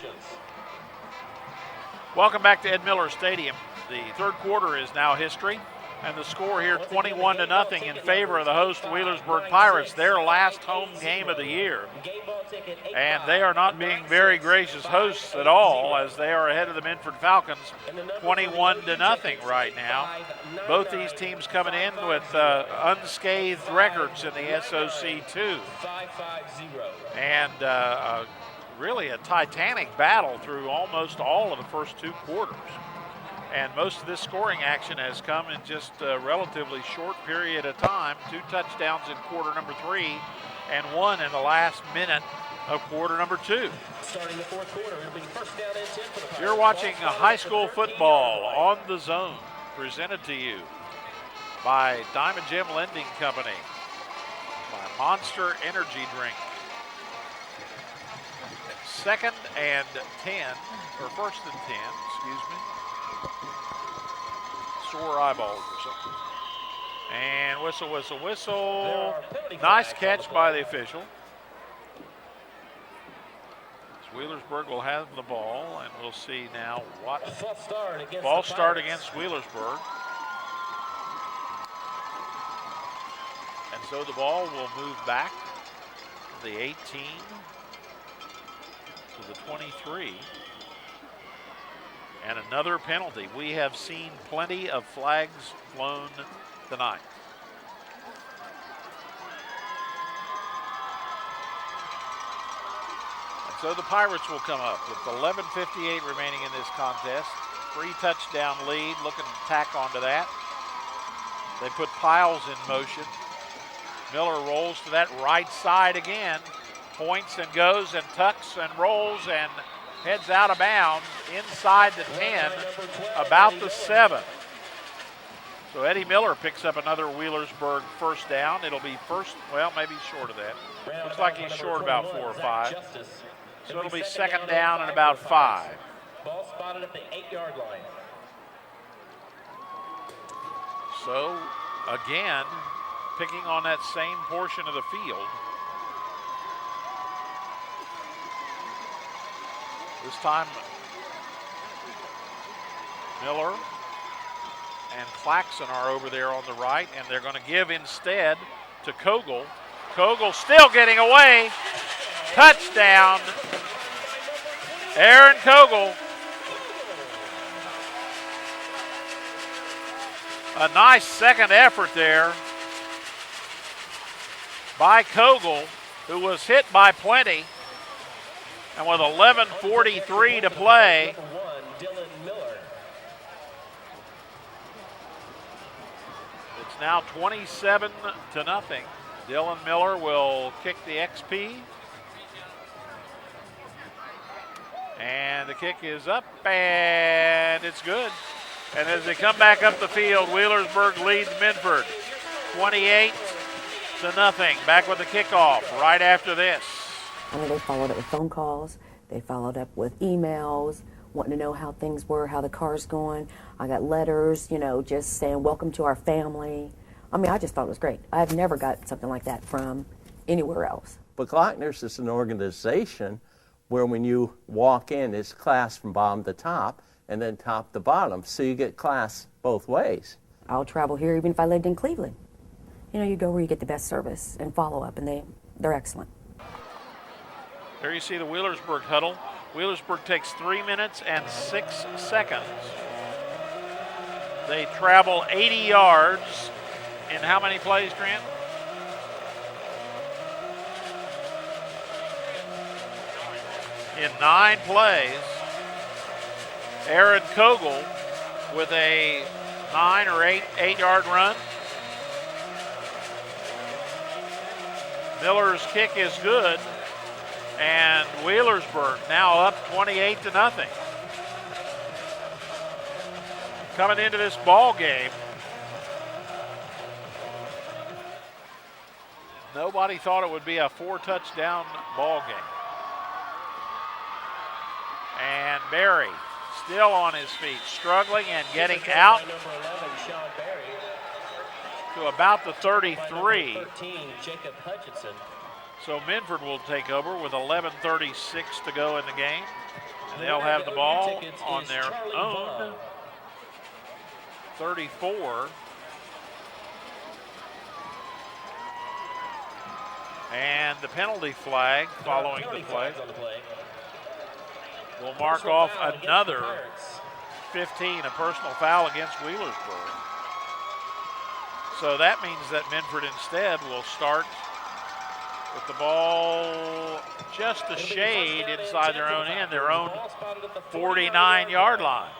Speaker 2: Welcome back to Ed Miller Stadium. The third quarter is now history. And the score here, 21-0 in favor of the host Wheelersburg Pirates, their last home game of the year. And they are not being very gracious hosts at all, as they are ahead of the Minford Falcons, 21-0 right now. Both these teams coming in with unscathed records in the SOC2. And really a titanic battle through almost all of the first two quarters. And most of this scoring action has come in just a relatively short period of time. 2 touchdowns in quarter number 3 and 1 in the last minute of quarter number 2.
Speaker 1: Starting the fourth quarter, it'll be first down and 10 for the Pirates.
Speaker 2: You're watching high school football on the Zone, presented to you by Diamond Gem Lending Company, by Monster Energy Drink. Second and 10, or first and 10, excuse me. Sore eyeballs or something. And whistle, whistle, whistle. Nice catch by the official. Wheelersburg will have the ball, and we'll see now what false start against Wheelersburg. And so the ball will move back to the 18 to the 23. And another penalty. We have seen plenty of flags flown tonight. And so the Pirates will come up with 11:58 remaining in this contest. 3-touchdown lead, looking to tack onto that. They put Piles in motion. Miller rolls to that right side again. Points and goes and tucks and rolls and heads out of bounds inside the 10, about the 7. So Eddie Miller picks up another Wheelersburg first down. It'll be first, well, maybe short of that. Looks like he's short about 4 or 5. So it'll be second down and about 5.
Speaker 1: Ball spotted at the 8-yard line.
Speaker 2: So again, picking on that same portion of the field. This time, Miller and Claxon are over there on the right, and they're going to give instead to Kogel. Kogel still getting away. Touchdown, Aaron Kogel. A nice second effort there by Kogel, who was hit by plenty. And with 11:43 to play, it's now 27-0. Dylan Miller will kick the XP. And the kick is up, and it's good. And as they come back up the field, Wheelersburg leads Minford 28-0. Back with the kickoff right after this.
Speaker 18: I mean, they followed up with phone calls. They followed up with emails, wanting to know how things were, how the car's going. I got letters, just saying, welcome to our family. I mean, I just thought it was great. I've never got something like that from anywhere else.
Speaker 19: But Glockner's is an organization where when you walk in, it's class from bottom to top and then top to bottom. So you get class both ways.
Speaker 18: I'll travel here even if I lived in Cleveland. You go where you get the best service and follow up, and they're excellent.
Speaker 2: There you see the Wheelersburg huddle. Wheelersburg takes 3 minutes and 6 seconds. They travel 80 yards in how many plays, Grant? In 9 plays, Aaron Kogel with a 9 or 8-yard run. Miller's kick is good, and Wheelersburg now up 28-0. Coming into this ball game, nobody thought it would be a 4-touchdown ball game. And Barry still on his feet, struggling and getting out to about the 33. So Minford will take over with 11:36 to go in the game. And they'll have the ball on their own 34. And the penalty flag following the play will mark off another 15, a personal foul against Wheelersburg. So that means that Minford instead will start with the ball just a shade inside their own end, their own 49-yard line.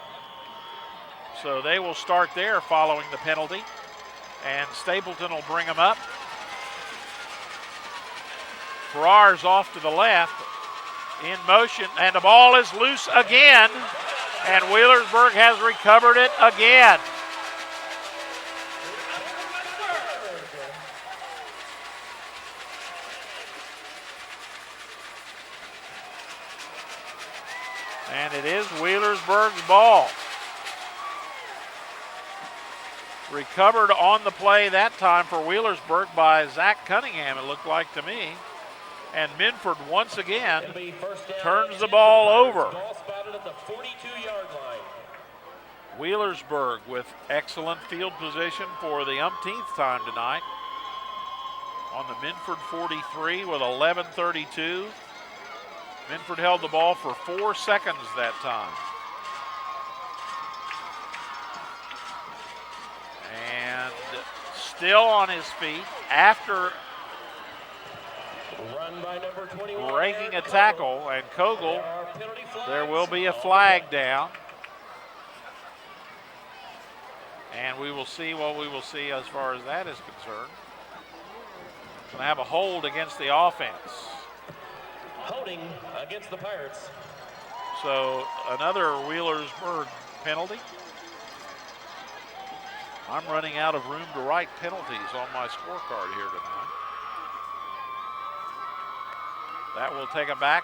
Speaker 2: So they will start there following the penalty, and Stapleton will bring them up. Farrar's off to the left, in motion, and the ball is loose again, and Wheelersburg has recovered it again. And it is Wheelersburg's ball. Recovered on the play that time for Wheelersburg by Zach Cunningham, it looked like to me. And Minford once again turns the ball over. Wheelersburg with excellent field position for the umpteenth time tonight. On the Minford 43 with 11:32. Minford held the ball for 4 seconds that time. And still on his feet after breaking a tackle, and Kogel, there will be a flag down. And we will see what we will see as far as that is concerned. Going to have a hold against the offense.
Speaker 1: Holding against the Pirates.
Speaker 2: So another Wheelersburg penalty. I'm running out of room to write penalties on my scorecard here tonight. That will take them back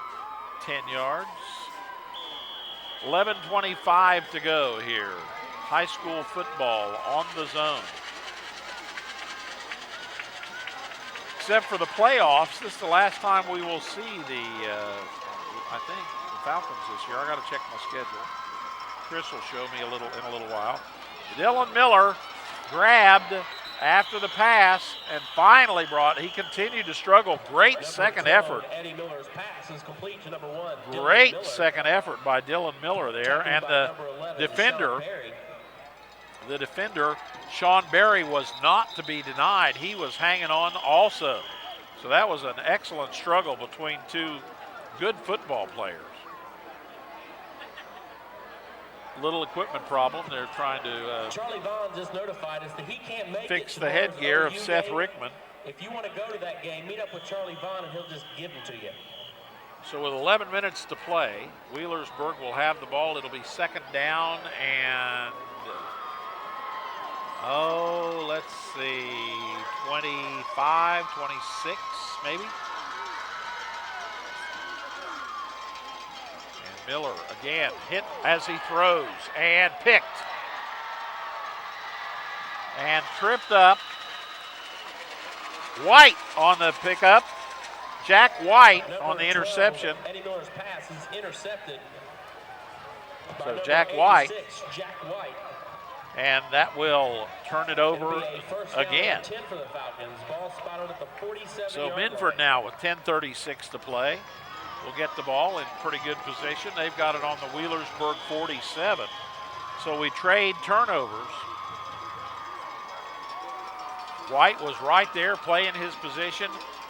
Speaker 2: 10 yards. 11:25 to go here. High school football on the zone. Except for the playoffs, this is the last time we will see I think, the Falcons this year. I got to check my schedule. Chris will show me in a little while. Dylan Miller grabbed after the pass and finally he continued to struggle. Great second effort. Great second effort by Dylan Miller there. And the defender, Sean Berry, was not to be denied. He was hanging on also. So that was an excellent struggle between two good football players. Little equipment problem. They're trying to
Speaker 1: Charlie Vaughn just notified us that he can't make
Speaker 2: fix the headgear of Seth Rickman.
Speaker 1: If you want to go to that game, meet up with Charlie Vaughn and he'll just give them to you.
Speaker 2: So with 11 minutes to play, Wheelersburg will have the ball. It'll be second down and, let's see, 25, 26 maybe. Miller again hit as he throws and picked and tripped up. White on the pickup. Jack White on the interception.
Speaker 1: Eddie Miller's pass is intercepted.
Speaker 2: So Jack White. And that will turn it over again. So Minford now with 10:36 to play. Will get the ball in pretty good position. They've got it on the Wheelersburg 47. So we trade turnovers. White was right there playing his position.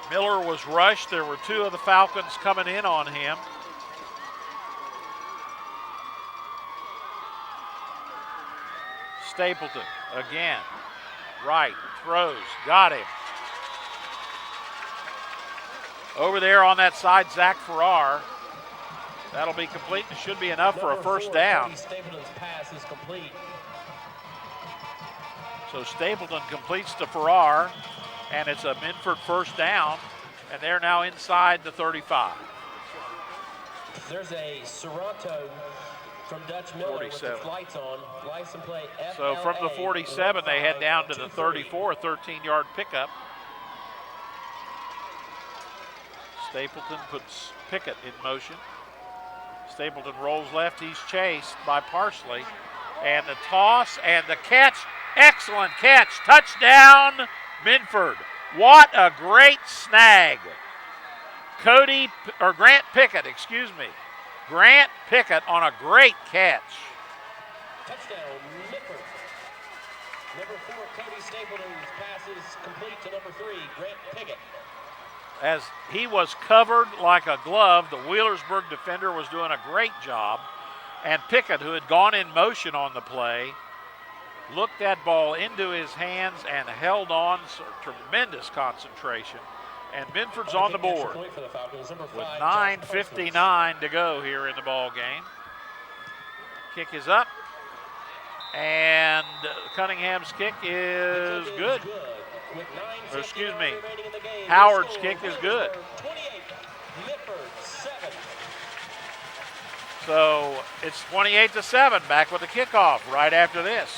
Speaker 2: Miller was rushed. There were two of the Falcons coming in on him. Stapleton again. Right, throws, got him. Over there on that side, Zach Farrar. That'll be complete. It should be enough for a first down.
Speaker 1: Stapleton's pass is complete.
Speaker 2: So Stapleton completes to Farrar, and it's a Minford first down, and they're now inside the 35.
Speaker 1: There's a Toronto from Dutch Miller
Speaker 2: 47.
Speaker 1: with its lights on. License plate
Speaker 2: So from the 47, they head down to the 34, 13-yard pickup. Stapleton puts Pickett in motion. Stapleton rolls left. He's chased by Parsley. And the toss and the catch. Excellent catch. Touchdown, Minford. What a great snag. Grant Pickett, excuse me. Grant Pickett on a great catch.
Speaker 1: Touchdown, Minford. Number 4, Cody Stapleton's pass is complete to number 3, Grant Pickett.
Speaker 2: As he was covered like a glove, the Wheelersburg defender was doing a great job. And Pickett, who had gone in motion on the play, looked that ball into his hands and held on. Tremendous concentration. And Minford's on the board with 9:59 to go here in the ball game. Kick is up. And Cunningham's kick is good. Or excuse me, Howard's kick is good. So it's 28-7, back with the kickoff right after this.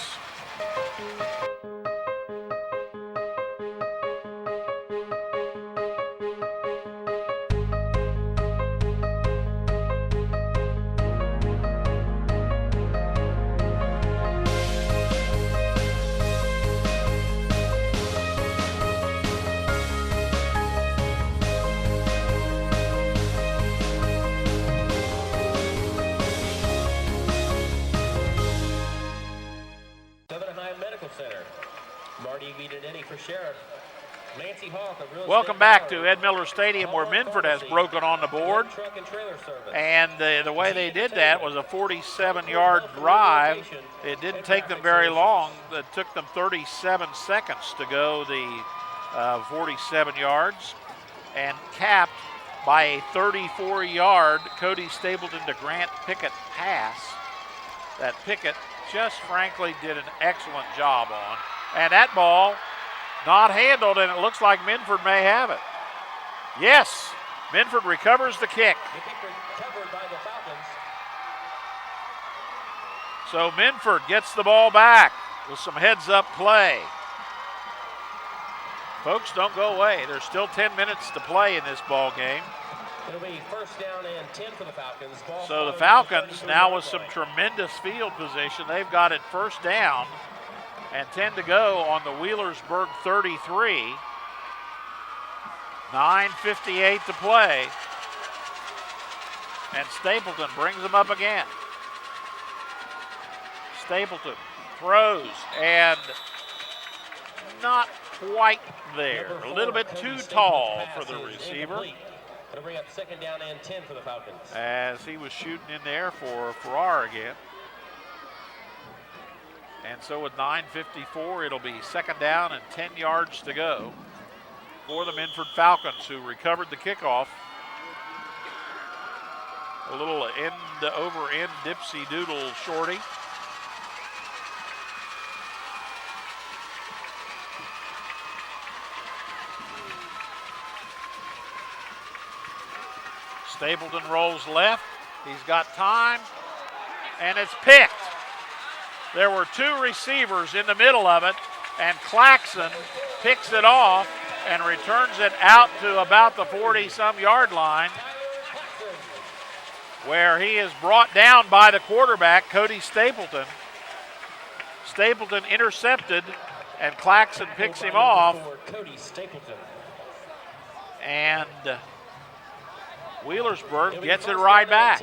Speaker 2: Welcome back to Ed Miller Stadium, where Minford has broken on the board. And the way they did that was a 47-yard drive. It didn't take them very long. It took them 37 seconds to go the 47 yards, and capped by a 34-yard Cody Stapleton to Grant Pickett pass that Pickett just frankly did an excellent job on. And that ball not handled, and it looks like Minford may have it. Yes, Minford recovers the kick.
Speaker 1: The kick recovered by the Falcons.
Speaker 2: So Minford gets the ball back with some heads-up play. Folks, don't go away. There's still 10 minutes to play in this ball game.
Speaker 1: It'll be first down and 10 for the Falcons.
Speaker 2: So the Falcons now with some tremendous field position. They've got it first down and 10 to go on the Wheelersburg 33. 9:58 to play. And Stapleton brings them up again. Stapleton throws and not quite there. A little bit too tall for the receiver.
Speaker 1: It'll bring up second down and 10 for the Falcons.
Speaker 2: As he was shooting in there for Farrar again. And so with 9:54, it'll be second down and 10 yards to go for the Minford Falcons, who recovered the kickoff. A little end-over-end dipsy-doodle shorty. Stapleton rolls left. He's got time, and it's picked. There were two receivers in the middle of it, and Claxon picks it off and returns it out to about the 40-some yard line, where he is brought down by the quarterback, Cody Stapleton. Stapleton intercepted, and Claxon picks him off. And Wheelersburg gets it right back.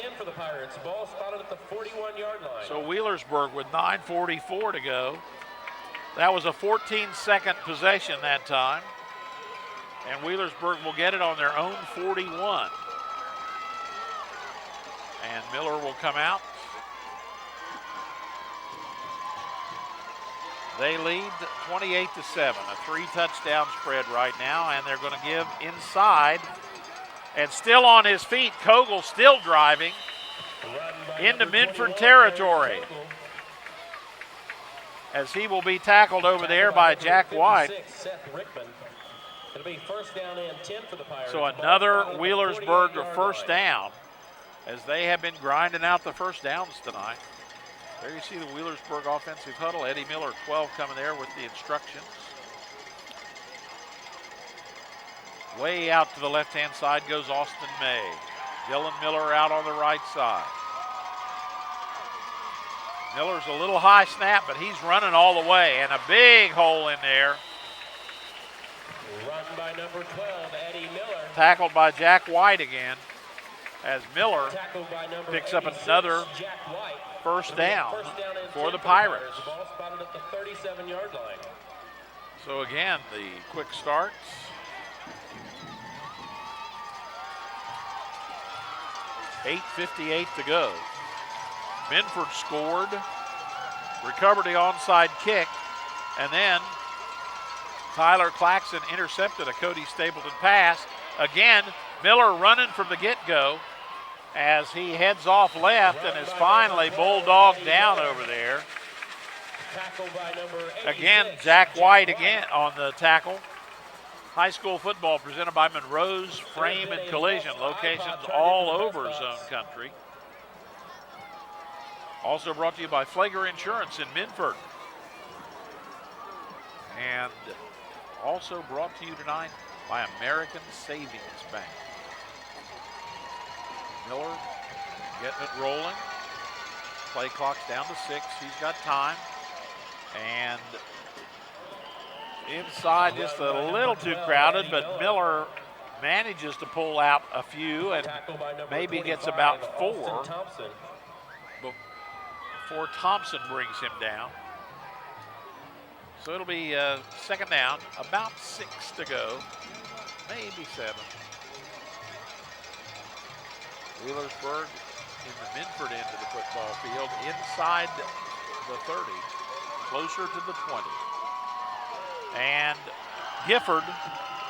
Speaker 2: So Wheelersburg with 9:44 to go That was a 14-second possession that time. And Wheelersburg will get it on their own 41. And Miller will come out. They lead 28-7, a 3-touchdown spread right now, and they're going to give inside. And still on his feet, Kogel still driving into Minford territory, as he will be tackled over there by Jack White.
Speaker 1: It'll be first down and 10 for the Pirates.
Speaker 2: So another Wheelersburg first down, as they have been grinding out the first downs tonight. There you see the Wheelersburg offensive huddle. Eddie Miller, 12, coming there with the instructions. Way out to the left-hand side goes Austin May. Dylan Miller out on the right side. Miller's a little high snap, but he's running all the way, and a big hole in there.
Speaker 1: Run by number 12, Eddie Miller.
Speaker 2: Tackled by Jack White again, as Miller picks up another first down for the Pirates.
Speaker 1: The ball spotted at the 37-yard line.
Speaker 2: So again, the quick starts. .58 to go. Minford scored, recovered the onside kick, and then Tyler Claxton intercepted a Cody Stapleton pass. Again, Miller running from the get-go as he heads off left and is finally bulldogged down over there. Again, Jack White again on the tackle. High school football presented by Monroe's Frame and Collision, locations all over Zone Country. Also brought to you by Flager Insurance in Minford. And also brought to you tonight by American Savings Bank. Miller getting it rolling. Play clock's down to 6. He's got time. And inside just a little too crowded, but Miller manages to pull out a few and maybe gets about 4 before Thompson brings him down. So it'll be second down, about 6 to go, maybe 7. Wheelersburg in the Minford end of the football field, inside the 30, closer to the 20. And Gifford,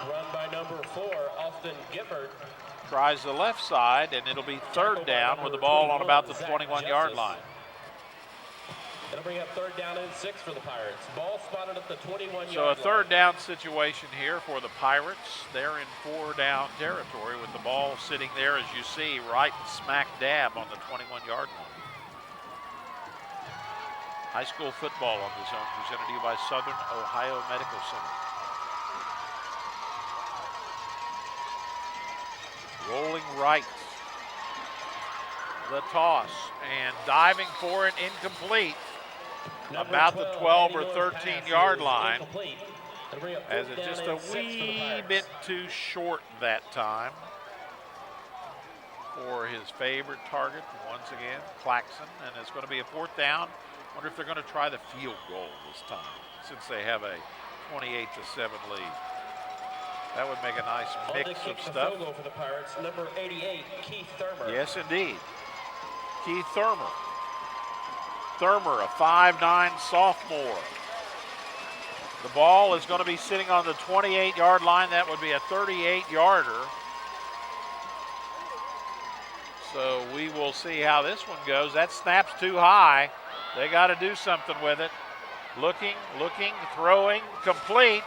Speaker 1: run by number 4, Austin Gifford,
Speaker 2: tries the left side, and it'll be third down with the ball on about the 21-yard line.
Speaker 1: That'll bring up third down and 6 for the Pirates. Ball spotted at the 21-yard line.
Speaker 2: So a third down situation here for the Pirates. They're in 4-down territory with the ball sitting there, as you see, right smack dab on the 21-yard line. High school football on the Zone, presented to you by Southern Ohio Medical Center. Rolling right. The toss, and diving for it, incomplete. About the 12 or 13-yard line, as it's just a wee bit too short that time for his favorite target, once again, Claxton, and it's going to be a fourth down. Wonder if they're going to try the field goal this time, since they have a 28-7 lead. That would make a nice mix of stuff.
Speaker 1: Field goal for the Pirates, number 88, Keith Thurmer.
Speaker 2: Yes, indeed. Keith Thurmer. Thurmer, a 5'9" sophomore. The ball is going to be sitting on the 28-yard line. That would be a 38-yarder. So we will see how this one goes. That snap's too high. They got to do something with it. Looking, throwing, complete.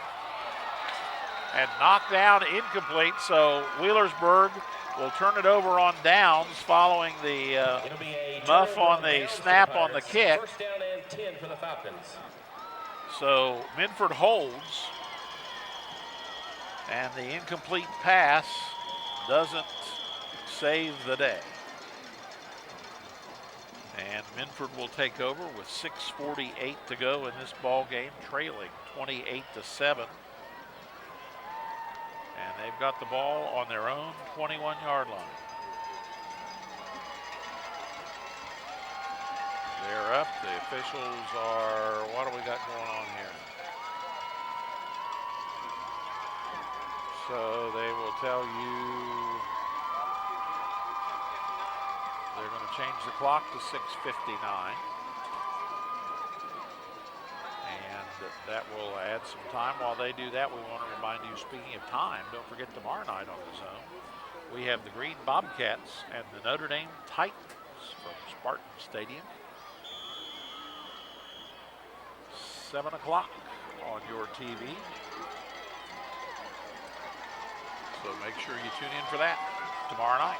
Speaker 2: And knocked down, incomplete. So Wheelersburg will turn it over on downs following the muff on the snap on the kick.
Speaker 1: First down and 10 for the Falcons.
Speaker 2: So Minford holds, and the incomplete pass doesn't save the day. And Minford will take over with 6:48 to go in this ball game, trailing 28-7. And they've got the ball on their own 21-yard line. They're up. The officials are, what do we got going on here? So they will tell you they're going to change the clock to 6:59. And that will add some time. While they do that, we want to remind you, speaking of time, don't forget tomorrow night on the Zone, we have the Green Bobcats and the Notre Dame Titans from Spartan Stadium. 7 o'clock on your TV. So make sure you tune in for that tomorrow night.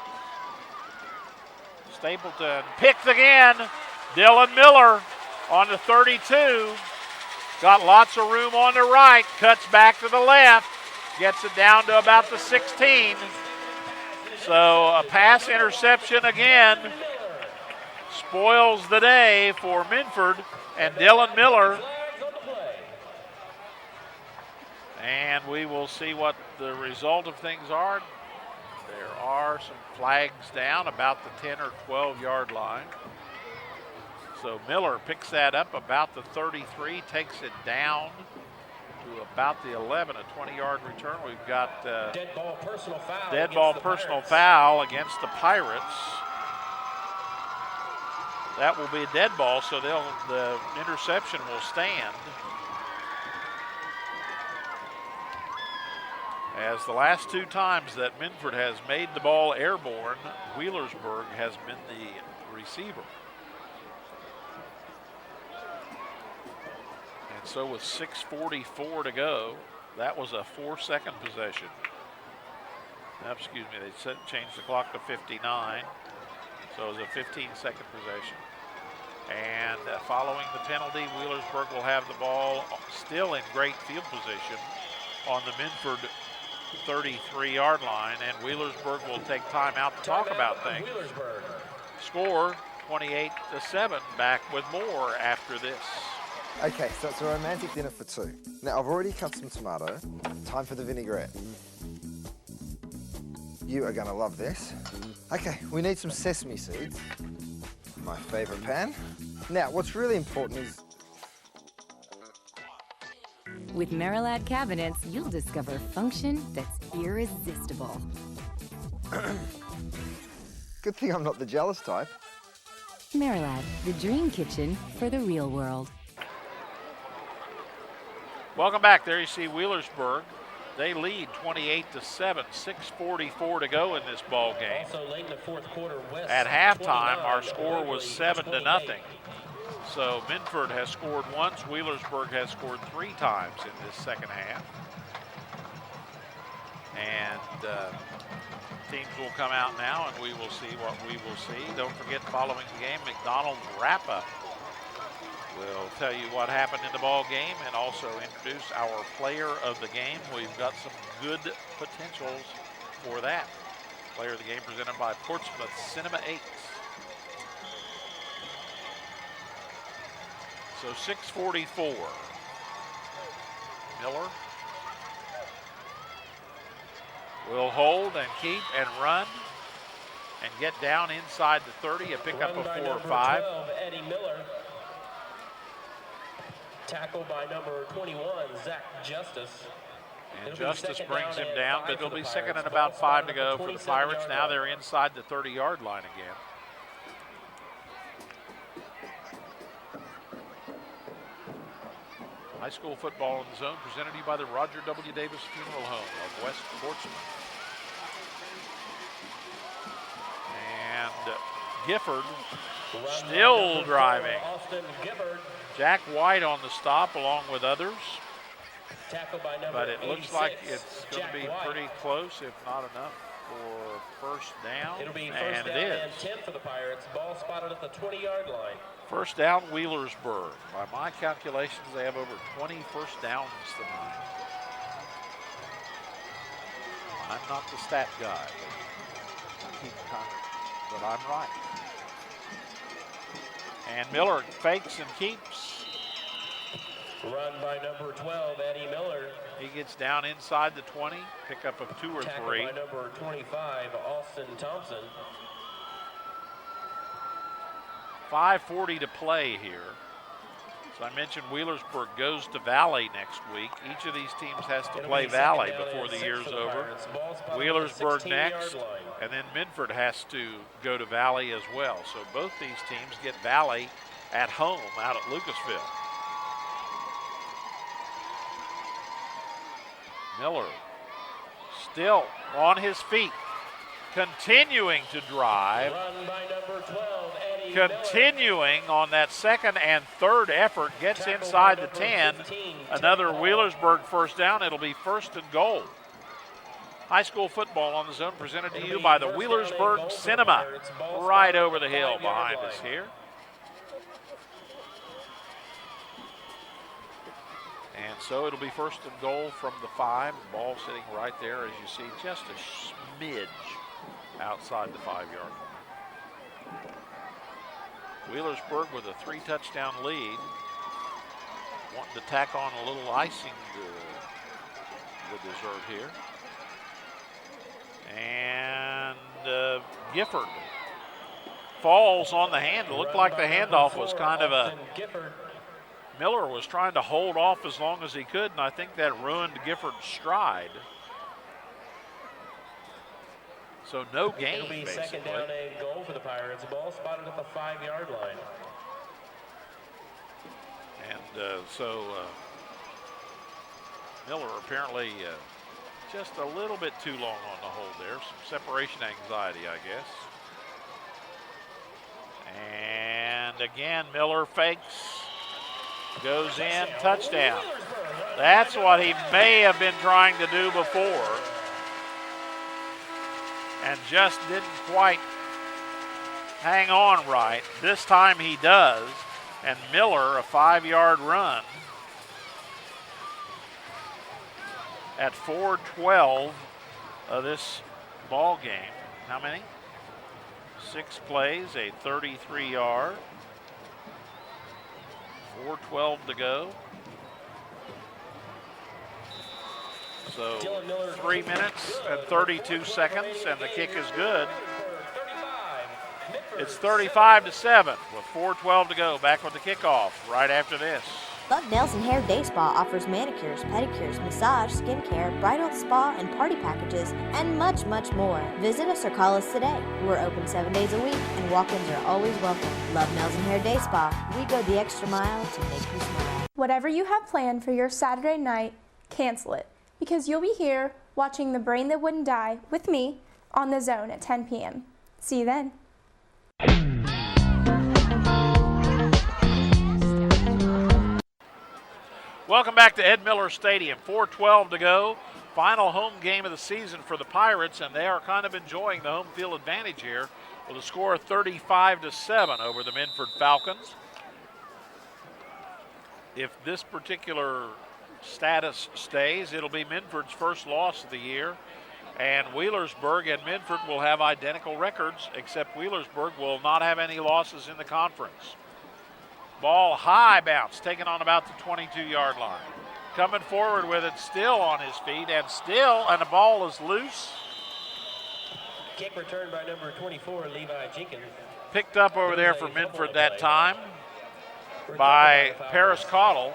Speaker 2: Stapleton picked again. Dylan Miller on the 32. Got lots of room on the right. Cuts back to the left. Gets it down to about the 16. So a pass interception again. Spoils the day for Minford and Dylan Miller. And we will see what the result of things are. There are some flags down about the 10 or 12 yard line. So Miller picks that up about the 33, takes it down to about the 11, a 20-yard return. We've got
Speaker 1: dead ball personal foul.
Speaker 2: Foul against the Pirates. That will be a dead ball, so the interception will stand. As the last two times that Minford has made the ball airborne, Wheelersburg has been the receiver. And so with 6:44 to go, that was a 4-second possession. Excuse me, they changed the clock to 59. So it was a 15-second possession. And following the penalty, Wheelersburg will have the ball still in great field position on the Minford 33-yard line, and Wheelersburg will take time out to talk about things. Score 28-7. Back with more after this.
Speaker 4: Okay, so it's a romantic dinner for two. Now, I've already cut some tomato. Time for the vinaigrette. You are gonna love this. Okay, we need some sesame seeds. My favorite pan. Now, what's really important is
Speaker 12: with Merilad cabinets, you'll discover function that's irresistible.
Speaker 4: good thing I'm not the jealous type.
Speaker 12: Merilad, the dream kitchen for the real world.
Speaker 2: Welcome back. There you see Wheelersburg. They lead 28-7, 6:44 to go in this ball game.
Speaker 1: Also late in the fourth quarter, West
Speaker 2: at halftime, our score was 7-0. So Minford has scored once. Wheelersburg has scored 3 times in this second half. And teams will come out now, and we will see what we will see. Don't forget, following the game, McDonald's wrap-up will tell you what happened in the ball game and also introduce our player of the game. We've got some good potentials for that. Player of the game presented by Portsmouth Cinema 8. So 6:44. Miller will hold and keep and run and get down inside the 30, a pickup of 4 or 5.
Speaker 1: 12, Eddie Miller. Tackle by number 21, Zach Justice.
Speaker 2: And Justice brings him down, but it'll be second and about 5 to go for the Pirates. Now they're inside the 30-yard line again. High school football in the zone presented to you by the Roger W. Davis Funeral Home of West Portsmouth. And Gifford still driving. Jack White on the stop along with others. But it looks like it's going to be pretty close, if not enough, for first down.
Speaker 1: It'll be first down and 10 for the Pirates. Ball spotted at the 20-yard line.
Speaker 2: First down, Wheelersburg. By my calculations, they have over 20 first downs tonight. I'm not the stat guy, but I'm right. And Miller fakes and keeps.
Speaker 1: Run by number 12, Eddie Miller.
Speaker 2: He gets down inside the 20, pickup of 2 or 3.
Speaker 1: Tackle by number 25, Austin Thompson.
Speaker 2: 5:40 to play here. So I mentioned Wheelersburg goes to Valley next week. Each of these teams has to play Valley before the year's over. Wheelersburg next, and then Minford has to go to Valley as well. So both these teams get Valley at home out at Lucasville. Miller still on his feet, continuing to drive, continuing on that second and third effort, gets inside the 10. Another Wheelersburg first down. It'll be 1st and goal. High school football on the zone presented to you by the Wheelersburg Cinema, right over the hill behind us here. And so it'll be 1st and goal from the 5. Ball sitting right there, as you see, just a smidge outside the 5-yard line. Wheelersburg with a 3-touchdown lead. Wanting to tack on a little icing to the dessert here. And Gifford falls on the hand. It looked like the handoff was kind of a... Miller was trying to hold off as long as he could, and I think that ruined Gifford's stride. So no gain,
Speaker 1: It'll be
Speaker 2: basically.
Speaker 1: 2nd down and goal for the Pirates. Ball spotted at the 5-yard line.
Speaker 2: And Miller apparently just a little bit too long on the hold there. Some separation anxiety, I guess. And again, Miller fakes. Goes in, touchdown. That's what he may have been trying to do before. And just didn't quite hang on right. This time he does. And Miller, a 5-yard run at 4:12 of this ball game. How many? 6 plays, a 33-yard. 4:12 to go. So 3 minutes and 32 seconds, and the kick is good. It's 35-7 with 4:12 to go. Back with the kickoff right after this.
Speaker 11: Love Nails and Hair Day Spa offers manicures, pedicures, massage, skincare, bridal spa, and party packages, and much, much more. Visit us or call us today. We're open 7 days a week, and walk-ins are always welcome. Love Nails and Hair Day Spa. We go the extra mile to make you smile.
Speaker 20: Whatever you have planned for your Saturday night, cancel it, because you'll be here watching The Brain That Wouldn't Die with me on The Zone at 10 p.m. See you then.
Speaker 2: Welcome back to Ed Miller Stadium. 4:12 to go. Final home game of the season for the Pirates, and they are kind of enjoying the home field advantage here with a score of 35-7 over the Minford Falcons. If this particular status stays, it'll be Minford's first loss of the year, and Wheelersburg and Minford will have identical records, except Wheelersburg will not have any losses in the conference. Ball high bounce, taken on about the 22-yard line. Coming forward with it, still on his feet, and the ball is loose.
Speaker 1: Kick returned by number 24, Levi Jenkins.
Speaker 2: Picked up over there for Minford that time by Paris Cottle.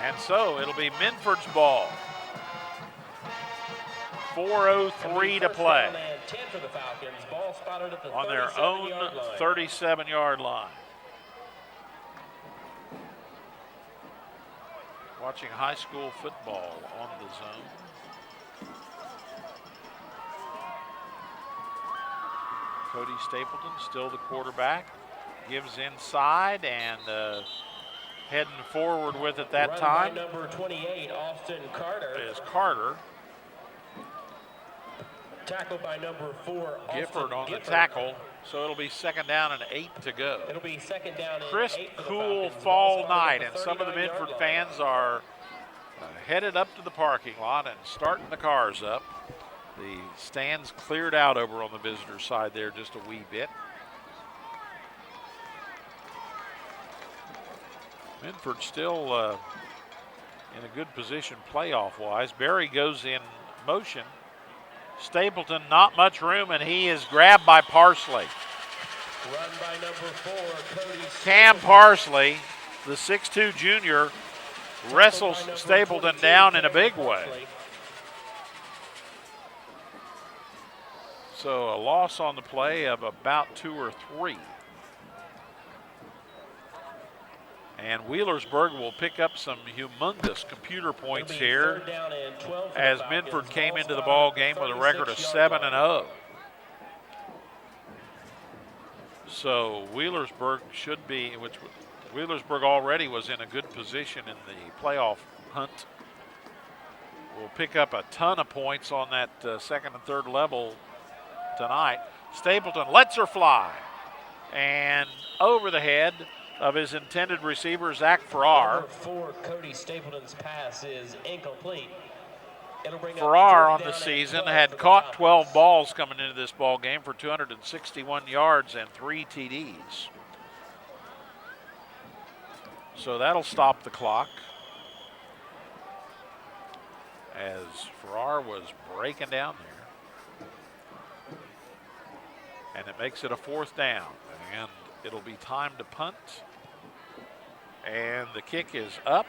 Speaker 2: And so it'll be Minford's ball. 4:03 to play on their own 37-yard line. Watching high school football on the zone. Cody Stapleton, still the quarterback, gives inside and heading forward with it that time.
Speaker 1: Number 28, Austin Carter.
Speaker 2: Is Carter.
Speaker 1: Tackled by number 4,
Speaker 2: Gifford on the tackle, so it'll be 2nd down and 8 to go.
Speaker 1: It'll be 2nd down and
Speaker 2: crisp,
Speaker 1: 8 for the
Speaker 2: cool
Speaker 1: Falcons.
Speaker 2: fall night, and some of the Minford fans are headed up to the parking lot and starting the cars up. The stands cleared out over on the visitor side there just a wee bit. Minford still in a good position playoff-wise. Berry goes in motion. Stapleton, not much room, and he is grabbed by Parsley.
Speaker 1: Run by number 4, Cody
Speaker 2: Cam Parsley, the 6'2 junior, wrestles Stapleton down in a big way. So a loss on the play of about 2 or 3. And Wheelersburg will pick up some humongous computer points here as Minford came into the ball game with a record of 7-0. So Wheelersburg should be, which Wheelersburg already was in a good position in the playoff hunt. Will pick up a ton of points on that second and third level tonight. Stapleton lets her fly. And over the head of his intended receiver, Zach Farrar.
Speaker 1: Number 4, Cody Stapleton's pass is incomplete.
Speaker 2: Farrar on the season had caught 12 balls coming into this ball game for 261 yards and 3 TDs. So that'll stop the clock as Farrar was breaking down there. And it makes it a 4th down. And it'll be time to punt. And the kick is up.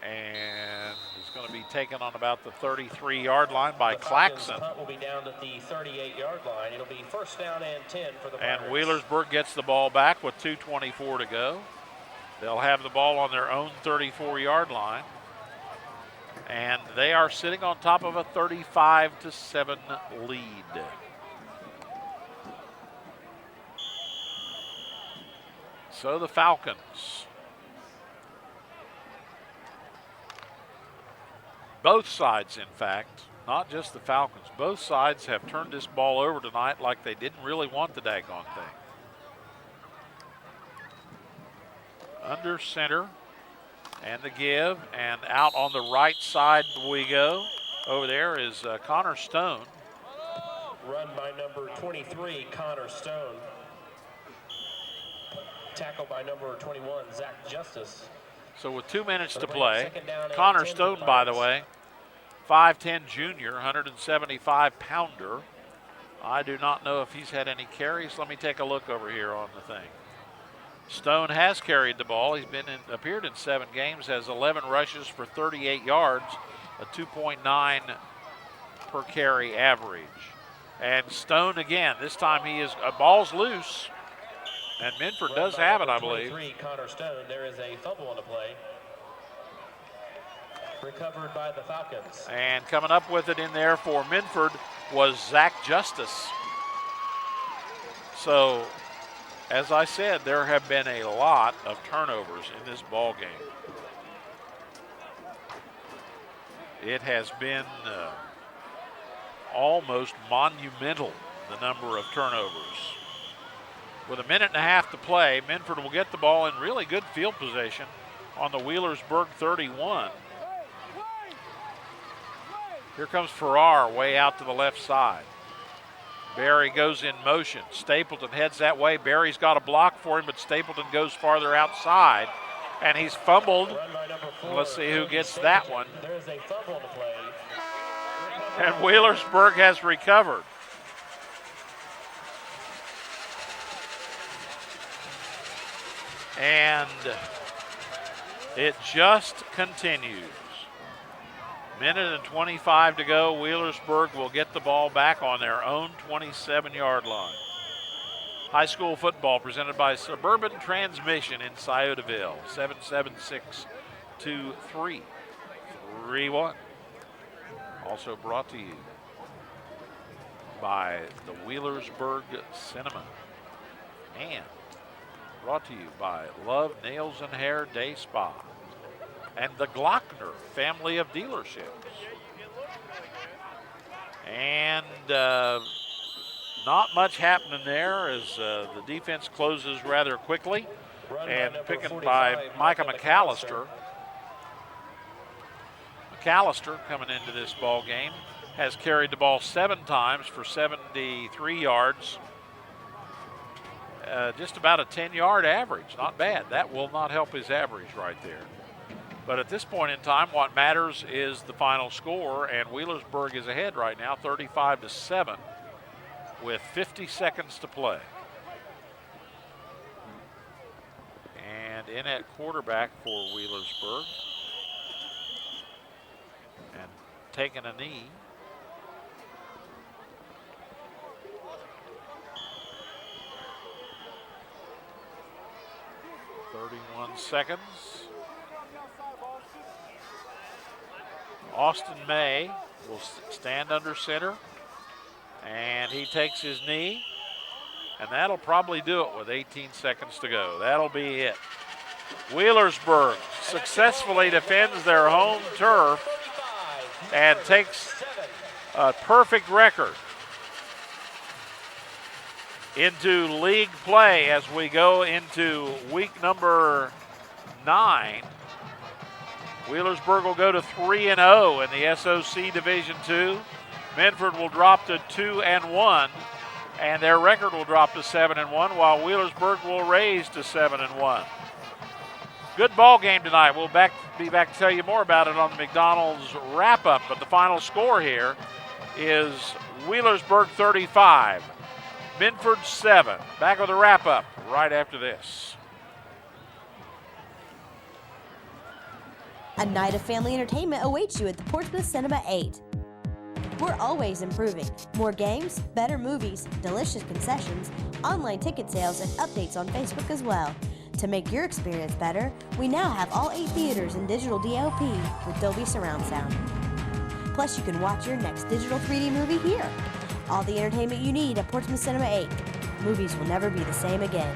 Speaker 2: And it's going to be taken on about the 33-yard line by Claxon.
Speaker 1: The punt will be down at the 38-yard line. It'll be 1st down and 10 for the
Speaker 2: And
Speaker 1: Pirates.
Speaker 2: Wheelersburg gets the ball back with 2:24 to go. They'll have the ball on their own 34-yard line. And they are sitting on top of a 35-7 lead. So the Falcons. Both sides, in fact, not just the Falcons, both sides have turned this ball over tonight like they didn't really want the daggone thing. Under center, and the give, and out on the right side we go. Over there is Connor Stone.
Speaker 1: Run by number 23, Connor Stone. Tackle by number 21, Zach Justice.
Speaker 2: So with 2 minutes to play, Connor Stone, by the way, 5'10 junior, 175-pounder. I do not know if he's had any carries. Let me take a look over here on the thing. Stone has carried the ball. He's appeared in 7 games, has 11 rushes for 38 yards, a 2.9 per carry average. And Stone again, this time he is, ball's loose. And Minford does have it, I believe.
Speaker 1: Connor Stone. There is a fumble on the play. Recovered by the Falcons.
Speaker 2: And coming up with it in there for Minford was Zach Justice. So, as I said, there have been a lot of turnovers in this ball game. It has been almost monumental, the number of turnovers. With a minute and a half to play, Minford will get the ball in really good field position on the Wheelersburg 31. Here comes Farrar way out to the left side. Barry goes in motion. Stapleton heads that way. Barry's got a block for him, but Stapleton goes farther outside, and he's fumbled. Let's see who gets that one.
Speaker 1: There's a fumble on the play.
Speaker 2: And Wheelersburg has recovered. And it just continues. Minute and 25 to go. Wheelersburg will get the ball back on their own 27-yard line. High school football presented by Suburban Transmission in Sciotaville. 776-2331. Also brought to you by the Wheelersburg Cinema. And brought to you by Love Nails and Hair Day Spa and the Glockner family of dealerships. And not much happening there as the defense closes rather quickly. And picking by Micah McAllister. McAllister coming into this ball game has carried the ball 7 times for 73 yards. Just about a 10-yard average. Not bad. That will not help his average right there. But at this point in time, what matters is the final score, and Wheelersburg is ahead right now, 35-7, with 50 seconds to play. in at quarterback for Wheelersburg. And taking a knee. Seconds. Austin May will stand under center, and he takes his knee, and that'll probably do it with 18 seconds to go. That'll be it. Wheelersburg successfully defends their home turf and takes a perfect record into league play as we go into week number 9. Wheelersburg will go to 3-0 in the SOC Division II. Minford will drop to 2-1, and their record will drop to 7-1, while Wheelersburg will raise to 7-1. Good ball game tonight. We'll be back to tell you more about it on the McDonald's wrap-up, but the final score here is Wheelersburg 35, Minford 7. Back with a wrap-up right after this.
Speaker 11: A night of family entertainment awaits you at the Portsmouth Cinema 8. We're always improving. More games, better movies, delicious concessions, online ticket sales, and updates on Facebook as well. To make your experience better, we now have all 8 theaters in digital DLP with Dolby Surround Sound. Plus, you can watch your next digital 3D movie here. All the entertainment you need at Portsmouth Cinema 8. Movies will never be the same again.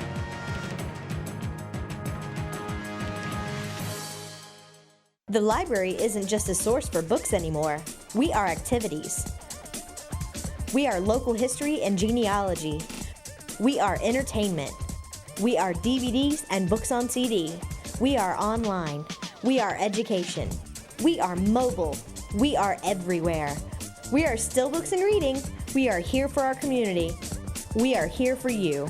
Speaker 11: The library isn't just a source for books anymore. We are activities. We are local history and genealogy. We are entertainment. We are DVDs and books on CD. We are online. We are education. We are mobile. We are everywhere. We are still books and reading. We are here for our community. We are here for you.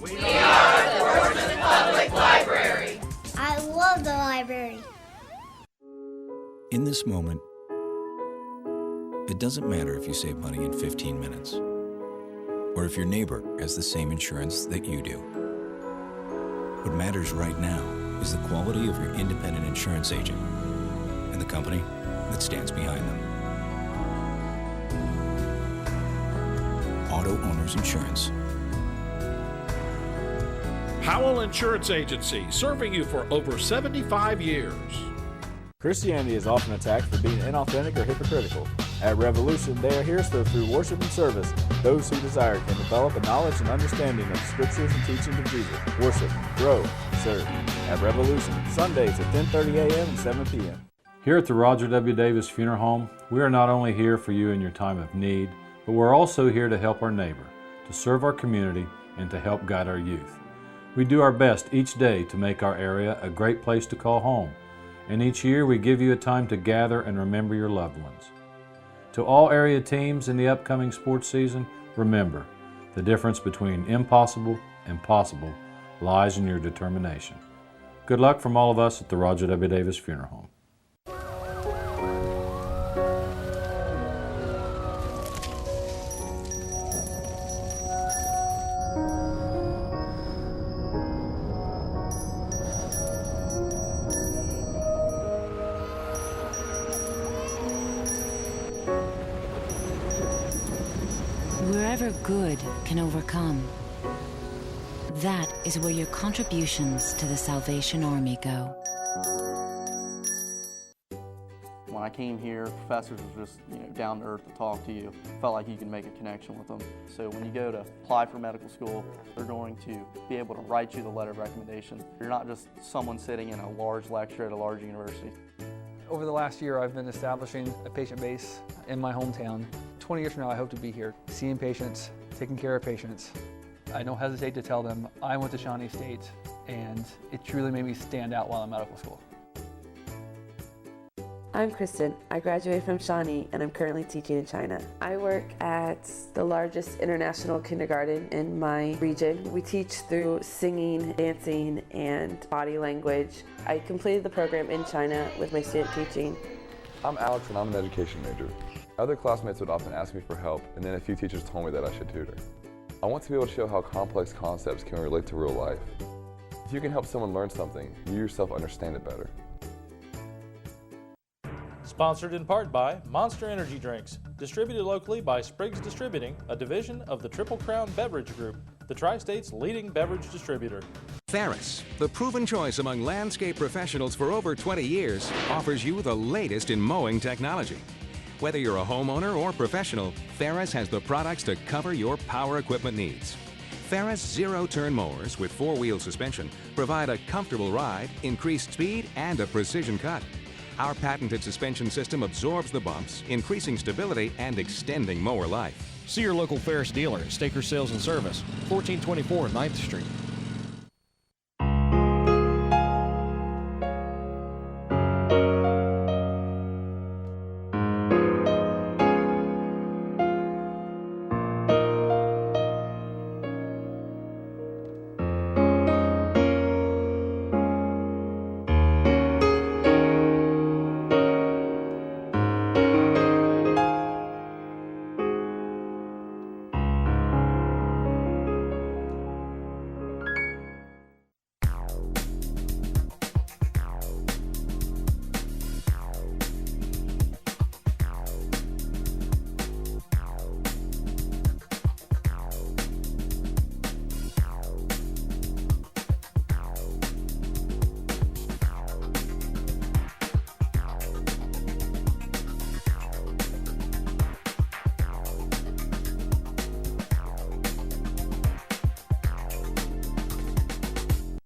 Speaker 21: We are the Portsmouth Public Library.
Speaker 22: I love the library.
Speaker 23: In this moment, it doesn't matter if you save money in 15 minutes or if your neighbor has the same insurance that you do. What matters right now is the quality of your independent insurance agent and the company that stands behind them. Auto Owners Insurance.
Speaker 24: Howell Insurance Agency, serving you for over 75 years.
Speaker 25: Christianity is often attacked for being inauthentic or hypocritical. At Revolution, they are here so through worship and service, those who desire can develop a knowledge and understanding of the scriptures and teachings of Jesus. Worship, grow, serve. At Revolution, Sundays at 10:30 a.m. and 7 p.m.
Speaker 15: Here at the Roger W. Davis Funeral Home, we are not only here for you in your time of need, but we're also here to help our neighbor, to serve our community, and to help guide our youth. We do our best each day to make our area a great place to call home. And each year we give you a time to gather and remember your loved ones. To all area teams in the upcoming sports season, remember, the difference between impossible and possible lies in your determination. Good luck from all of us at the Roger W. Davis Funeral Home.
Speaker 12: Wherever good can overcome, that is where your contributions to the Salvation Army go.
Speaker 26: When I came here, professors were just down to earth to talk to you. Felt like you could make a connection with them. So when you go to apply for medical school, they're going to be able to write you the letter of recommendation. You're not just someone sitting in a large lecture at a large university.
Speaker 27: Over the last year, I've been establishing a patient base in my hometown. 20 years from now, I hope to be here, seeing patients, taking care of patients. I don't hesitate to tell them I went to Shawnee State, and it truly made me stand out while in medical school.
Speaker 28: I'm Kristen. I graduated from Shawnee and I'm currently teaching in China. I work at the largest international kindergarten in my region. We teach through singing, dancing, and body language. I completed the program in China with my student teaching.
Speaker 29: I'm Alex and I'm an education major. Other classmates would often ask me for help, and then a few teachers told me that I should tutor. I want to be able to show how complex concepts can relate to real life. If you can help someone learn something, you yourself understand it better.
Speaker 15: Sponsored in part by Monster Energy Drinks, distributed locally by Spriggs Distributing, a division of the Triple Crown Beverage Group, the Tri-State's leading beverage distributor.
Speaker 5: Ferris, the proven choice among landscape professionals for over 20 years, offers you the latest in mowing technology. Whether you're a homeowner or professional, Ferris has the products to cover your power equipment needs. Ferris zero-turn mowers with four-wheel suspension provide a comfortable ride, increased speed, and a precision cut. Our patented suspension system absorbs the bumps, increasing stability and extending mower life.
Speaker 13: See your local Ferris dealer at Staker Sales and Service, 1424 9th Street.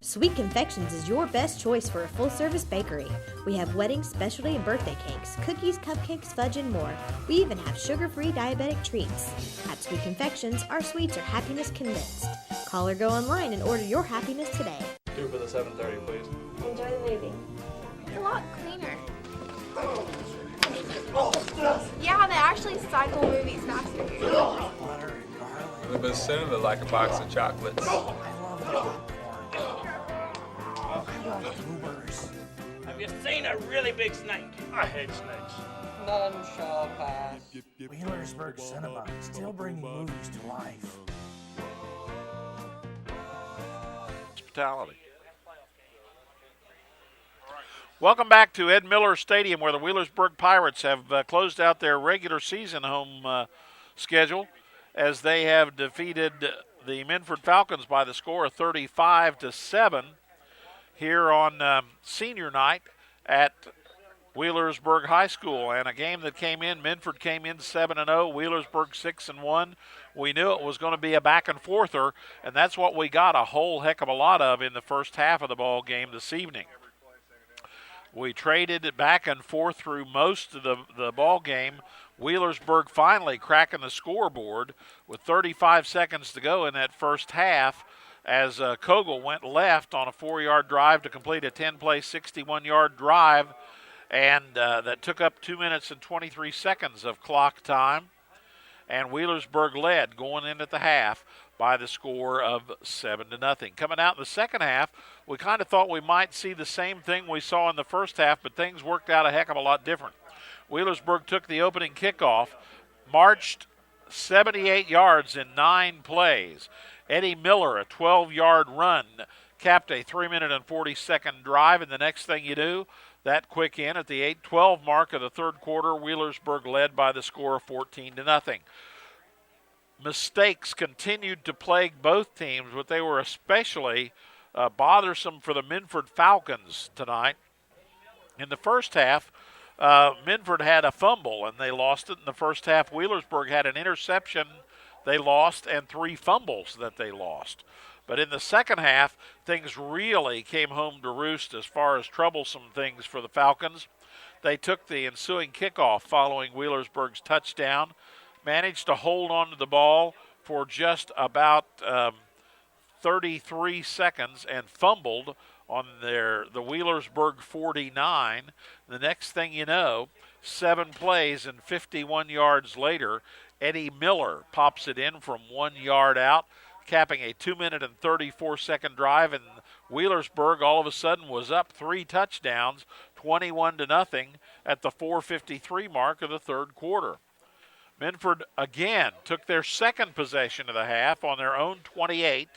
Speaker 11: Sweet Confections is your best choice for a full-service bakery. We have wedding, specialty, and birthday cakes, cookies, cupcakes, fudge, and more. We even have sugar-free diabetic treats. At Sweet Confections, our sweets are happiness convinced. Call or go online and order your happiness today.
Speaker 27: 2 for the 7:30, please.
Speaker 22: Enjoy the movie. It's a lot cleaner. Yeah, they actually cycle movies faster here.
Speaker 6: They've been sending it like a box of chocolates.
Speaker 7: Have you seen a really big snake? I hate snakes.
Speaker 8: None shall pass.
Speaker 7: Wheelersburg Cinema, still bringing movies to life.
Speaker 2: Hospitality. Welcome back to Ed Miller Stadium, where the Wheelersburg Pirates have closed out their regular season home schedule as they have defeated the Minford Falcons by the score of 35-7 here on senior night at Wheelersburg High School. And a game that came in, Minford came in 7-0, Wheelersburg 6-1. We knew it was going to be a back and forther, and that's what we got a whole heck of a lot of in the first half of the ball game this evening. We traded it back and forth through most of the ball game. Wheelersburg finally cracking the scoreboard with 35 seconds to go in that first half as Kogel went left on a 4-yard drive to complete a 10-play, 61-yard drive, and that took up 2 minutes and 23 seconds of clock time. And Wheelersburg led going into the half by the score of 7-0. Coming out in the second half, we kind of thought we might see the same thing we saw in the first half, but things worked out a heck of a lot different. Wheelersburg took the opening kickoff, marched 78 yards in 9 plays. Eddie Miller, a 12-yard run, capped a 3-minute and 40-second drive, and the next thing you do, that quick in at the 8:12 mark of the third quarter, Wheelersburg led by the score of 14-0. Mistakes continued to plague both teams, but they were especially bothersome for the Minford Falcons tonight. In the first half, Minford had a fumble, and they lost it in the first half. Wheelersburg had an interception they lost and 3 fumbles that they lost. But in the second half, things really came home to roost as far as troublesome things for the Falcons. They took the ensuing kickoff following Wheelersburg's touchdown, managed to hold on to the ball for just about 33 seconds and fumbled on the Wheelersburg 49. The next thing you know, 7 plays and 51 yards later, Eddie Miller pops it in from 1 yard out, capping a 2-minute and 34-second drive, and Wheelersburg all of a sudden was up 3 touchdowns, 21-0 at the 4:53 mark of the third quarter. Minford again took their second possession of the half on their own 28.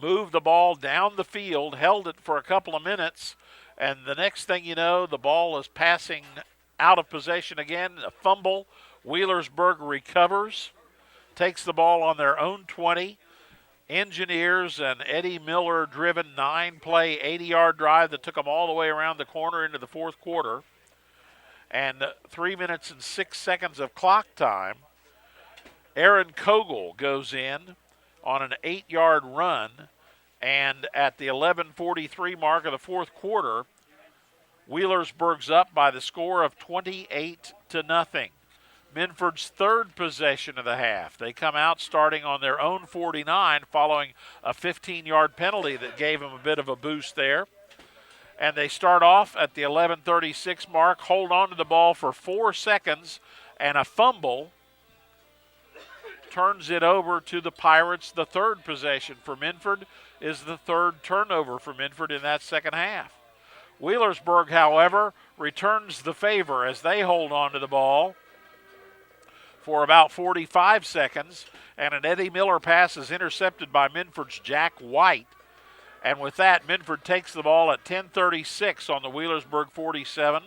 Speaker 2: moved the ball down the field, held it for a couple of minutes, and the next thing you know, the ball is passing out of possession again. A fumble. Wheelersburg recovers, takes the ball on their own 20. Engineers an Eddie Miller-driven 9-play, 80-yard drive that took them all the way around the corner into the fourth quarter. And 3 minutes and 6 seconds of clock time. Aaron Kogel goes in on an 8-yard run, and at the 11:43 mark of the fourth quarter, Wheelersburg's up by the score of 28-0. Minford's third possession of the half. They come out starting on their own 49 following a 15-yard penalty that gave them a bit of a boost there. And they start off at the 11:36 mark, hold on to the ball for 4 seconds, and a fumble turns it over to the Pirates. The third possession for Minford is the third turnover for Minford in that second half. Wheelersburg, however, returns the favor as they hold on to the ball for about 45 seconds, and an Eddie Miller pass is intercepted by Minford's Jack White. And with that, Minford takes the ball at 10:36 on the Wheelersburg 47,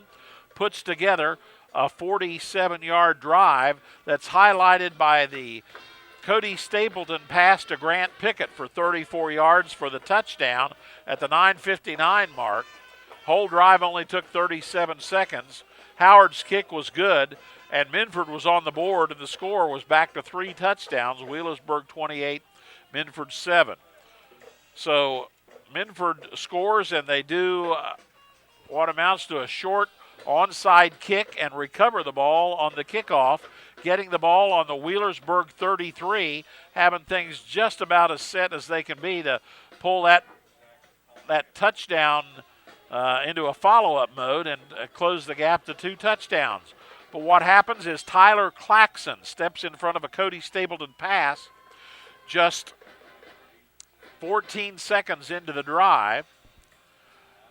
Speaker 2: puts together a 47-yard drive that's highlighted by the Cody Stapleton pass to Grant Pickett for 34 yards for the touchdown at the 9:59 mark. Whole drive only took 37 seconds. Howard's kick was good, and Minford was on the board, and the score was back to 3 touchdowns. Wheelersburg 28, Minford 7. So Minford scores, and they do what amounts to a short onside kick and recover the ball on the kickoff, getting the ball on the Wheelersburg 33, having things just about as set as they can be to pull that touchdown into a follow-up mode and close the gap to 2 touchdowns. But what happens is Tyler Claxon steps in front of a Cody Stapleton pass just 14 seconds into the drive,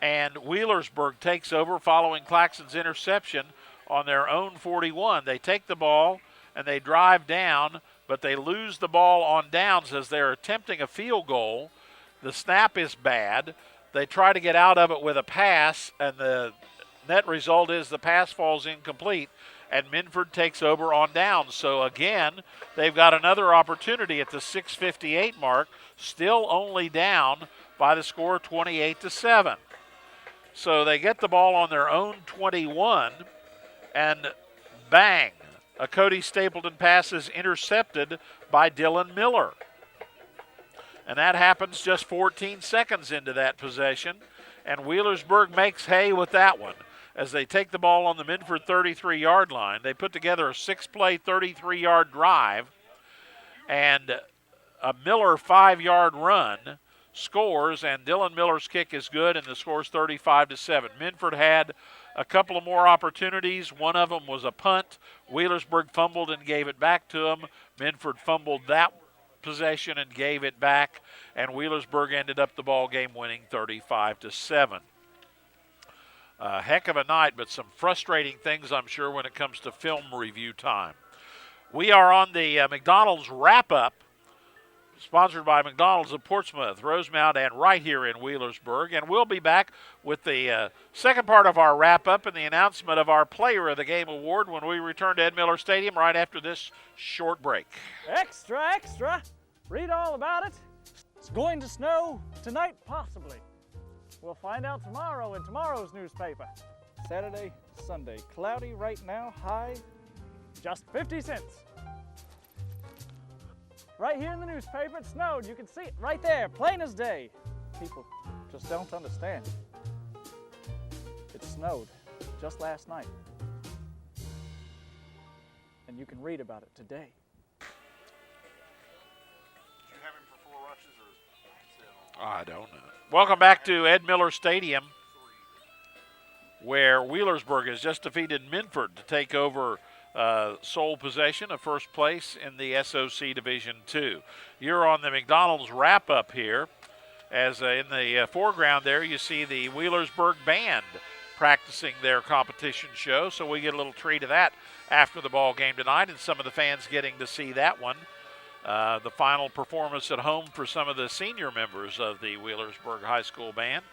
Speaker 2: and Wheelersburg takes over following Claxon's interception on their own 41. They take the ball and they drive down, but they lose the ball on downs as they're attempting a field goal. The snap is bad. They try to get out of it with a pass, and the net result is the pass falls incomplete, and Minford takes over on downs. So again, they've got another opportunity at the 6:58 mark, still only down by the score 28-7. So they get the ball on their own 21, and bang, a Cody Stapleton pass is intercepted by Dylan Miller. And that happens just 14 seconds into that possession, and Wheelersburg makes hay with that one as they take the ball on the Minford 33-yard line. They put together a 6-play, 33-yard drive, and a Miller 5-yard run scores, and Dylan Miller's kick is good, and the score's 35-7. Minford had a couple of more opportunities. One of them was a punt. Wheelersburg fumbled and gave it back to him. Minford fumbled that possession and gave it back, and Wheelersburg ended up the ball game winning 35-7. A heck of a night, but some frustrating things, I'm sure, when it comes to film review time. We are on the McDonald's wrap-up, sponsored by McDonald's of Portsmouth, Rosemount, and right here in Wheelersburg. And we'll be back with the second part of our wrap-up and the announcement of our Player of the Game award when we return to Ed Miller Stadium right after this short break.
Speaker 3: Extra, extra! Read all about it. It's going to snow tonight, possibly. We'll find out tomorrow in tomorrow's newspaper. Saturday, Sunday, cloudy right now, high just 50 cents. Right here in the newspaper, it snowed. You can see it right there, plain as day. People just don't understand. It snowed just last night. And you can read about it today.
Speaker 2: Did you have him for 4 rushes or? I don't know. Welcome back to Ed Miller Stadium, where Wheelersburg has just defeated Minford to take over sole possession of first place in the SOC Division II. You're on the McDonald's wrap-up here, as in the foreground there you see the Wheelersburg band practicing their competition show, so we get a little treat of that after the ball game tonight, and some of the fans getting to see that one the final performance at home for some of the senior members of the Wheelersburg High School band.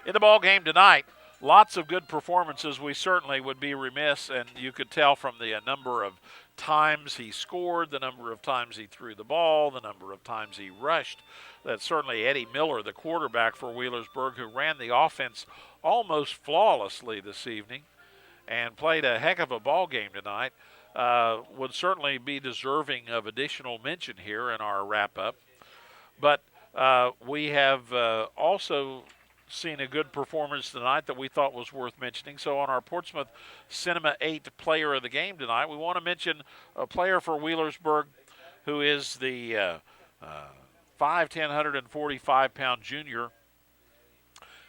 Speaker 2: In the ball game tonight, lots of good performances. We certainly would be remiss, and you could tell from the number of times he scored, the number of times he threw the ball, the number of times he rushed, that certainly Eddie Miller, the quarterback for Wheelersburg, who ran the offense almost flawlessly this evening and played a heck of a ball game tonight, would certainly be deserving of additional mention here in our wrap-up. But we have also seen a good performance tonight that we thought was worth mentioning. So on our Portsmouth Cinema 8 player of the game tonight, we want to mention a player for Wheelersburg who is the 5'10", 145-pound junior.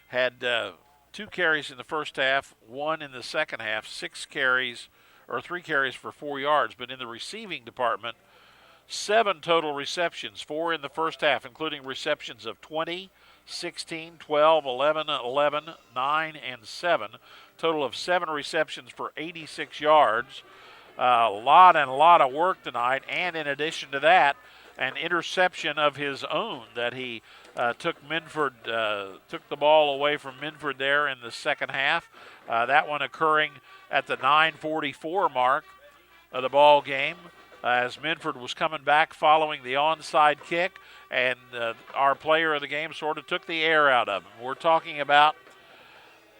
Speaker 2: Had 2 carries in the first half, 1 in the second half, 3 carries for 4 yards. But in the receiving department, 7 total receptions, 4 in the first half, including receptions of 20, 16, 12, 11, 11, 9, and 7. Total of 7 receptions for 86 yards. A lot of work tonight. And in addition to that, an interception of his own that he took the ball away from Minford there in the second half. That one occurring at the 9:44 mark of the ball game, as Minford was coming back following the onside kick, and our player of the game sort of took the air out of him. We're talking about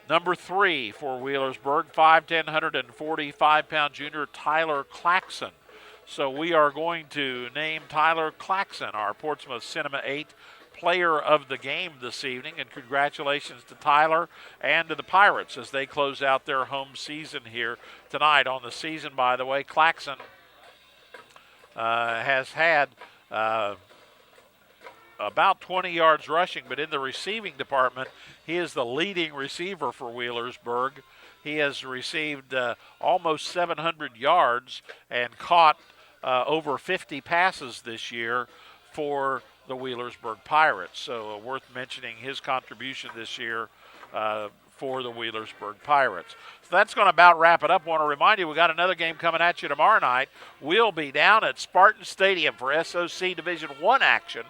Speaker 2: number 3 for Wheelersburg, 5'10", 145-pound junior Tyler Claxon. So we are going to name Tyler Claxon our Portsmouth Cinema 8 player of the game this evening, and congratulations to Tyler and to the Pirates as they close out their home season here tonight. On the season, by the way, Claxon has had about 20 yards rushing, but in the receiving department, he is the leading receiver for Wheelersburg. He has received almost 700 yards and caught over 50 passes this year for the Wheelersburg Pirates. So worth mentioning his contribution this year for the Wheelersburg Pirates. So that's going to about wrap it up. I want to remind you, we got another game coming at you tomorrow night. We'll be down at Spartan Stadium for SOC Division I action.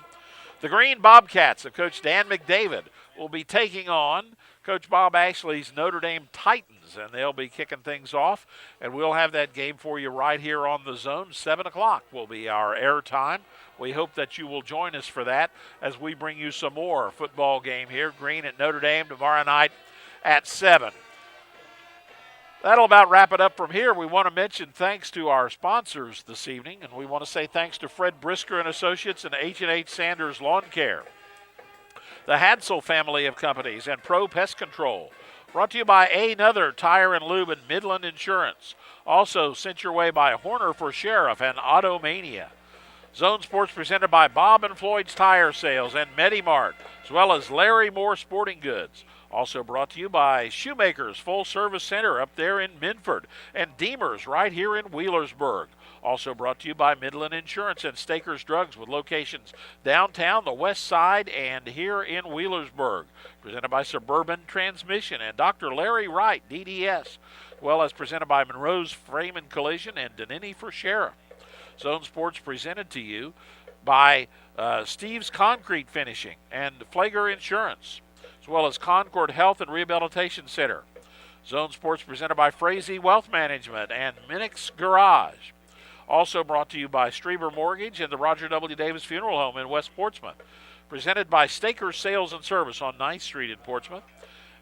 Speaker 2: The Green Bobcats of Coach Dan McDavid will be taking on Coach Bob Ashley's Notre Dame Titans, and they'll be kicking things off, and we'll have that game for you right here on the Zone. 7 o'clock will be our air time. We hope that you will join us for that as we bring you some more football game here. Green at Notre Dame tomorrow night at 7. That'll about wrap it up from here. We want to mention thanks to our sponsors this evening, and we want to say thanks to Fred Brisker and Associates and H&H Sanders Lawn Care, the Hadsel family of companies, and Pro Pest Control. Brought to you by Another Tire and Lube and Midland Insurance. Also sent your way by Horner for Sheriff and Automania. Zone Sports presented by Bob and Floyd's Tire Sales and Medimart, as well as Larry Moore Sporting Goods. Also brought to you by Shoemakers Full Service Center up there in Minford, and Deemers right here in Wheelersburg. Also brought to you by Midland Insurance and Stakers Drugs, with locations downtown, the west side, and here in Wheelersburg. Presented by Suburban Transmission and Dr. Larry Wright, DDS, as well as presented by Monroe's Frame and Collision and Danini for Sheriff. Zone Sports presented to you by Steve's Concrete Finishing and Flager Insurance, as well as Concord Health and Rehabilitation Center. Zone Sports presented by Frazee Wealth Management and Minix Garage. Also brought to you by Strieber Mortgage and the Roger W. Davis Funeral Home in West Portsmouth. Presented by Stakers Sales and Service on 9th Street in Portsmouth.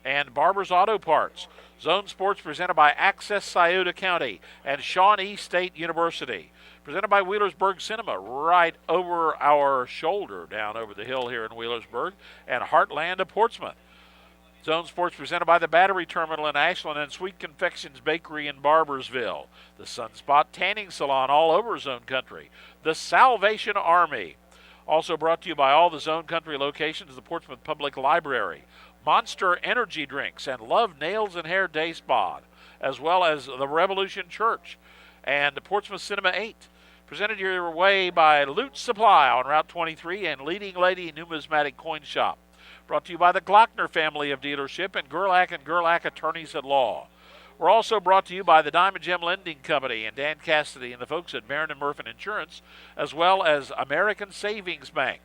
Speaker 2: And Barber's Auto Parts. Zone Sports presented by Access Scioto County and Shawnee State University. Presented by Wheelersburg Cinema, right over our shoulder down over the hill here in Wheelersburg, and Heartland of Portsmouth. Zone Sports presented by the Battery Terminal in Ashland and Sweet Confections Bakery in Barbersville. The Sunspot Tanning Salon all over Zone Country. The Salvation Army. Also brought to you by all the Zone Country locations, the Portsmouth Public Library, Monster Energy Drinks, and Love Nails and Hair Day Spa, as well as the Revolution Church and Portsmouth Cinema 8. Presented your way by Loot Supply on Route 23 and Leading Lady Numismatic Coin Shop. Brought to you by the Glockner family of dealership and Gerlach Attorneys at Law. We're also brought to you by the Diamond Gem Lending Company and Dan Cassidy and the folks at Barron & Murphy Insurance, as well as American Savings Bank.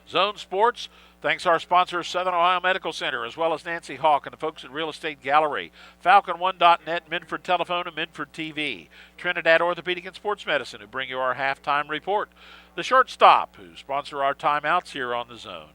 Speaker 2: Zone Sports, thanks our sponsor, Southern Ohio Medical Center, as well as Nancy Hawk and the folks at Real Estate Gallery, Falcon1.net, Minford Telephone, and Minford TV, Trinidad Orthopedic and Sports Medicine, who bring you our halftime report, the Shortstop, who sponsor our timeouts here on the Zone,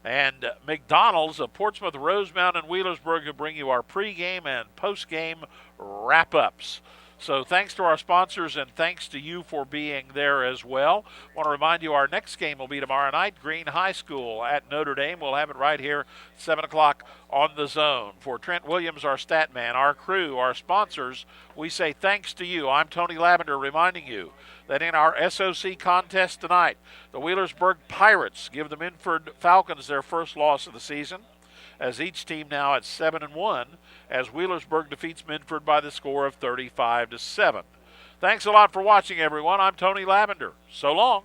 Speaker 2: and McDonald's of Portsmouth, Rosemount, and Wheelersburg, who bring you our pregame and postgame wrap-ups. So thanks to our sponsors and thanks to you for being there as well. I want to remind you our next game will be tomorrow night, Green High School at Notre Dame. We'll have it right here, 7 o'clock on the Zone. For Trent Williams, our stat man, our crew, our sponsors, we say thanks to you. I'm Tony Lavender reminding you that in our SOC contest tonight, the Wheelersburg Pirates give the Minford Falcons their first loss of the season, as each team now at 7-1, as Wheelersburg defeats Minford by the score of 35-7. Thanks a lot for watching, everyone. I'm Tony Lavender. So long.